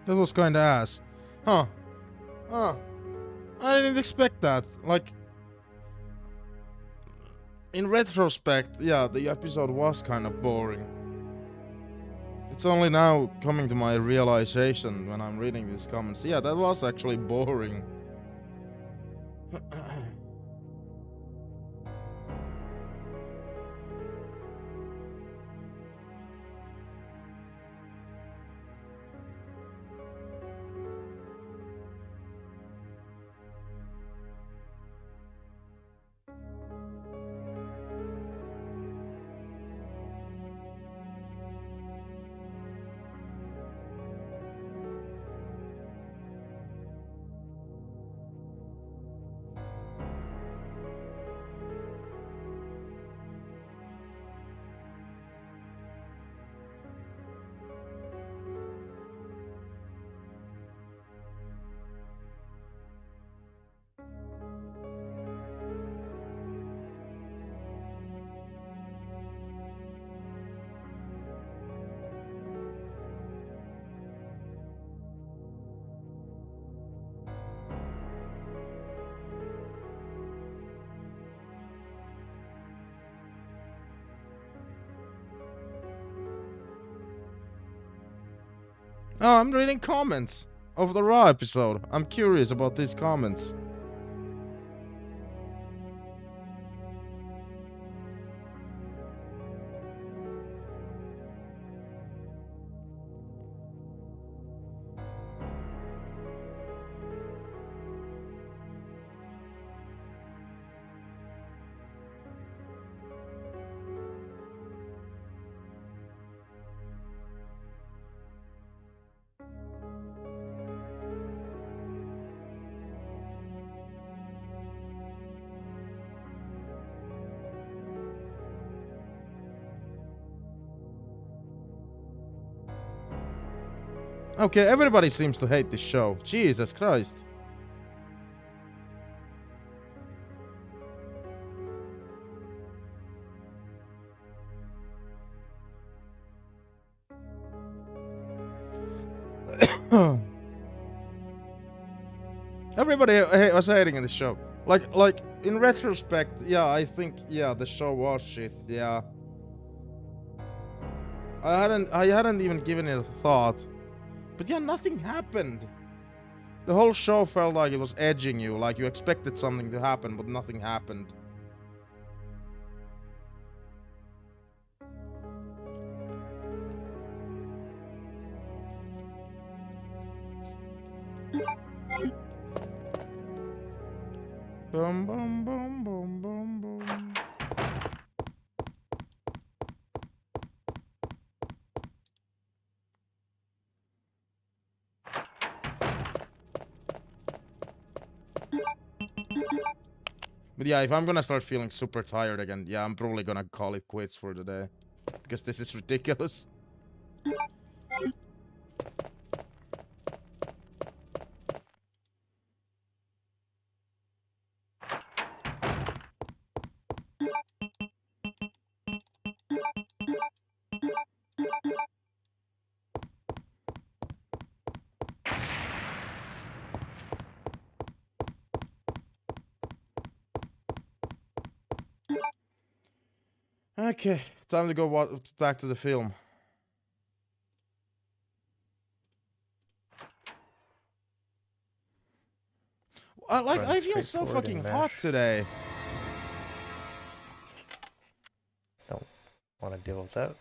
That was kinda ass. Huh. Huh. I didn't expect that. Like, in retrospect, yeah, the episode was kind of boring. It's only now coming to my realization when I'm reading these comments. Yeah, that was actually boring. Oh, I'm reading comments of the Raw episode. I'm curious about these comments. Okay, everybody seems to hate this show. Jesus Christ. Everybody was hating in the show. Like in retrospect, yeah, I think yeah, the show was shit. Yeah, I hadn't even given it a thought. But yeah, nothing happened. The whole show felt like it was edging you, like you expected something to happen, but nothing happened. Boom, boom, boom, boom, boom, boom. But yeah, if I'm gonna start feeling super tired again, yeah, I'm probably gonna call it quits for the day. Because this is ridiculous. Okay, time to go back to the film. I feel so fucking hot today. Don't want to deal with that.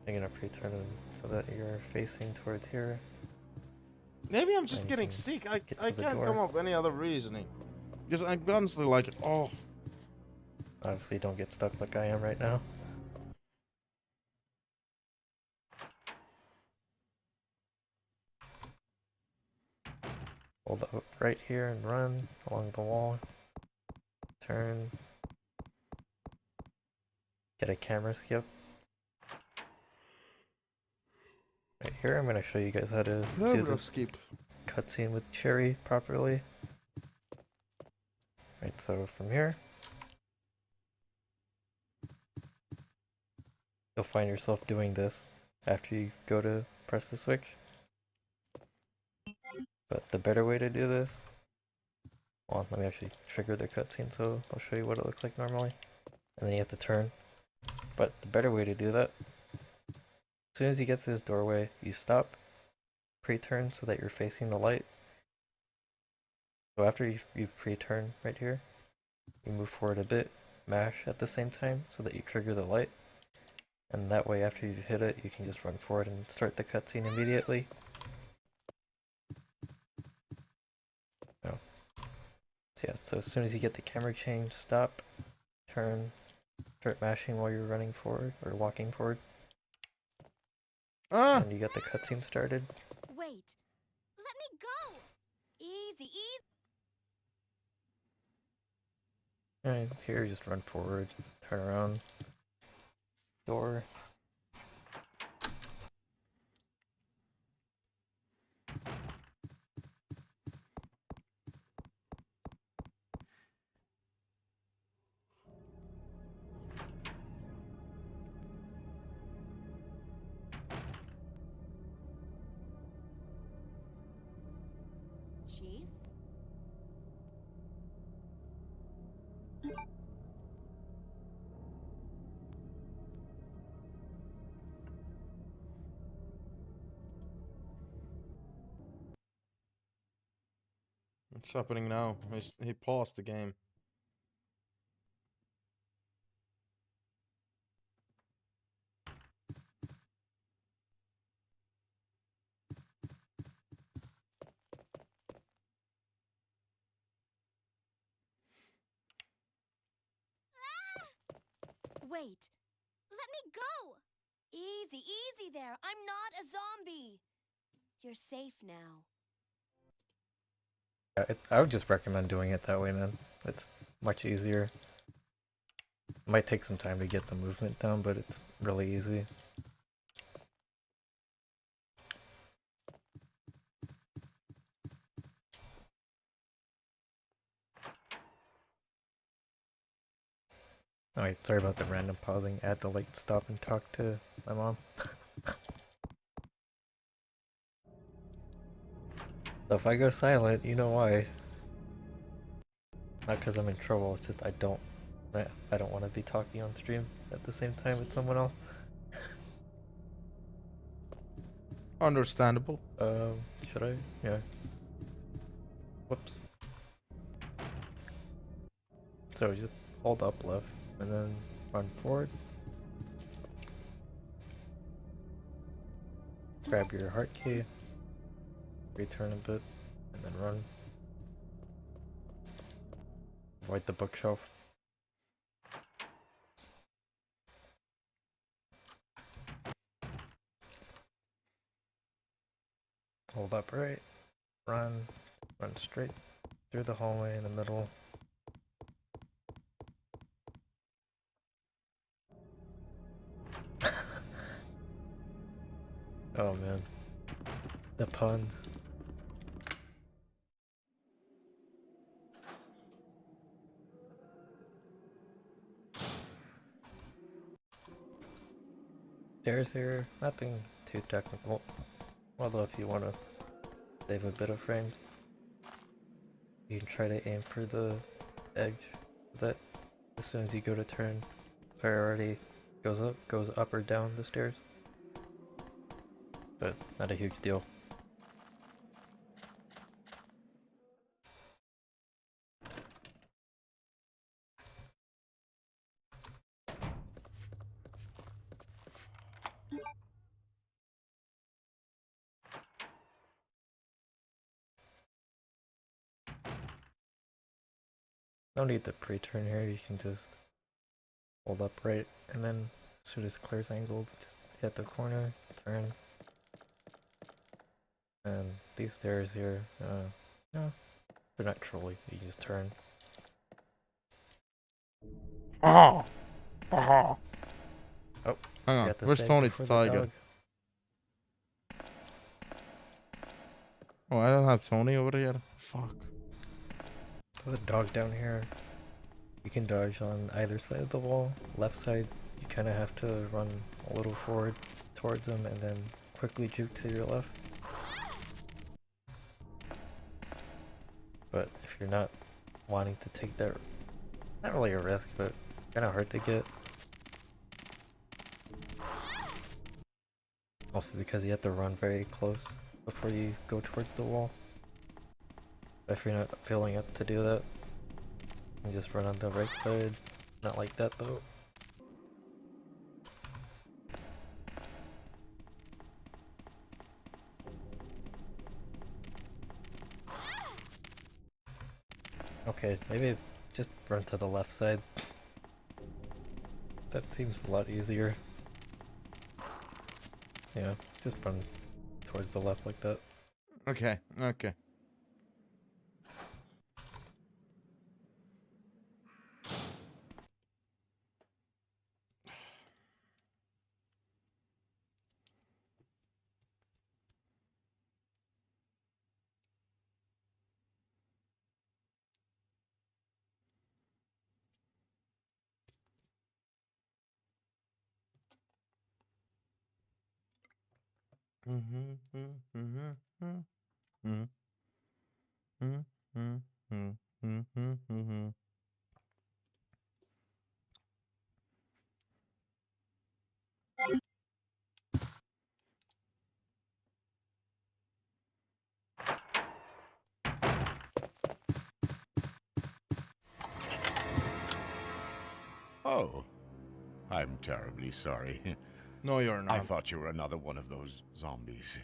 I'm gonna pre-turn it so that you're facing towards here. Maybe I'm just getting sick. I can't come up with any other reasoning. Because I'm constantly like, oh. Obviously, don't get stuck like I am right now. Hold up right here and run along the wall. Turn. Get a camera skip. Right here, I'm gonna show you guys how to do the skip cutscene with Cherry properly. Right, so from here, you'll find yourself doing this after you go to press the switch. But the better way to do this, well, let me actually trigger the cutscene so I'll show you what it looks like normally. And then you have to turn. But the better way to do that, as soon as you get to this doorway, you stop, pre-turn so that you're facing the light. So after you've pre-turned right here, you move forward a bit, mash at the same time so that you trigger the light. And that way after you've hit it, you can just run forward and start the cutscene immediately. Oh. So yeah, so as soon as you get the camera change, stop, turn, start mashing while you're running forward or walking forward. And you get the cutscene started. Wait. Let me go. Easy, easy. Alright, here just run forward, turn around, door. Chief? What's happening now? He paused the game. Wait. Let me go. Easy, easy there. I'm not a zombie. You're safe now. I would just recommend doing it that way, man. It's much easier. Might take some time to get the movement down, but it's really easy. Alright, sorry about the random pausing. I had to like stop and talk to my mom. So if I go silent, you know why. Not because I'm in trouble, it's just I don't want to be talking on stream at the same time with someone else. Understandable. Should I? Yeah. Whoops. So just hold up left and then run forward. Grab your heart key. Return a bit and then run. Avoid the bookshelf. Hold up right. Run. Run straight through the hallway in the middle. Oh man. The pun. Stairs here, nothing too technical. Although if you want to save a bit of frames, you can try to aim for the edge so that as soon as you go to turn, priority goes up or down the stairs. But not a huge deal. No need to pre-turn here, you can just hold up right, and then as soon as it clears angled, just hit the corner, turn. And these stairs here, no, they're not trolly, you just turn. Oh, Oh, hang on. Where's Tony the Tiger? Oh, I don't have Tony over here. Fuck. So the dog down here, you can dodge on either side of the wall. Left side, you kind of have to run a little forward towards him and then quickly juke to your left. but if you're not wanting to take that, not really a risk, but kind of hard to get. Also because you have to run very close before you go towards the wall. If you're not feeling up to do that, you just run on the right side. Not like that though. Okay, maybe just run to the left side. That seems a lot easier. Yeah, just run towards the left like that. Okay, okay. Oh, I'm terribly sorry. No, you're not. I thought you were another one of those zombies.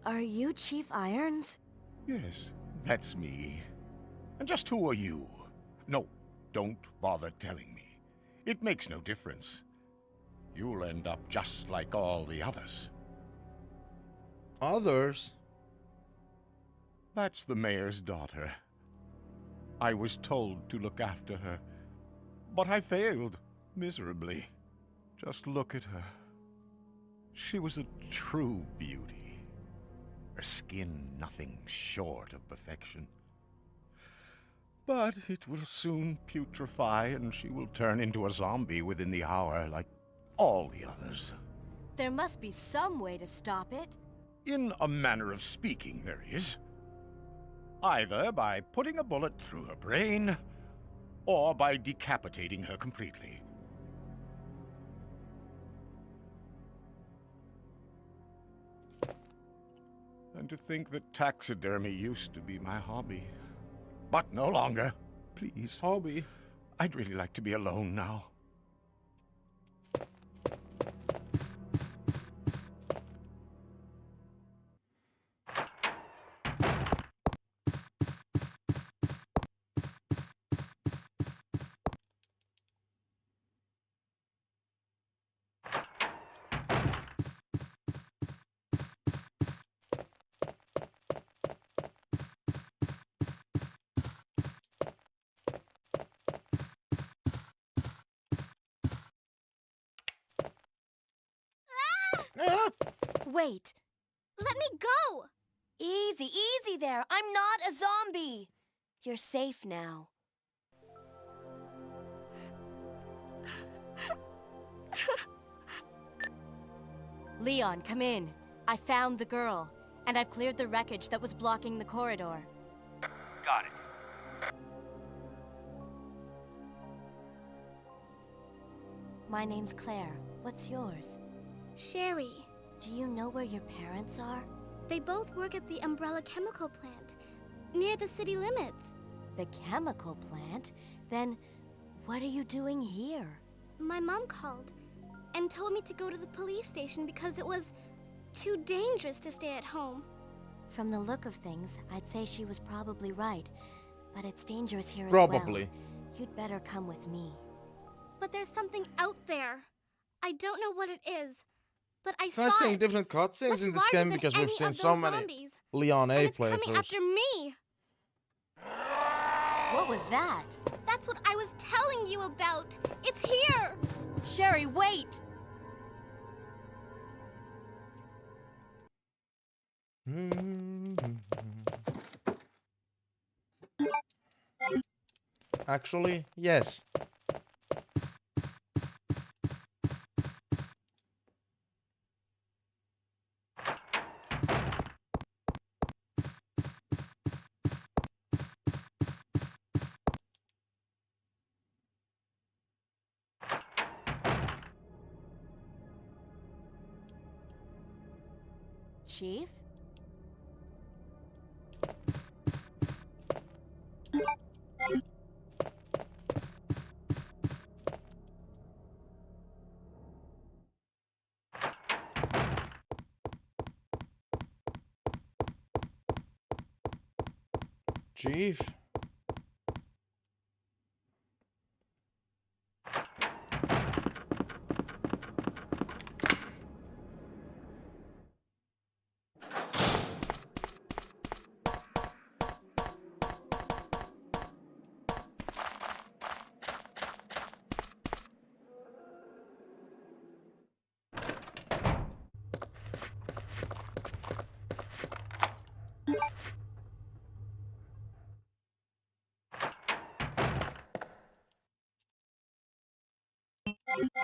Are you Chief Irons? Yes, that's me. And just who are you? No, don't bother telling me. It makes no difference. You'll end up just like all the others. Others? That's the mayor's daughter. I was told to look after her, but I failed miserably. Just look at her. She was a true beauty. Her skin nothing short of perfection. But it will soon putrefy, and she will turn into a zombie within the hour like all the others. There must be some way to stop it. In a manner of speaking, there is. Either by putting a bullet through her brain, or by decapitating her completely. And to think that taxidermy used to be my hobby. But no longer. Please. Hobby? I'd really like to be alone now. Ah! Wait. Let me go! Easy, easy there. I'm not a zombie. You're safe now. Leon, come in. I found the girl, and I've cleared the wreckage that was blocking the corridor. Got it. My name's Claire. What's yours? Sherry. Do you know where your parents are? They both work at the Umbrella Chemical Plant, near the city limits. The chemical plant? Then what are you doing here? My mom called and told me to go to the police station because it was too dangerous to stay at home. From the look of things, I'd say she was probably right. But it's dangerous here Probably. as well. You'd better come with me. But there's something out there. I don't know what it is, but I It's saw nice seeing it. different cutscenes Much in this larger game than because we've any seen of so those many zombies. Leon A And it's coming playthroughs. after me. What was that? That's what I was telling you about. It's here. Sherry, wait! Actually, yes. Chief? Chief?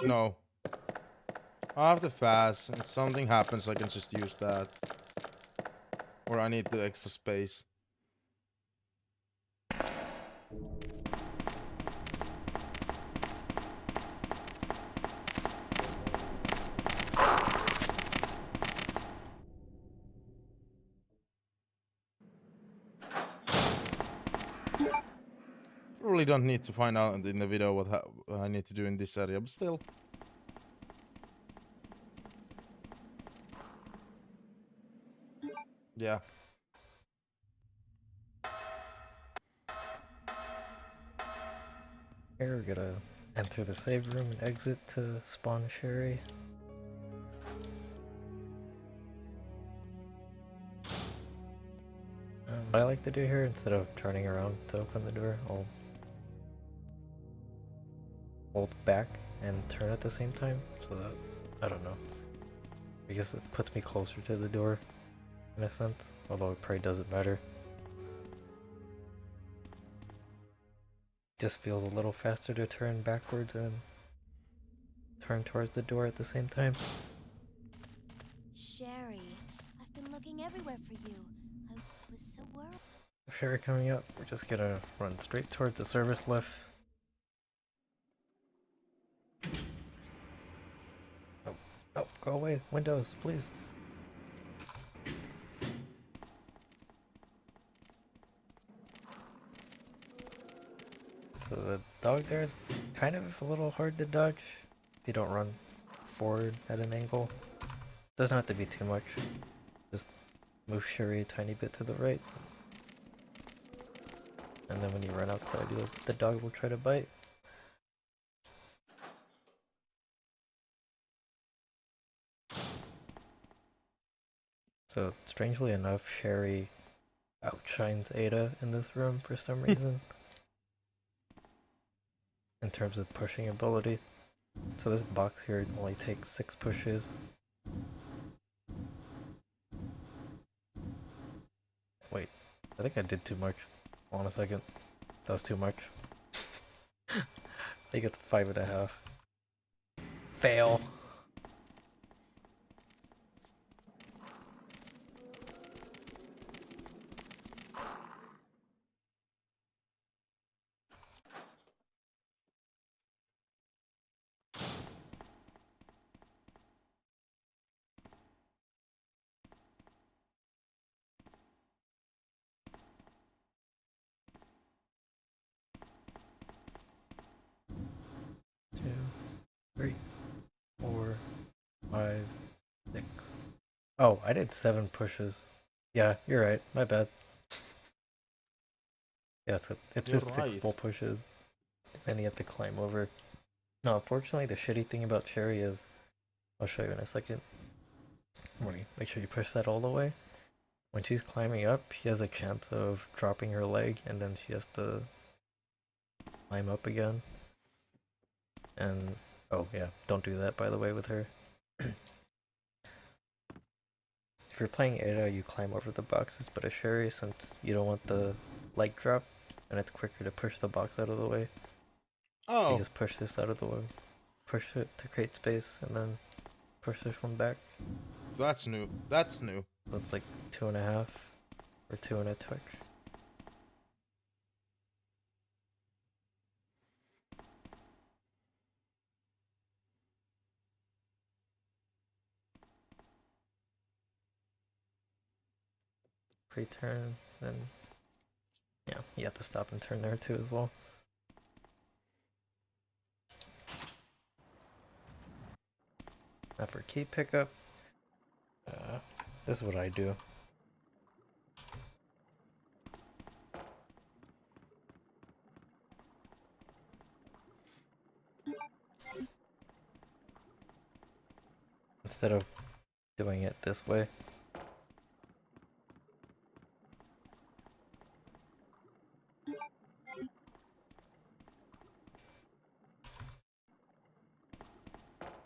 No. I have to fast. If something happens, I can just use that. Or I need the extra space. Really don't need to find out in the video what I need to do in this area, but still. Yeah. Here we're gonna enter the save room and exit to spawn Sherry. What I like to do here, instead of turning around to open the door, I'll hold back and turn at the same time, so that, I don't know, I guess it puts me closer to the door in a sense, although it probably doesn't matter. Just feels a little faster to turn backwards and turn towards the door at the same time. Sherry, I've been looking everywhere for you. I was so worried. Sherry coming up, we're just gonna run straight towards the service lift. Oh, oh, go away, windows, please. So the dog there is kind of a little hard to dodge if you don't run forward at an angle. Doesn't have to be too much. Just move Sherry a tiny bit to the right. And then when you run outside, the dog will try to bite. So strangely enough, Sherry outshines Ada in this room for some reason. In terms of pushing ability. So this box here only takes 6 pushes. Wait, I think I did too much. Hold on a second. That was too much. I get to 5.5. Fail. Two, 3, 4, 5, 6. Oh, I did 7 pushes. Yeah, you're right. My bad. Yeah, so it's You're just right. 6 full pushes. And then you have to climb over. No, unfortunately, the shitty thing about Sherry is, I'll show you in a second. Make sure you push that all the way. When she's climbing up, she has a chance of dropping her leg, and then she has to climb up again. And, oh yeah, don't do that, by the way, with her. If you're playing Ada, you climb over the boxes, but a Sherry, since you don't want the leg drop, and it's quicker to push the box out of the way, you just push this out of the way. Push it to create space, and then push this one back. That's new. That's new. So it's like 2.5 or 2 and a touch. pre-turn, then yeah, you have to stop and turn there too as well. Now for key pickup, this is what I do. Instead of doing it this way.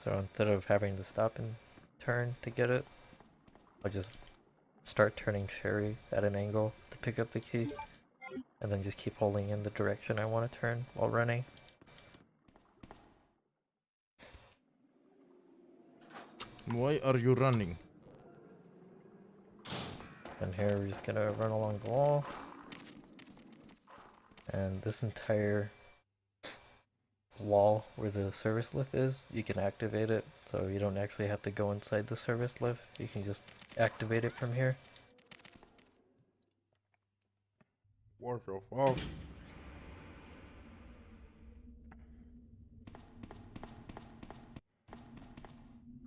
So instead of having to stop and turn to get it, I'll just start turning Sherry at an angle to pick up the key, and then just keep holding in the direction I want to turn while running. Why are you running? And here we're just gonna run along the wall. And this entire wall where the service lift is, you can activate it, so you don't actually have to go inside the service lift. You can just activate it from here. Work of wow.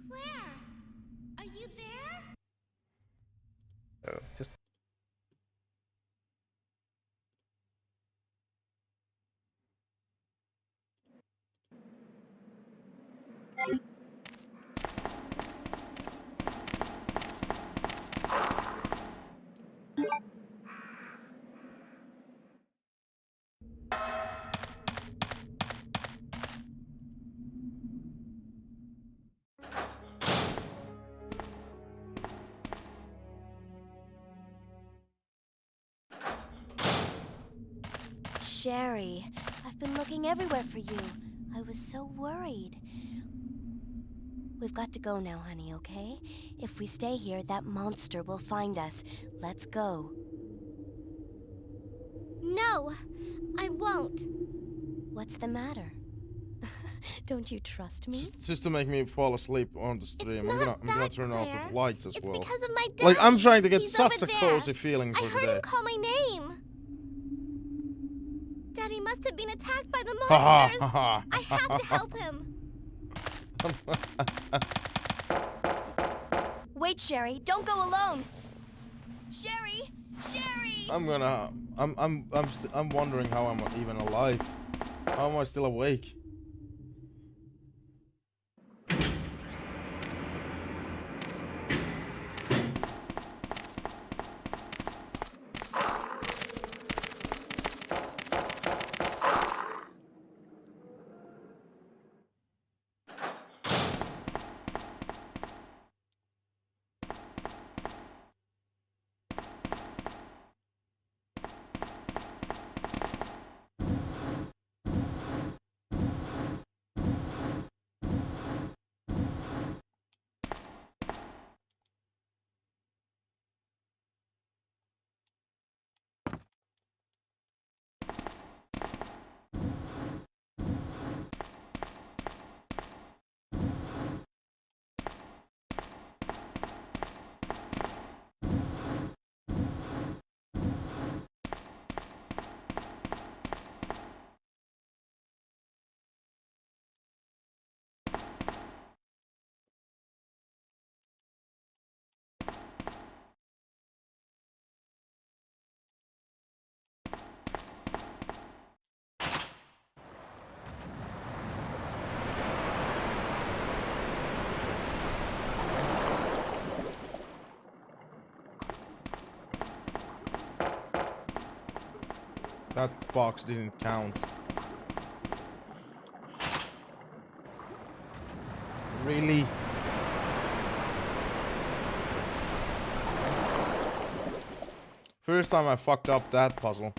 Claire, are you there? So just Sherry, I've been looking everywhere for you. I was so worried. We've got to go now, honey, okay? If we stay here, that monster will find us. Let's go. No, I won't. What's the matter? Don't you trust me? Just to make me fall asleep on the stream. I'm gonna turn off Claire. the lights as It's well. because of my dad. Like I'm trying to get He's such over a there. cozy feeling I for heard today. him call my name. Daddy must have been attacked by the Ha ha monsters. ha ha. I have to help him. Wait, Sherry, don't go alone. Sherry! Sherry! I'm wondering how I'm even alive. How am I still awake? That box didn't count. Really? First time I fucked up that puzzle.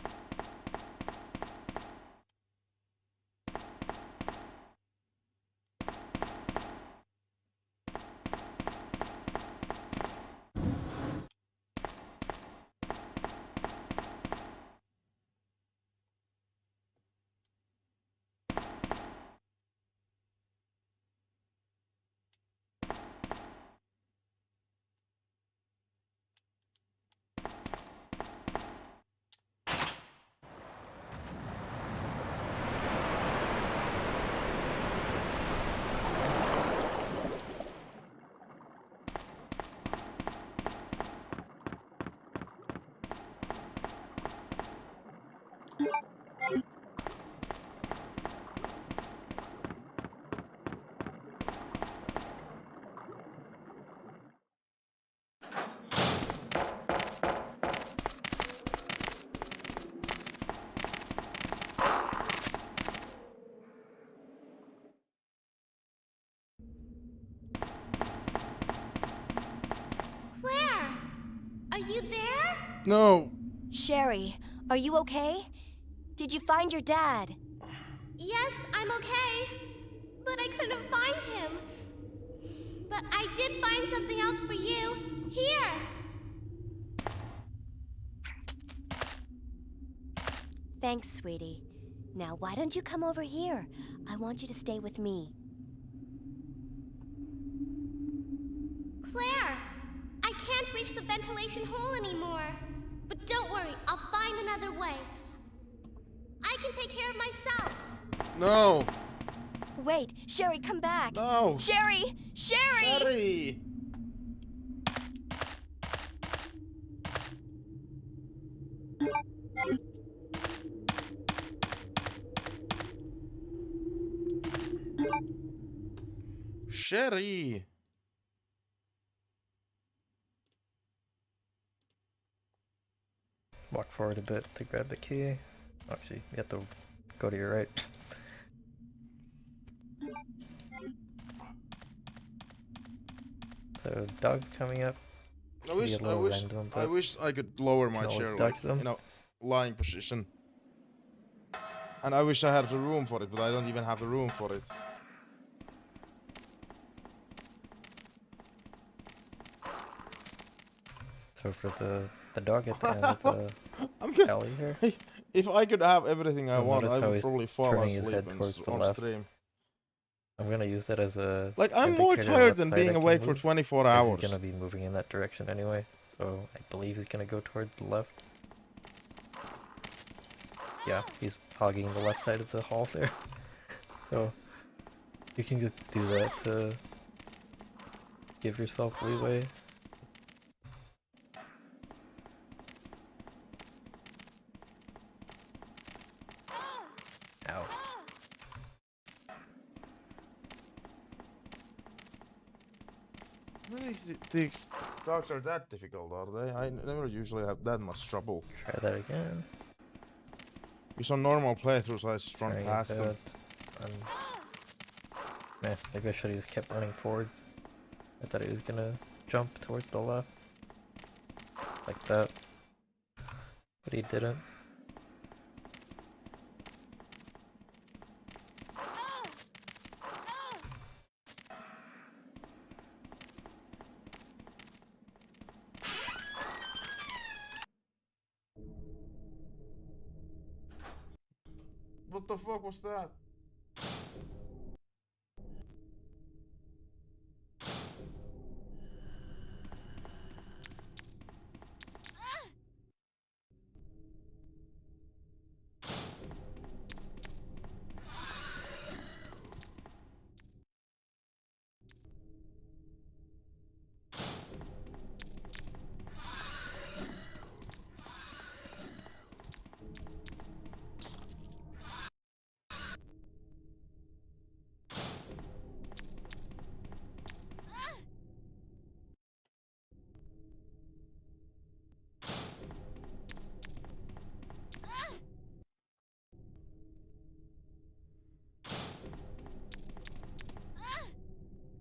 No. Sherry, are you okay? Did you find your dad? Yes, I'm okay. But I couldn't find him. But I did find something else for you. Here. Thanks, sweetie. Now, why don't you come over here? I want you to stay with me. Claire! I can't reach the ventilation hole anymore. But don't worry, I'll find another way. I can take care of myself. No. Wait, Sherry, come back. No. Sherry! Sherry! Sherry. Sherry. Walk forward a bit to grab the key. Actually, you have to go to your right. So, dog's coming up. I wish I could lower my can always chair dodge like them. in a lying position. And I wish I had the room for it, but I don't even have the room for it. So for the dog at the end of the I'm gonna, alley here. if I could have everything I You'll want, notice I how would he's probably fall turning his asleep head towards the on left. stream. I'm gonna use that as a Like, I'm more indicator of tired what than side being I can awake for move, 24 'cause hours. He's gonna be moving in that direction anyway, so I believe he's gonna go towards the left. Yeah, he's hogging the left side of the hall there. So you can just do that to give yourself leeway. Ow. I don't think these dogs are that difficult, are they? I never usually have that much trouble. Try that again. Because on normal playthroughs I just run Trying past them. Man, maybe I should have just kept running forward. I thought he was gonna jump towards the left. Like that. But he didn't. What the fuck was that?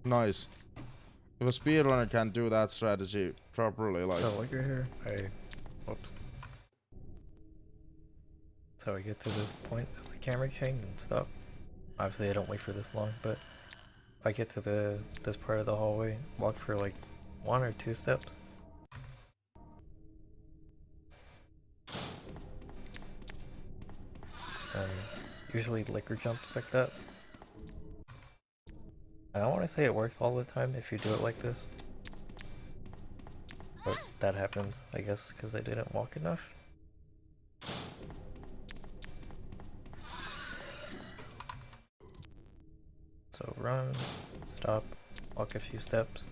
Nice. If a speedrunner can do that strategy properly, like... So while you're here, whoops. So I get to this point of the camera chain and stop. Obviously I don't wait for this long, but I get to this part of the hallway, walk for like 1 or 2 steps. And usually liquor jumps like that. I don't want to say it works all the time if you do it like this. But that happens, I guess, because I didn't walk enough. So run, stop, walk a few steps.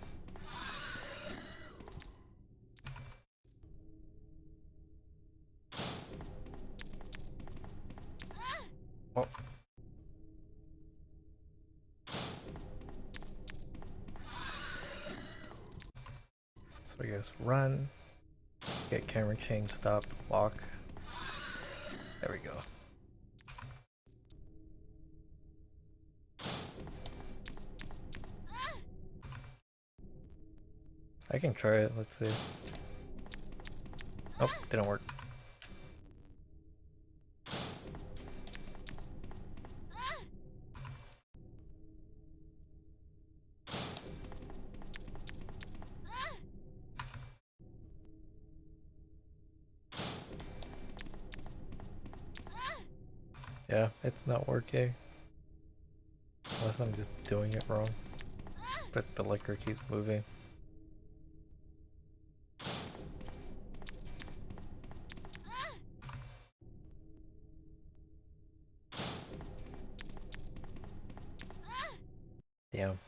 Oh. So I guess run, get camera change, stop, walk. There we go. I can try it, let's see. Oh, didn't work. Yeah, it's not working. Unless I'm just doing it wrong. But the liquor keeps moving. Damn.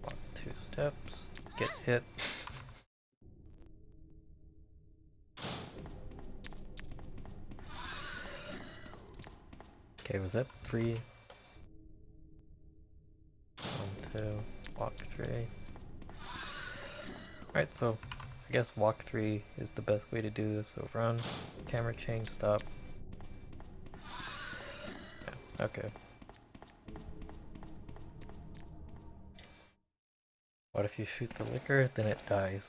Walk 2 steps. Get hit. Okay, was that 3? 1, 2, walk 3. Alright, so I guess walk 3 is the best way to do this. So run, camera change, stop. Yeah, okay. What if you shoot the liquor, then it dies?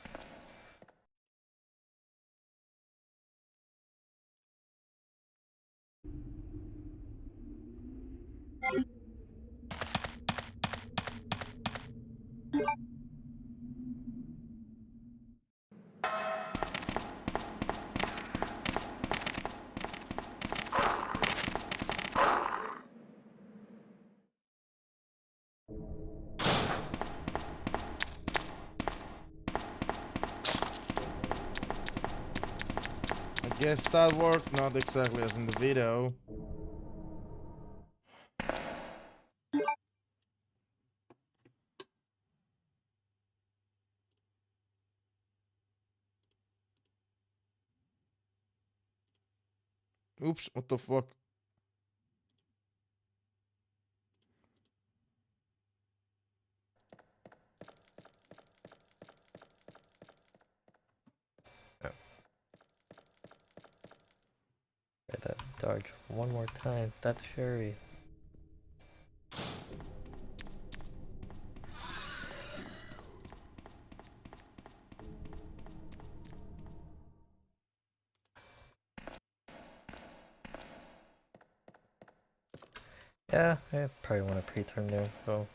I guess that worked, not exactly as in the video. Oops, what the fuck? Try that dodge one more time. That's Sherry. Yeah, I probably want to pre-turn there, so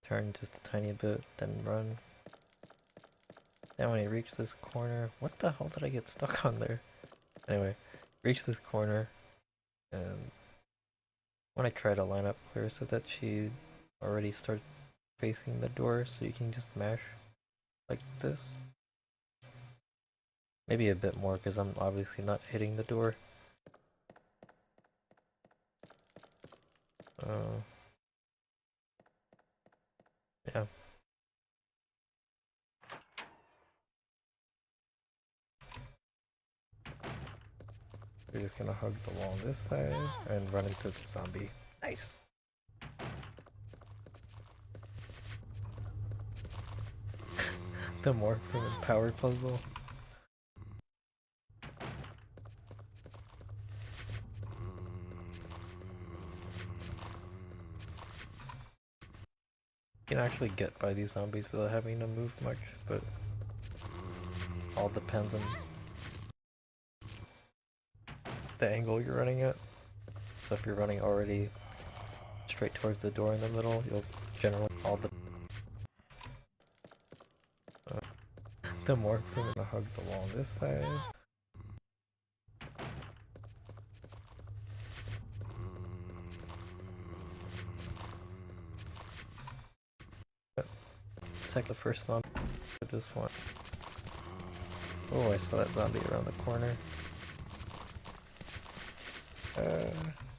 turn just a tiny bit, then run. Then when you reach this corner, what the hell did I get stuck on there? Anyway, reach this corner, and when I try to line up clear so that she already starts facing the door, so you can just mash like this. Maybe a bit more, because I'm obviously not hitting the door. Yeah. We're just gonna hug the wall on this side and run into the zombie. Nice. The more power puzzle. You can actually get by these zombies without having to move much, but all depends on the angle you're running at. So if you're running already straight towards the door in the middle, you'll generally the more we're gonna hug the wall on this side. The first zombie for this one. Oh, I saw that zombie around the corner.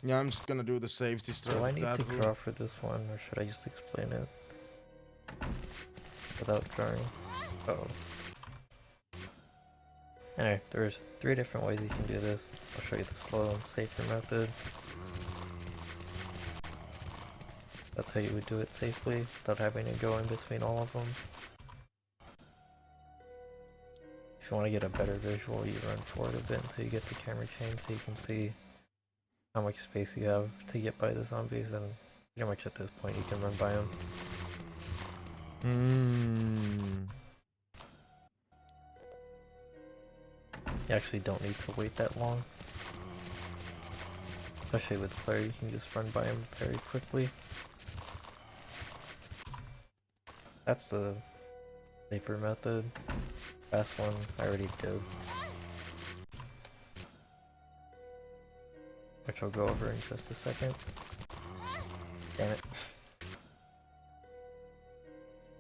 Yeah, I'm just gonna do the safety strat. Do I need to draw for this one, or should I just explain it without drawing? Uh-oh. Anyway, there's 3 different ways you can do this. I'll show you the slow and safer method. That's how you would do it safely, without having to go in between all of them. if you want to get a better visual, you run forward a bit until you get the camera chain so you can see how much space you have to get by the zombies, and pretty much at this point you can run by them. You actually don't need to wait that long. Especially with Claire, you can just run by him very quickly. That's the safer method. Last one I already did, which I'll go over in just a second. Damn it.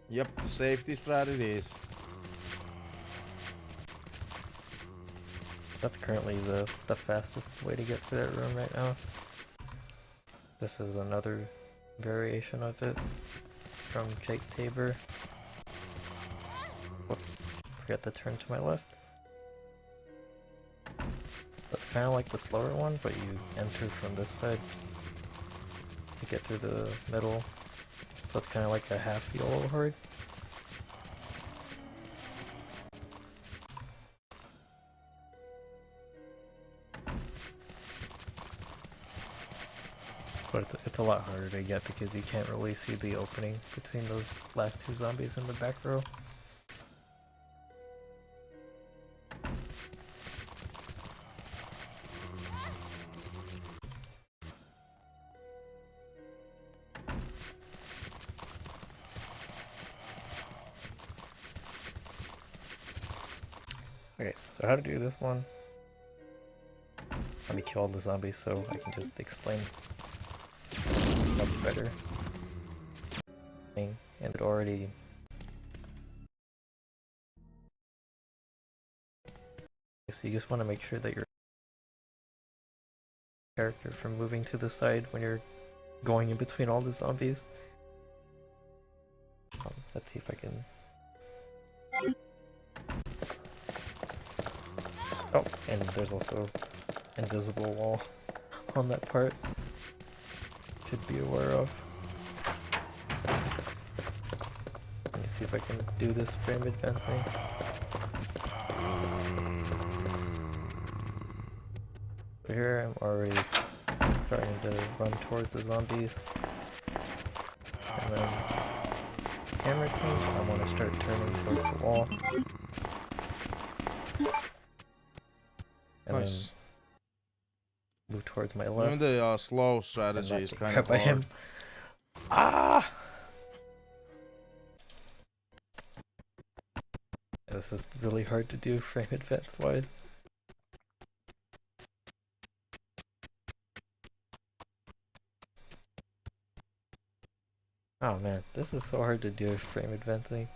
Yep, safety strategies. That's currently the fastest way to get to that room right now. This is another variation of it from Jake Tabor. Whoops, forgot to turn to my left. That's kind of like the slower one, but you enter from this side to get through the middle. So it's kind of like a half YOLO horde. But it's a lot harder to get because you can't really see the opening between those last two zombies in the back row. Okay, so how to do this one? Let me kill all the zombies so I can just explain much better. And it already... So you just want to make sure that your character from moving to the side when you're going in between all the zombies. Let's see if I can... Oh, and there's also invisible wall on that part. Should be aware of. Let me see if I can do this frame advancing. So here I'm already starting to run towards the zombies. And then camera change, I want to start turning towards the wall. And Nice. then move towards my left. Even the slow strategy is kind of by hard. him. Ah! This is really hard to do frame advance wise. Oh man, this is so hard to do frame advancing.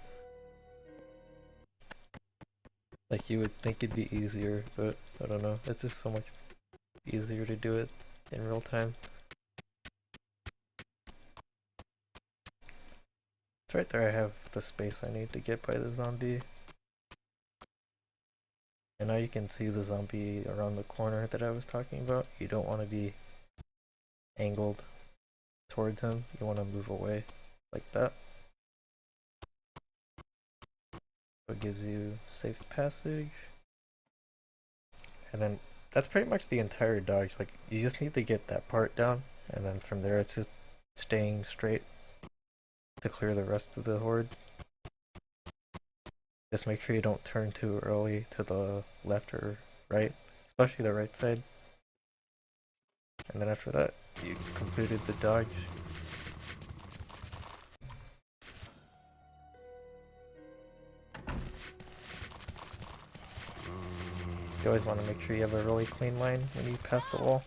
Like you would think it'd be easier, but I don't know. It's just so much easier to do it in real time. It's right there. I have the space I need to get by the zombie. And now you can see the zombie around the corner that I was talking about. You don't want to be angled towards him. You want to move away like that. So it gives you safe passage. And then that's pretty much the entire dodge. Like, you just need to get that part down, and then from there it's just staying straight to clear the rest of the horde. Just make sure you don't turn too early to the left or right, especially the right side. And then after that, you completed the dodge. You always want to make sure you have a really clean line when you pass the wall.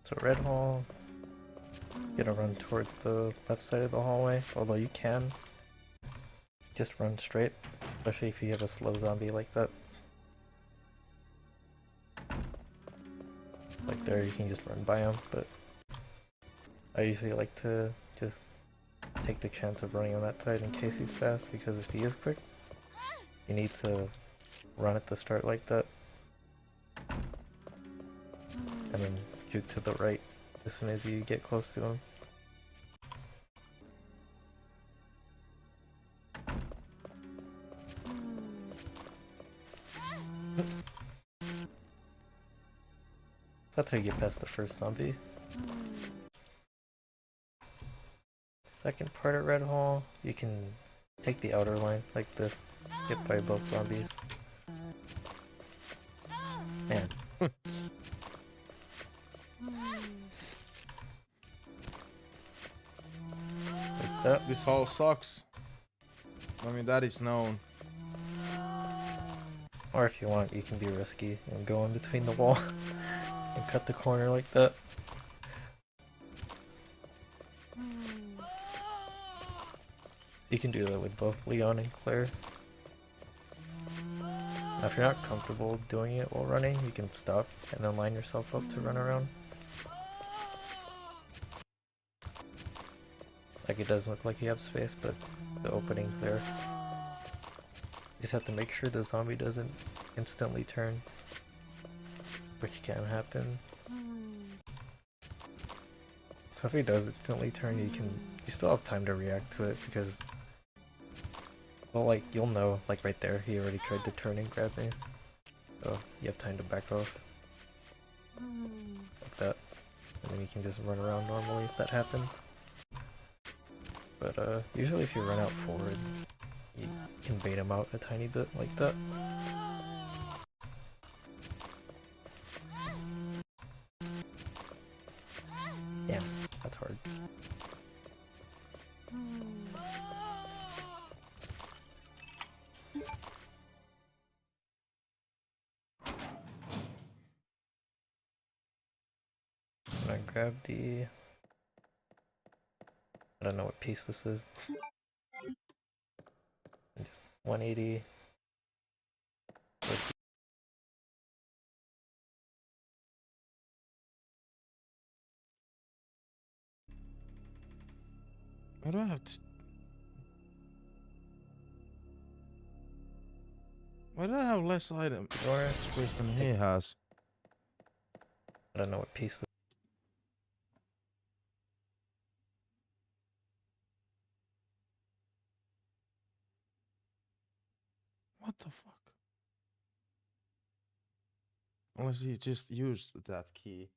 So red hall, you gotta run towards the left side of the hallway, although you can just run straight, especially if you have a slow zombie like that. Like there, you can just run by him, but I usually like to just take the chance of running on that side in case he's fast, because if he is quick, you need to run at the start like that. And then juke to the right as soon as you get close to him. That's how you get past the first zombie. Second part at Red Hall, you can take the outer line like this, get by both zombies. Man. Like that. This hall sucks. I mean, that is known. Or if you want, you can be risky and go in between the wall and cut the corner like that. You can do that with both Leon and Claire. Now, if you're not comfortable doing it while running, you can stop and then line yourself up to run around. Like, it does look like you have space, but the opening's there. You just have to make sure the zombie doesn't instantly turn, which can happen. So if he does instantly turn, you still have time to react to it, because, well, like, you'll know, like right there, he already tried to turn and grab me. So you have time to back off. Like that. And then you can just run around normally if that happens. But usually if you run out forward, you can bait him out a tiny bit like that. Yeah, that's hard. I'm gonna grab the... I don't know what piece this is. And just 180. Why do I have to... Why do I have less item space than he has? I don't know what piece this is. What the fuck? Unless he just used that key.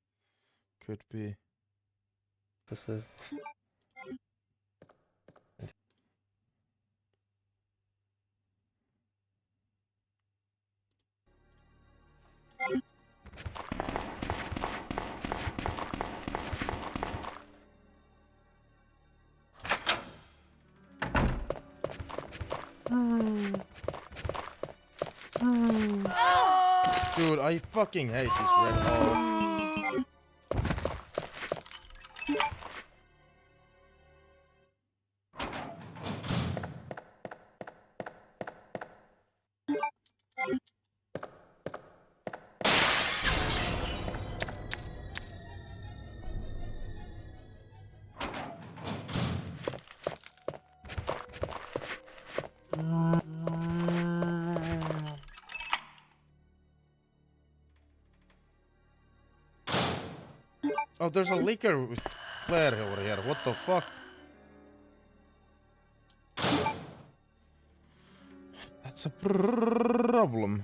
Could be. This is. Dude, I fucking hate this red hole. Oh, there's a liquor flare over here. What the fuck? That's a problem.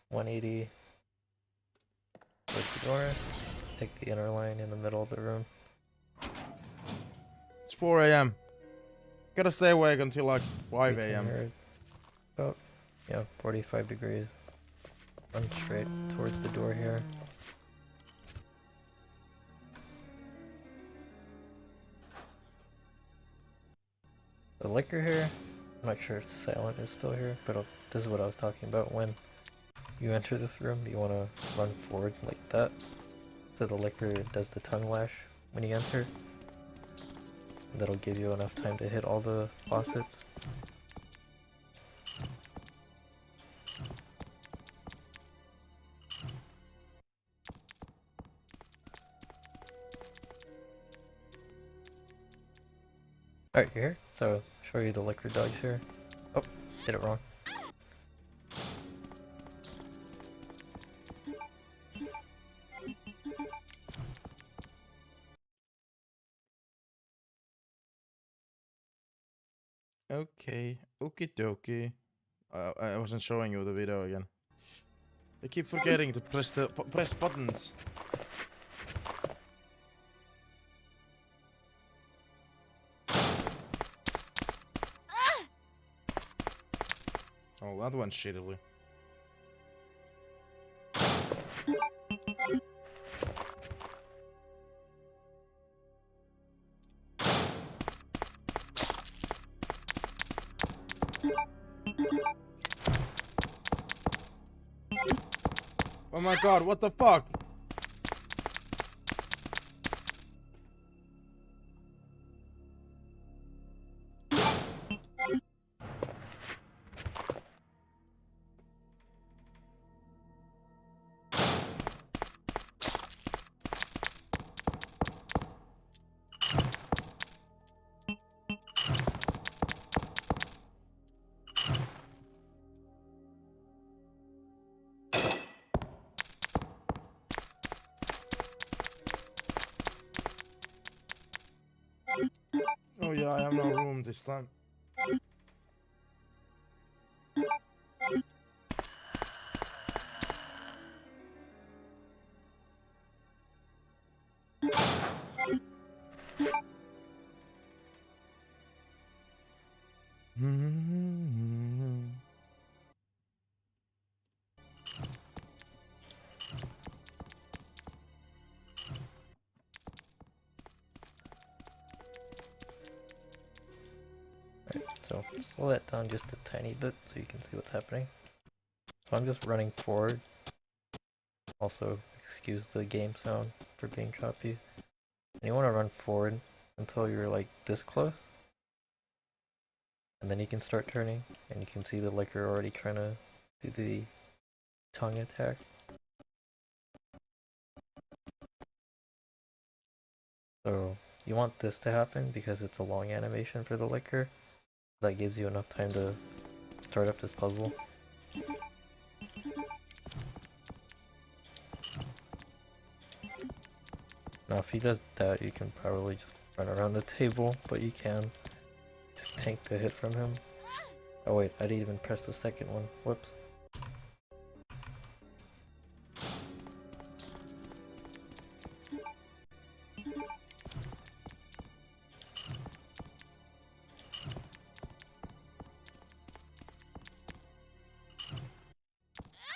180. Close the door. Take the inner line in the middle of the room. It's 4 AM. Gotta stay awake until like 5 AM. About, yeah, 45 degrees. Run straight towards the door here. The liquor here, I'm not sure if silent is still here, but this is what I was talking about. When you enter this room, you want to run forward like that, so the liquor does the tongue lash when you enter. That'll give you enough time to hit all the faucets. Alright, you're here. So, show you the liquor dogs here. Oh, did it wrong. Okay, okie dokie. I wasn't showing you the video again. I keep forgetting to press buttons. Oh, that went shittily. Oh my god, what the fuck? Oh yeah, I have no room this time. So slow that down just a tiny bit so you can see what's happening. So I'm just running forward. Also, excuse the game sound for being choppy. And you want to run forward until you're like this close. And then you can start turning, and you can see the liquor already trying to do the tongue attack. So you want this to happen because it's a long animation for the liquor. That gives you enough time to start up this puzzle. Now if he does that, you can probably just run around the table, but you can just tank the hit from him. Oh wait, I didn't even press the second one. Whoops.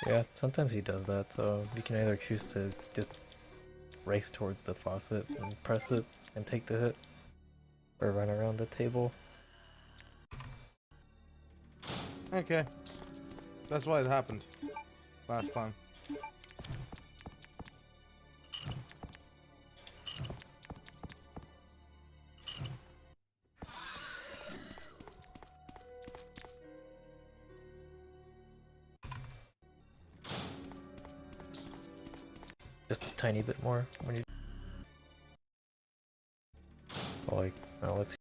Yeah, sometimes he does that, so you can either choose to just race towards the faucet and press it and take the hit, or run around the table. Okay. That's why it happened last time. Just a tiny bit more when you like, oh, let's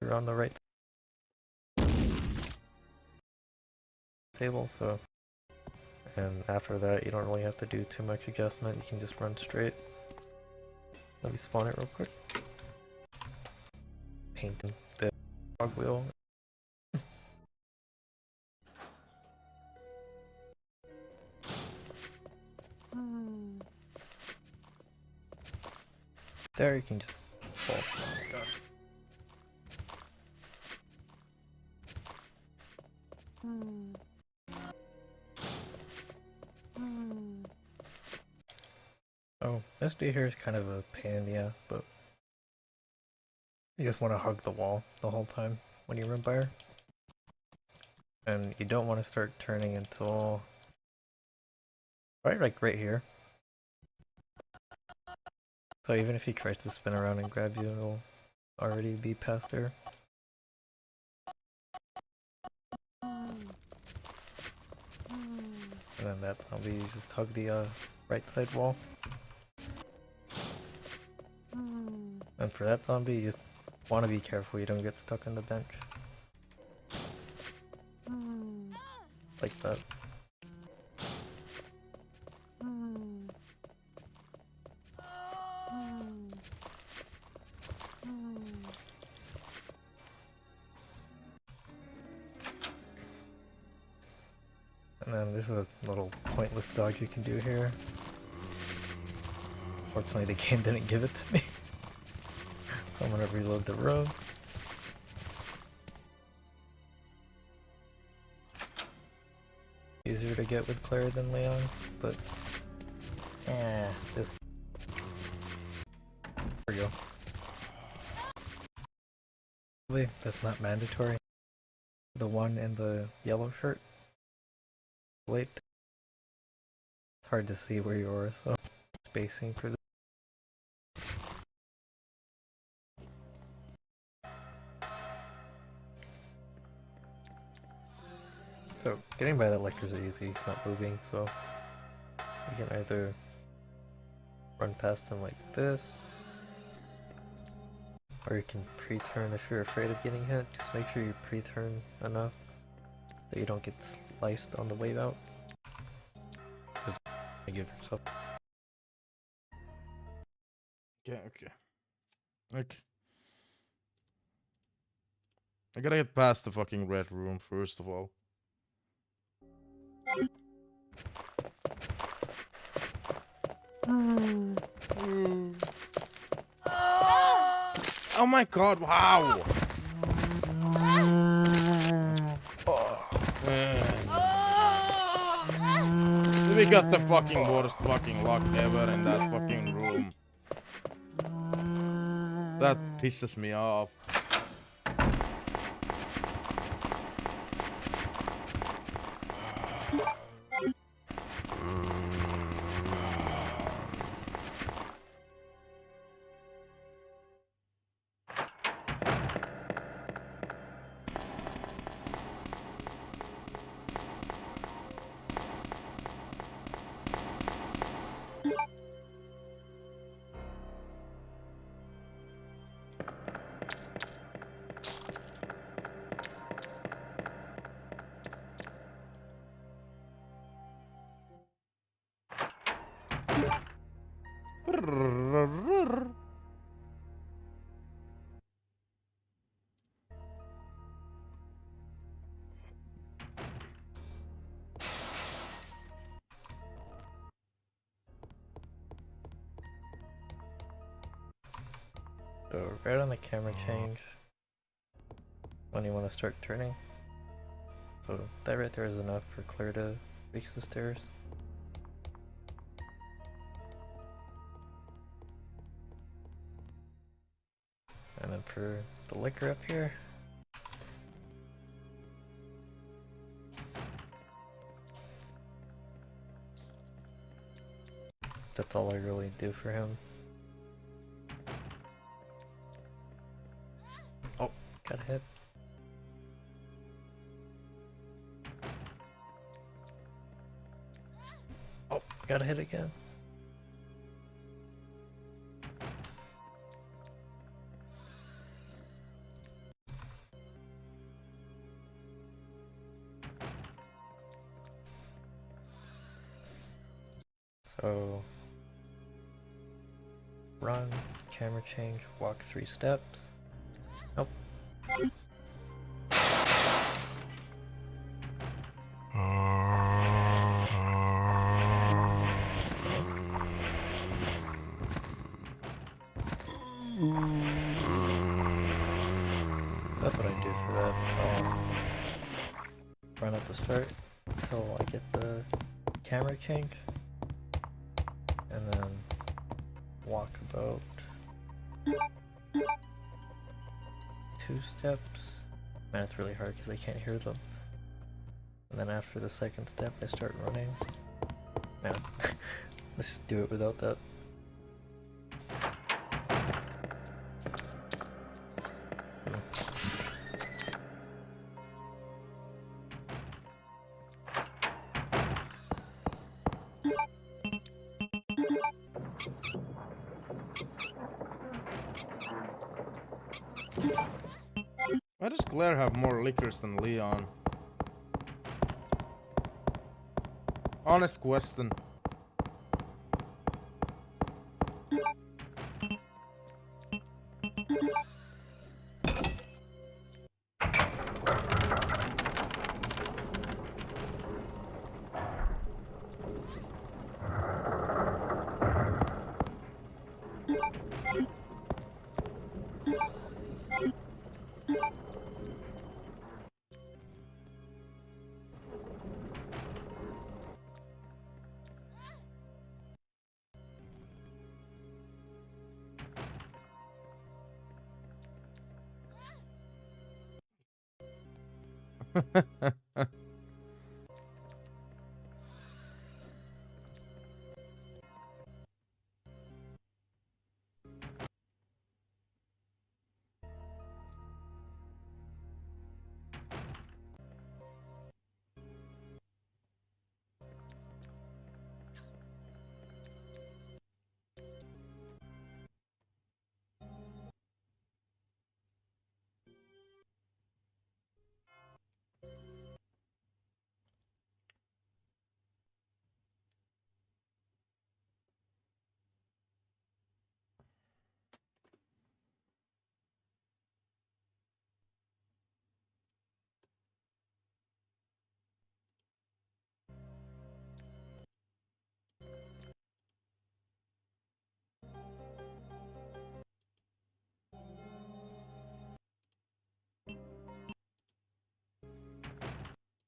you're on the right table, so and after that you don't really have to do too much adjustment, you can just run straight. Let me spawn it real quick. Paint the dog wheel. There you can just fall. Oh my god. Oh, this dude here is kind of a pain in the ass, but you just want to hug the wall the whole time when you run by her. And you don't want to start turning until right here. So even if he tries to spin around and grab you, it'll already be past there. And then that zombie, you just hug the right side wall. And for that zombie, you just want to be careful you don't get stuck on the bench. Like that. And then there's a little pointless dodge you can do here. Fortunately, the game didn't give it to me. So I'm gonna reload the room. Easier to get with Claire than Leon, but this. There we go. Wait, that's not mandatory. The one in the yellow shirt. Wait. It's hard to see where you are, so spacing for the. So, getting by that lecture is easy, he's not moving, so you can either run past him like this, or you can pre-turn if you're afraid of getting hit. Just make sure you pre-turn enough that you don't get sliced on the wave out. Just give yourself. Okay. Like, I gotta get past the fucking red room first of all. Oh my god, wow! We got the fucking worst fucking luck ever in that fucking room. That pisses me off. So right on the camera change when you want to start turning. So that right there is enough for Claire to reach the stairs. And then for the liquor up here. That's all I really do for him. Oh, got hit. Oh, got hit again. So, run, camera change, walk 3 steps. Nope. That's what I do for that. Run at the start until I get the camera change. And then walk about 2 steps. Man, it's really hard because I can't hear them. And then after the second step, I start running. Man, let's just do it without that. Why does Claire have more liquors than Leon? Honest question.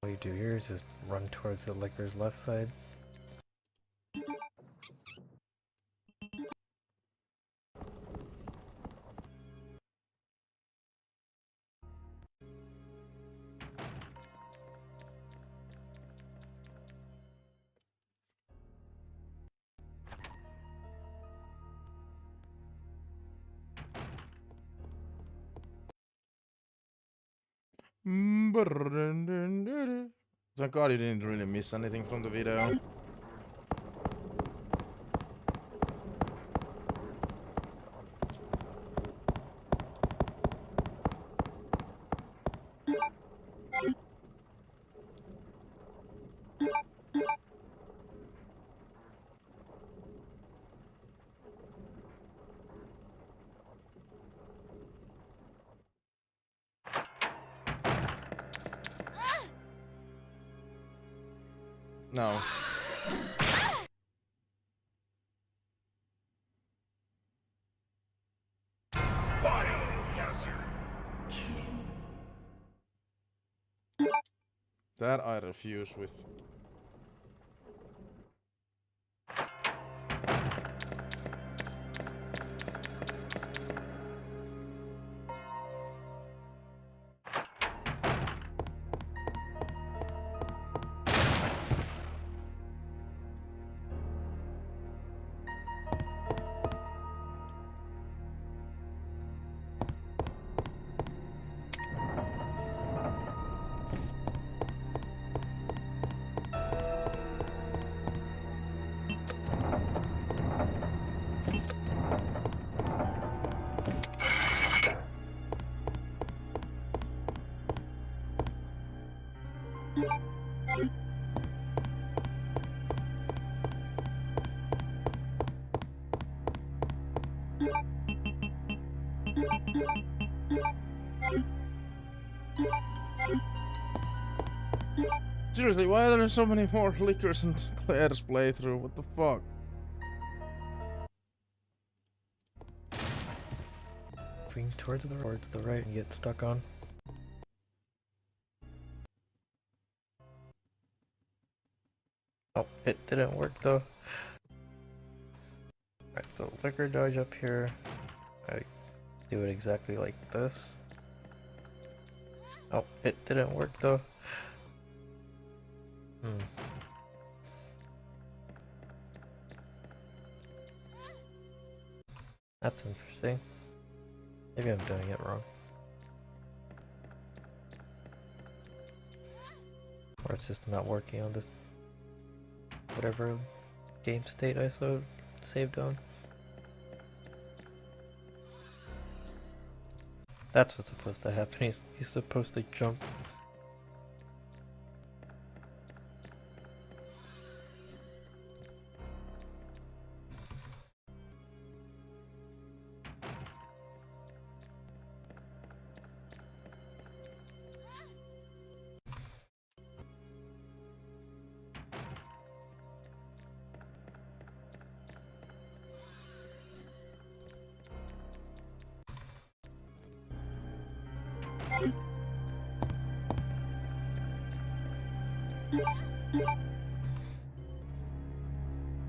All you do here is just run towards the liquor's left side. Thank God you didn't really miss anything from the video. No. That I refuse with. Seriously, why are there so many more liquors in Claire's playthrough? What the fuck? Moving towards the right and get stuck on. Oh, it didn't work though. Alright, so liquor dodge up here. I do it exactly like this. Oh, it didn't work though. That's interesting. Maybe I'm doing it wrong. Or it's just not working on this whatever game state I saved on. That's what's supposed to happen. He's supposed to jump.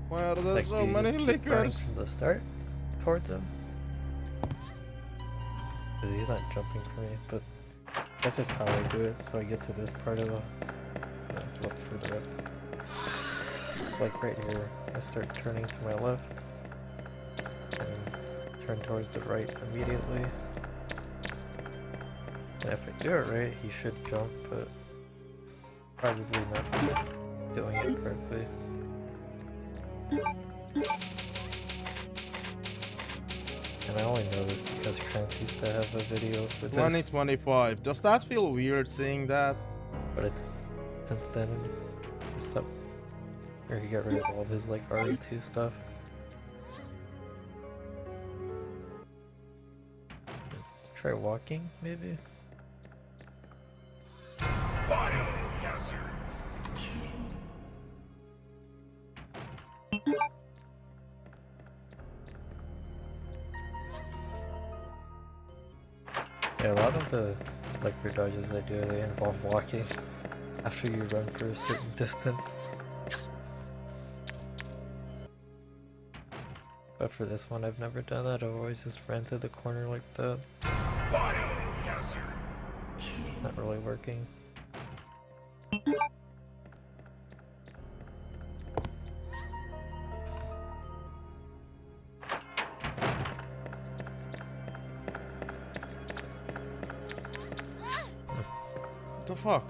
Why are there Like, so do you many just keep running liquors? from the start towards him? Because he's not jumping for me, but that's just how I do it. So I get to this part of the look further up. Like right here, I start turning to my left and turn towards the right immediately. And if I do it right, he should jump, but probably not doing it correctly. And I only know this because Trent used to have a video with this, 2025. Does that feel weird seeing that? but since then he stopped, or he got rid of all of his like RE2 stuff. Let's try walking, maybe? Yeah, a lot of the liquor dodges I do, they involve walking after you run for a certain distance. But for this one, I've never done that. I've always just ran to the corner like that. Not really working. What the fuck?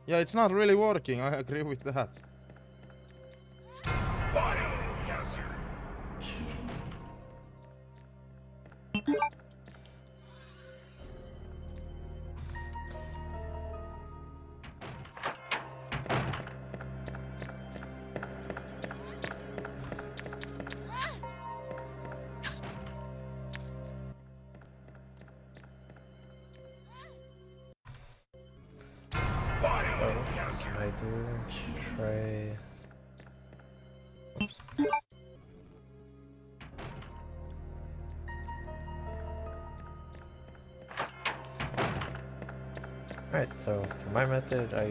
Yeah, it's not really working. I agree with that. Can I try... Oops. Alright, so for my method, I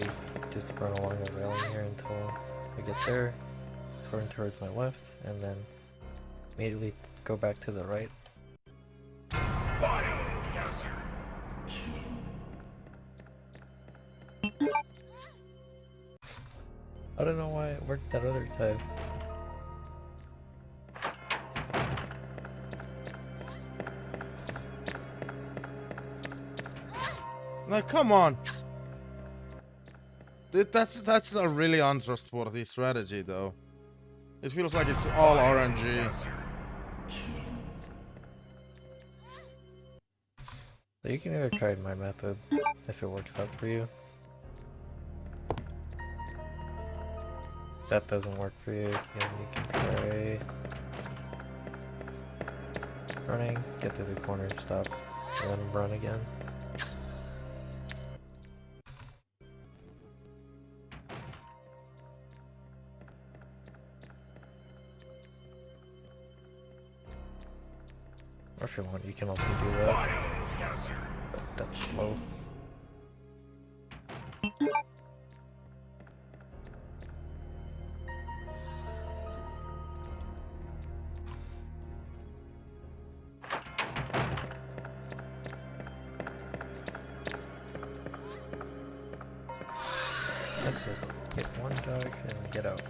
just run along the railing here until I get there, turn towards my left, and then immediately go back to the right. I don't know why it worked that other time. Like, come on. That's a really untrustworthy strategy, though. It feels like it's all RNG. So you can either try my method if it works out for you. If that doesn't work for you, then you can try running, get to the corner, stop, and then run again. Or if you want, you can also do that, but that's slow. Let's just hit one dog and get out.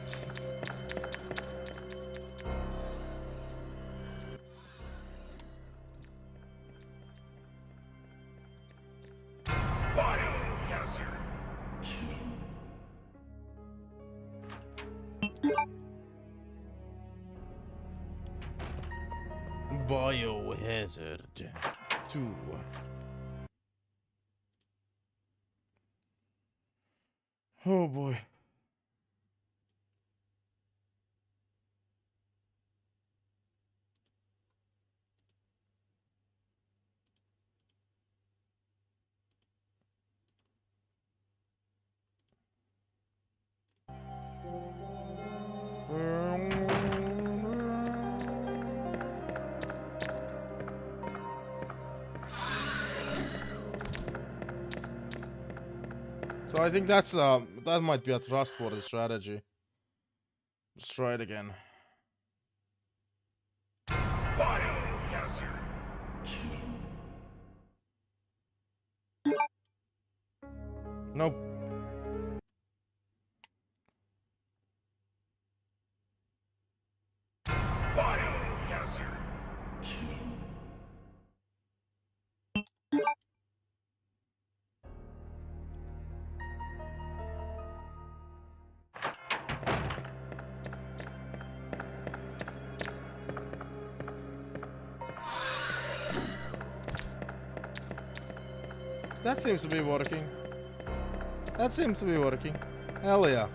Biohazard. RE2. Oh boy. So I think that's that might be a trustworthy strategy. Let's try it again. Biohazard 2. Nope. Biohazard 2. That seems to be working. That seems to be working. Hell yeah.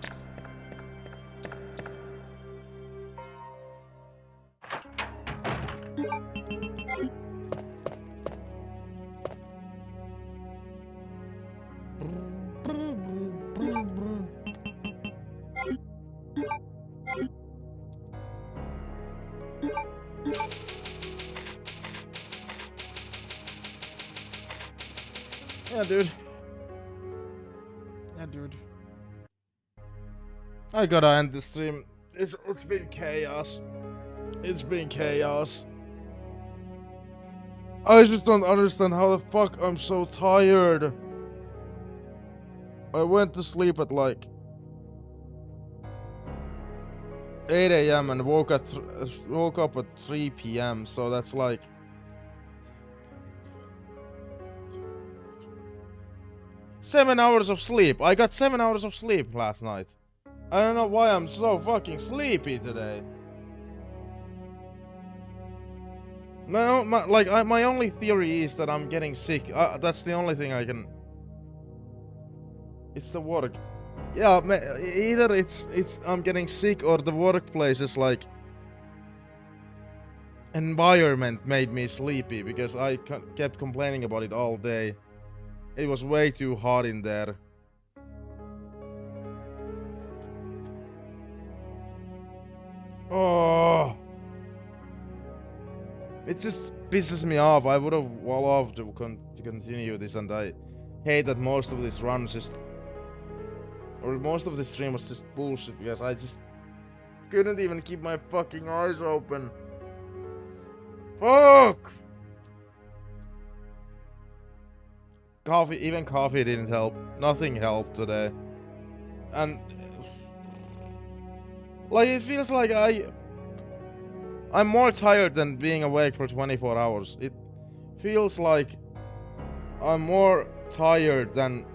Yeah, dude. Yeah, dude. I gotta end the stream. It's been chaos. It's been chaos. I just don't understand how the fuck I'm so tired. I went to sleep at like 8 a.m. and woke up at 3 p.m. So that's like 7 hours of sleep. I got 7 hours of sleep last night. I don't know why I'm so fucking sleepy today. No, my only theory is that I'm getting sick. That's the only thing I can. It's the work. Yeah, either it's I'm getting sick or the workplace is like environment made me sleepy because I kept complaining about it all day. It was way too hot in there. Oh, it just pisses me off. I would have loved to continue this, and I hate that most of this run just, or most of the stream was just bullshit because I just couldn't even keep my fucking eyes open. Fuck! Even coffee didn't help. Nothing helped today. And like it feels like I'm more tired than being awake for 24 hours. It feels like I'm more tired than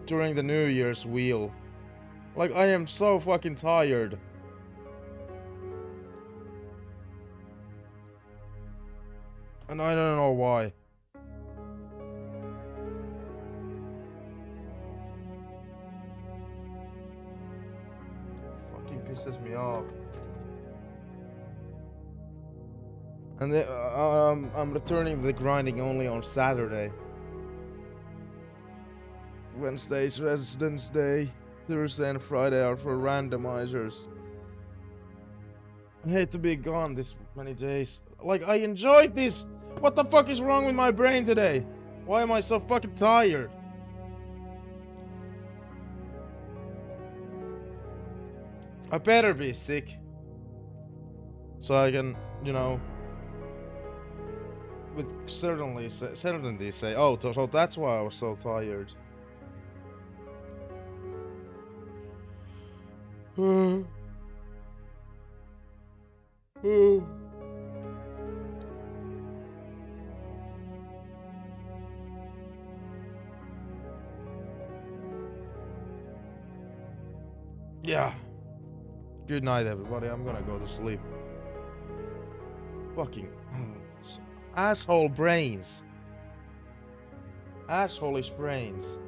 during the New Year's wheel. Like I am so fucking tired. And I don't know why. Fucking pisses me off. And I'm returning to the grinding only on Saturday. Wednesday's Residence Day. Thursday and Friday are for randomizers. I hate to be gone this many days. Like, I enjoyed this! What the fuck is wrong with my brain today? Why am I so fucking tired? I better be sick. So I can, you know, with certainty say, oh, so that's why I was so tired. Yeah. Good night, everybody. I'm gonna go to sleep. Fucking asshole brains. asshole brains.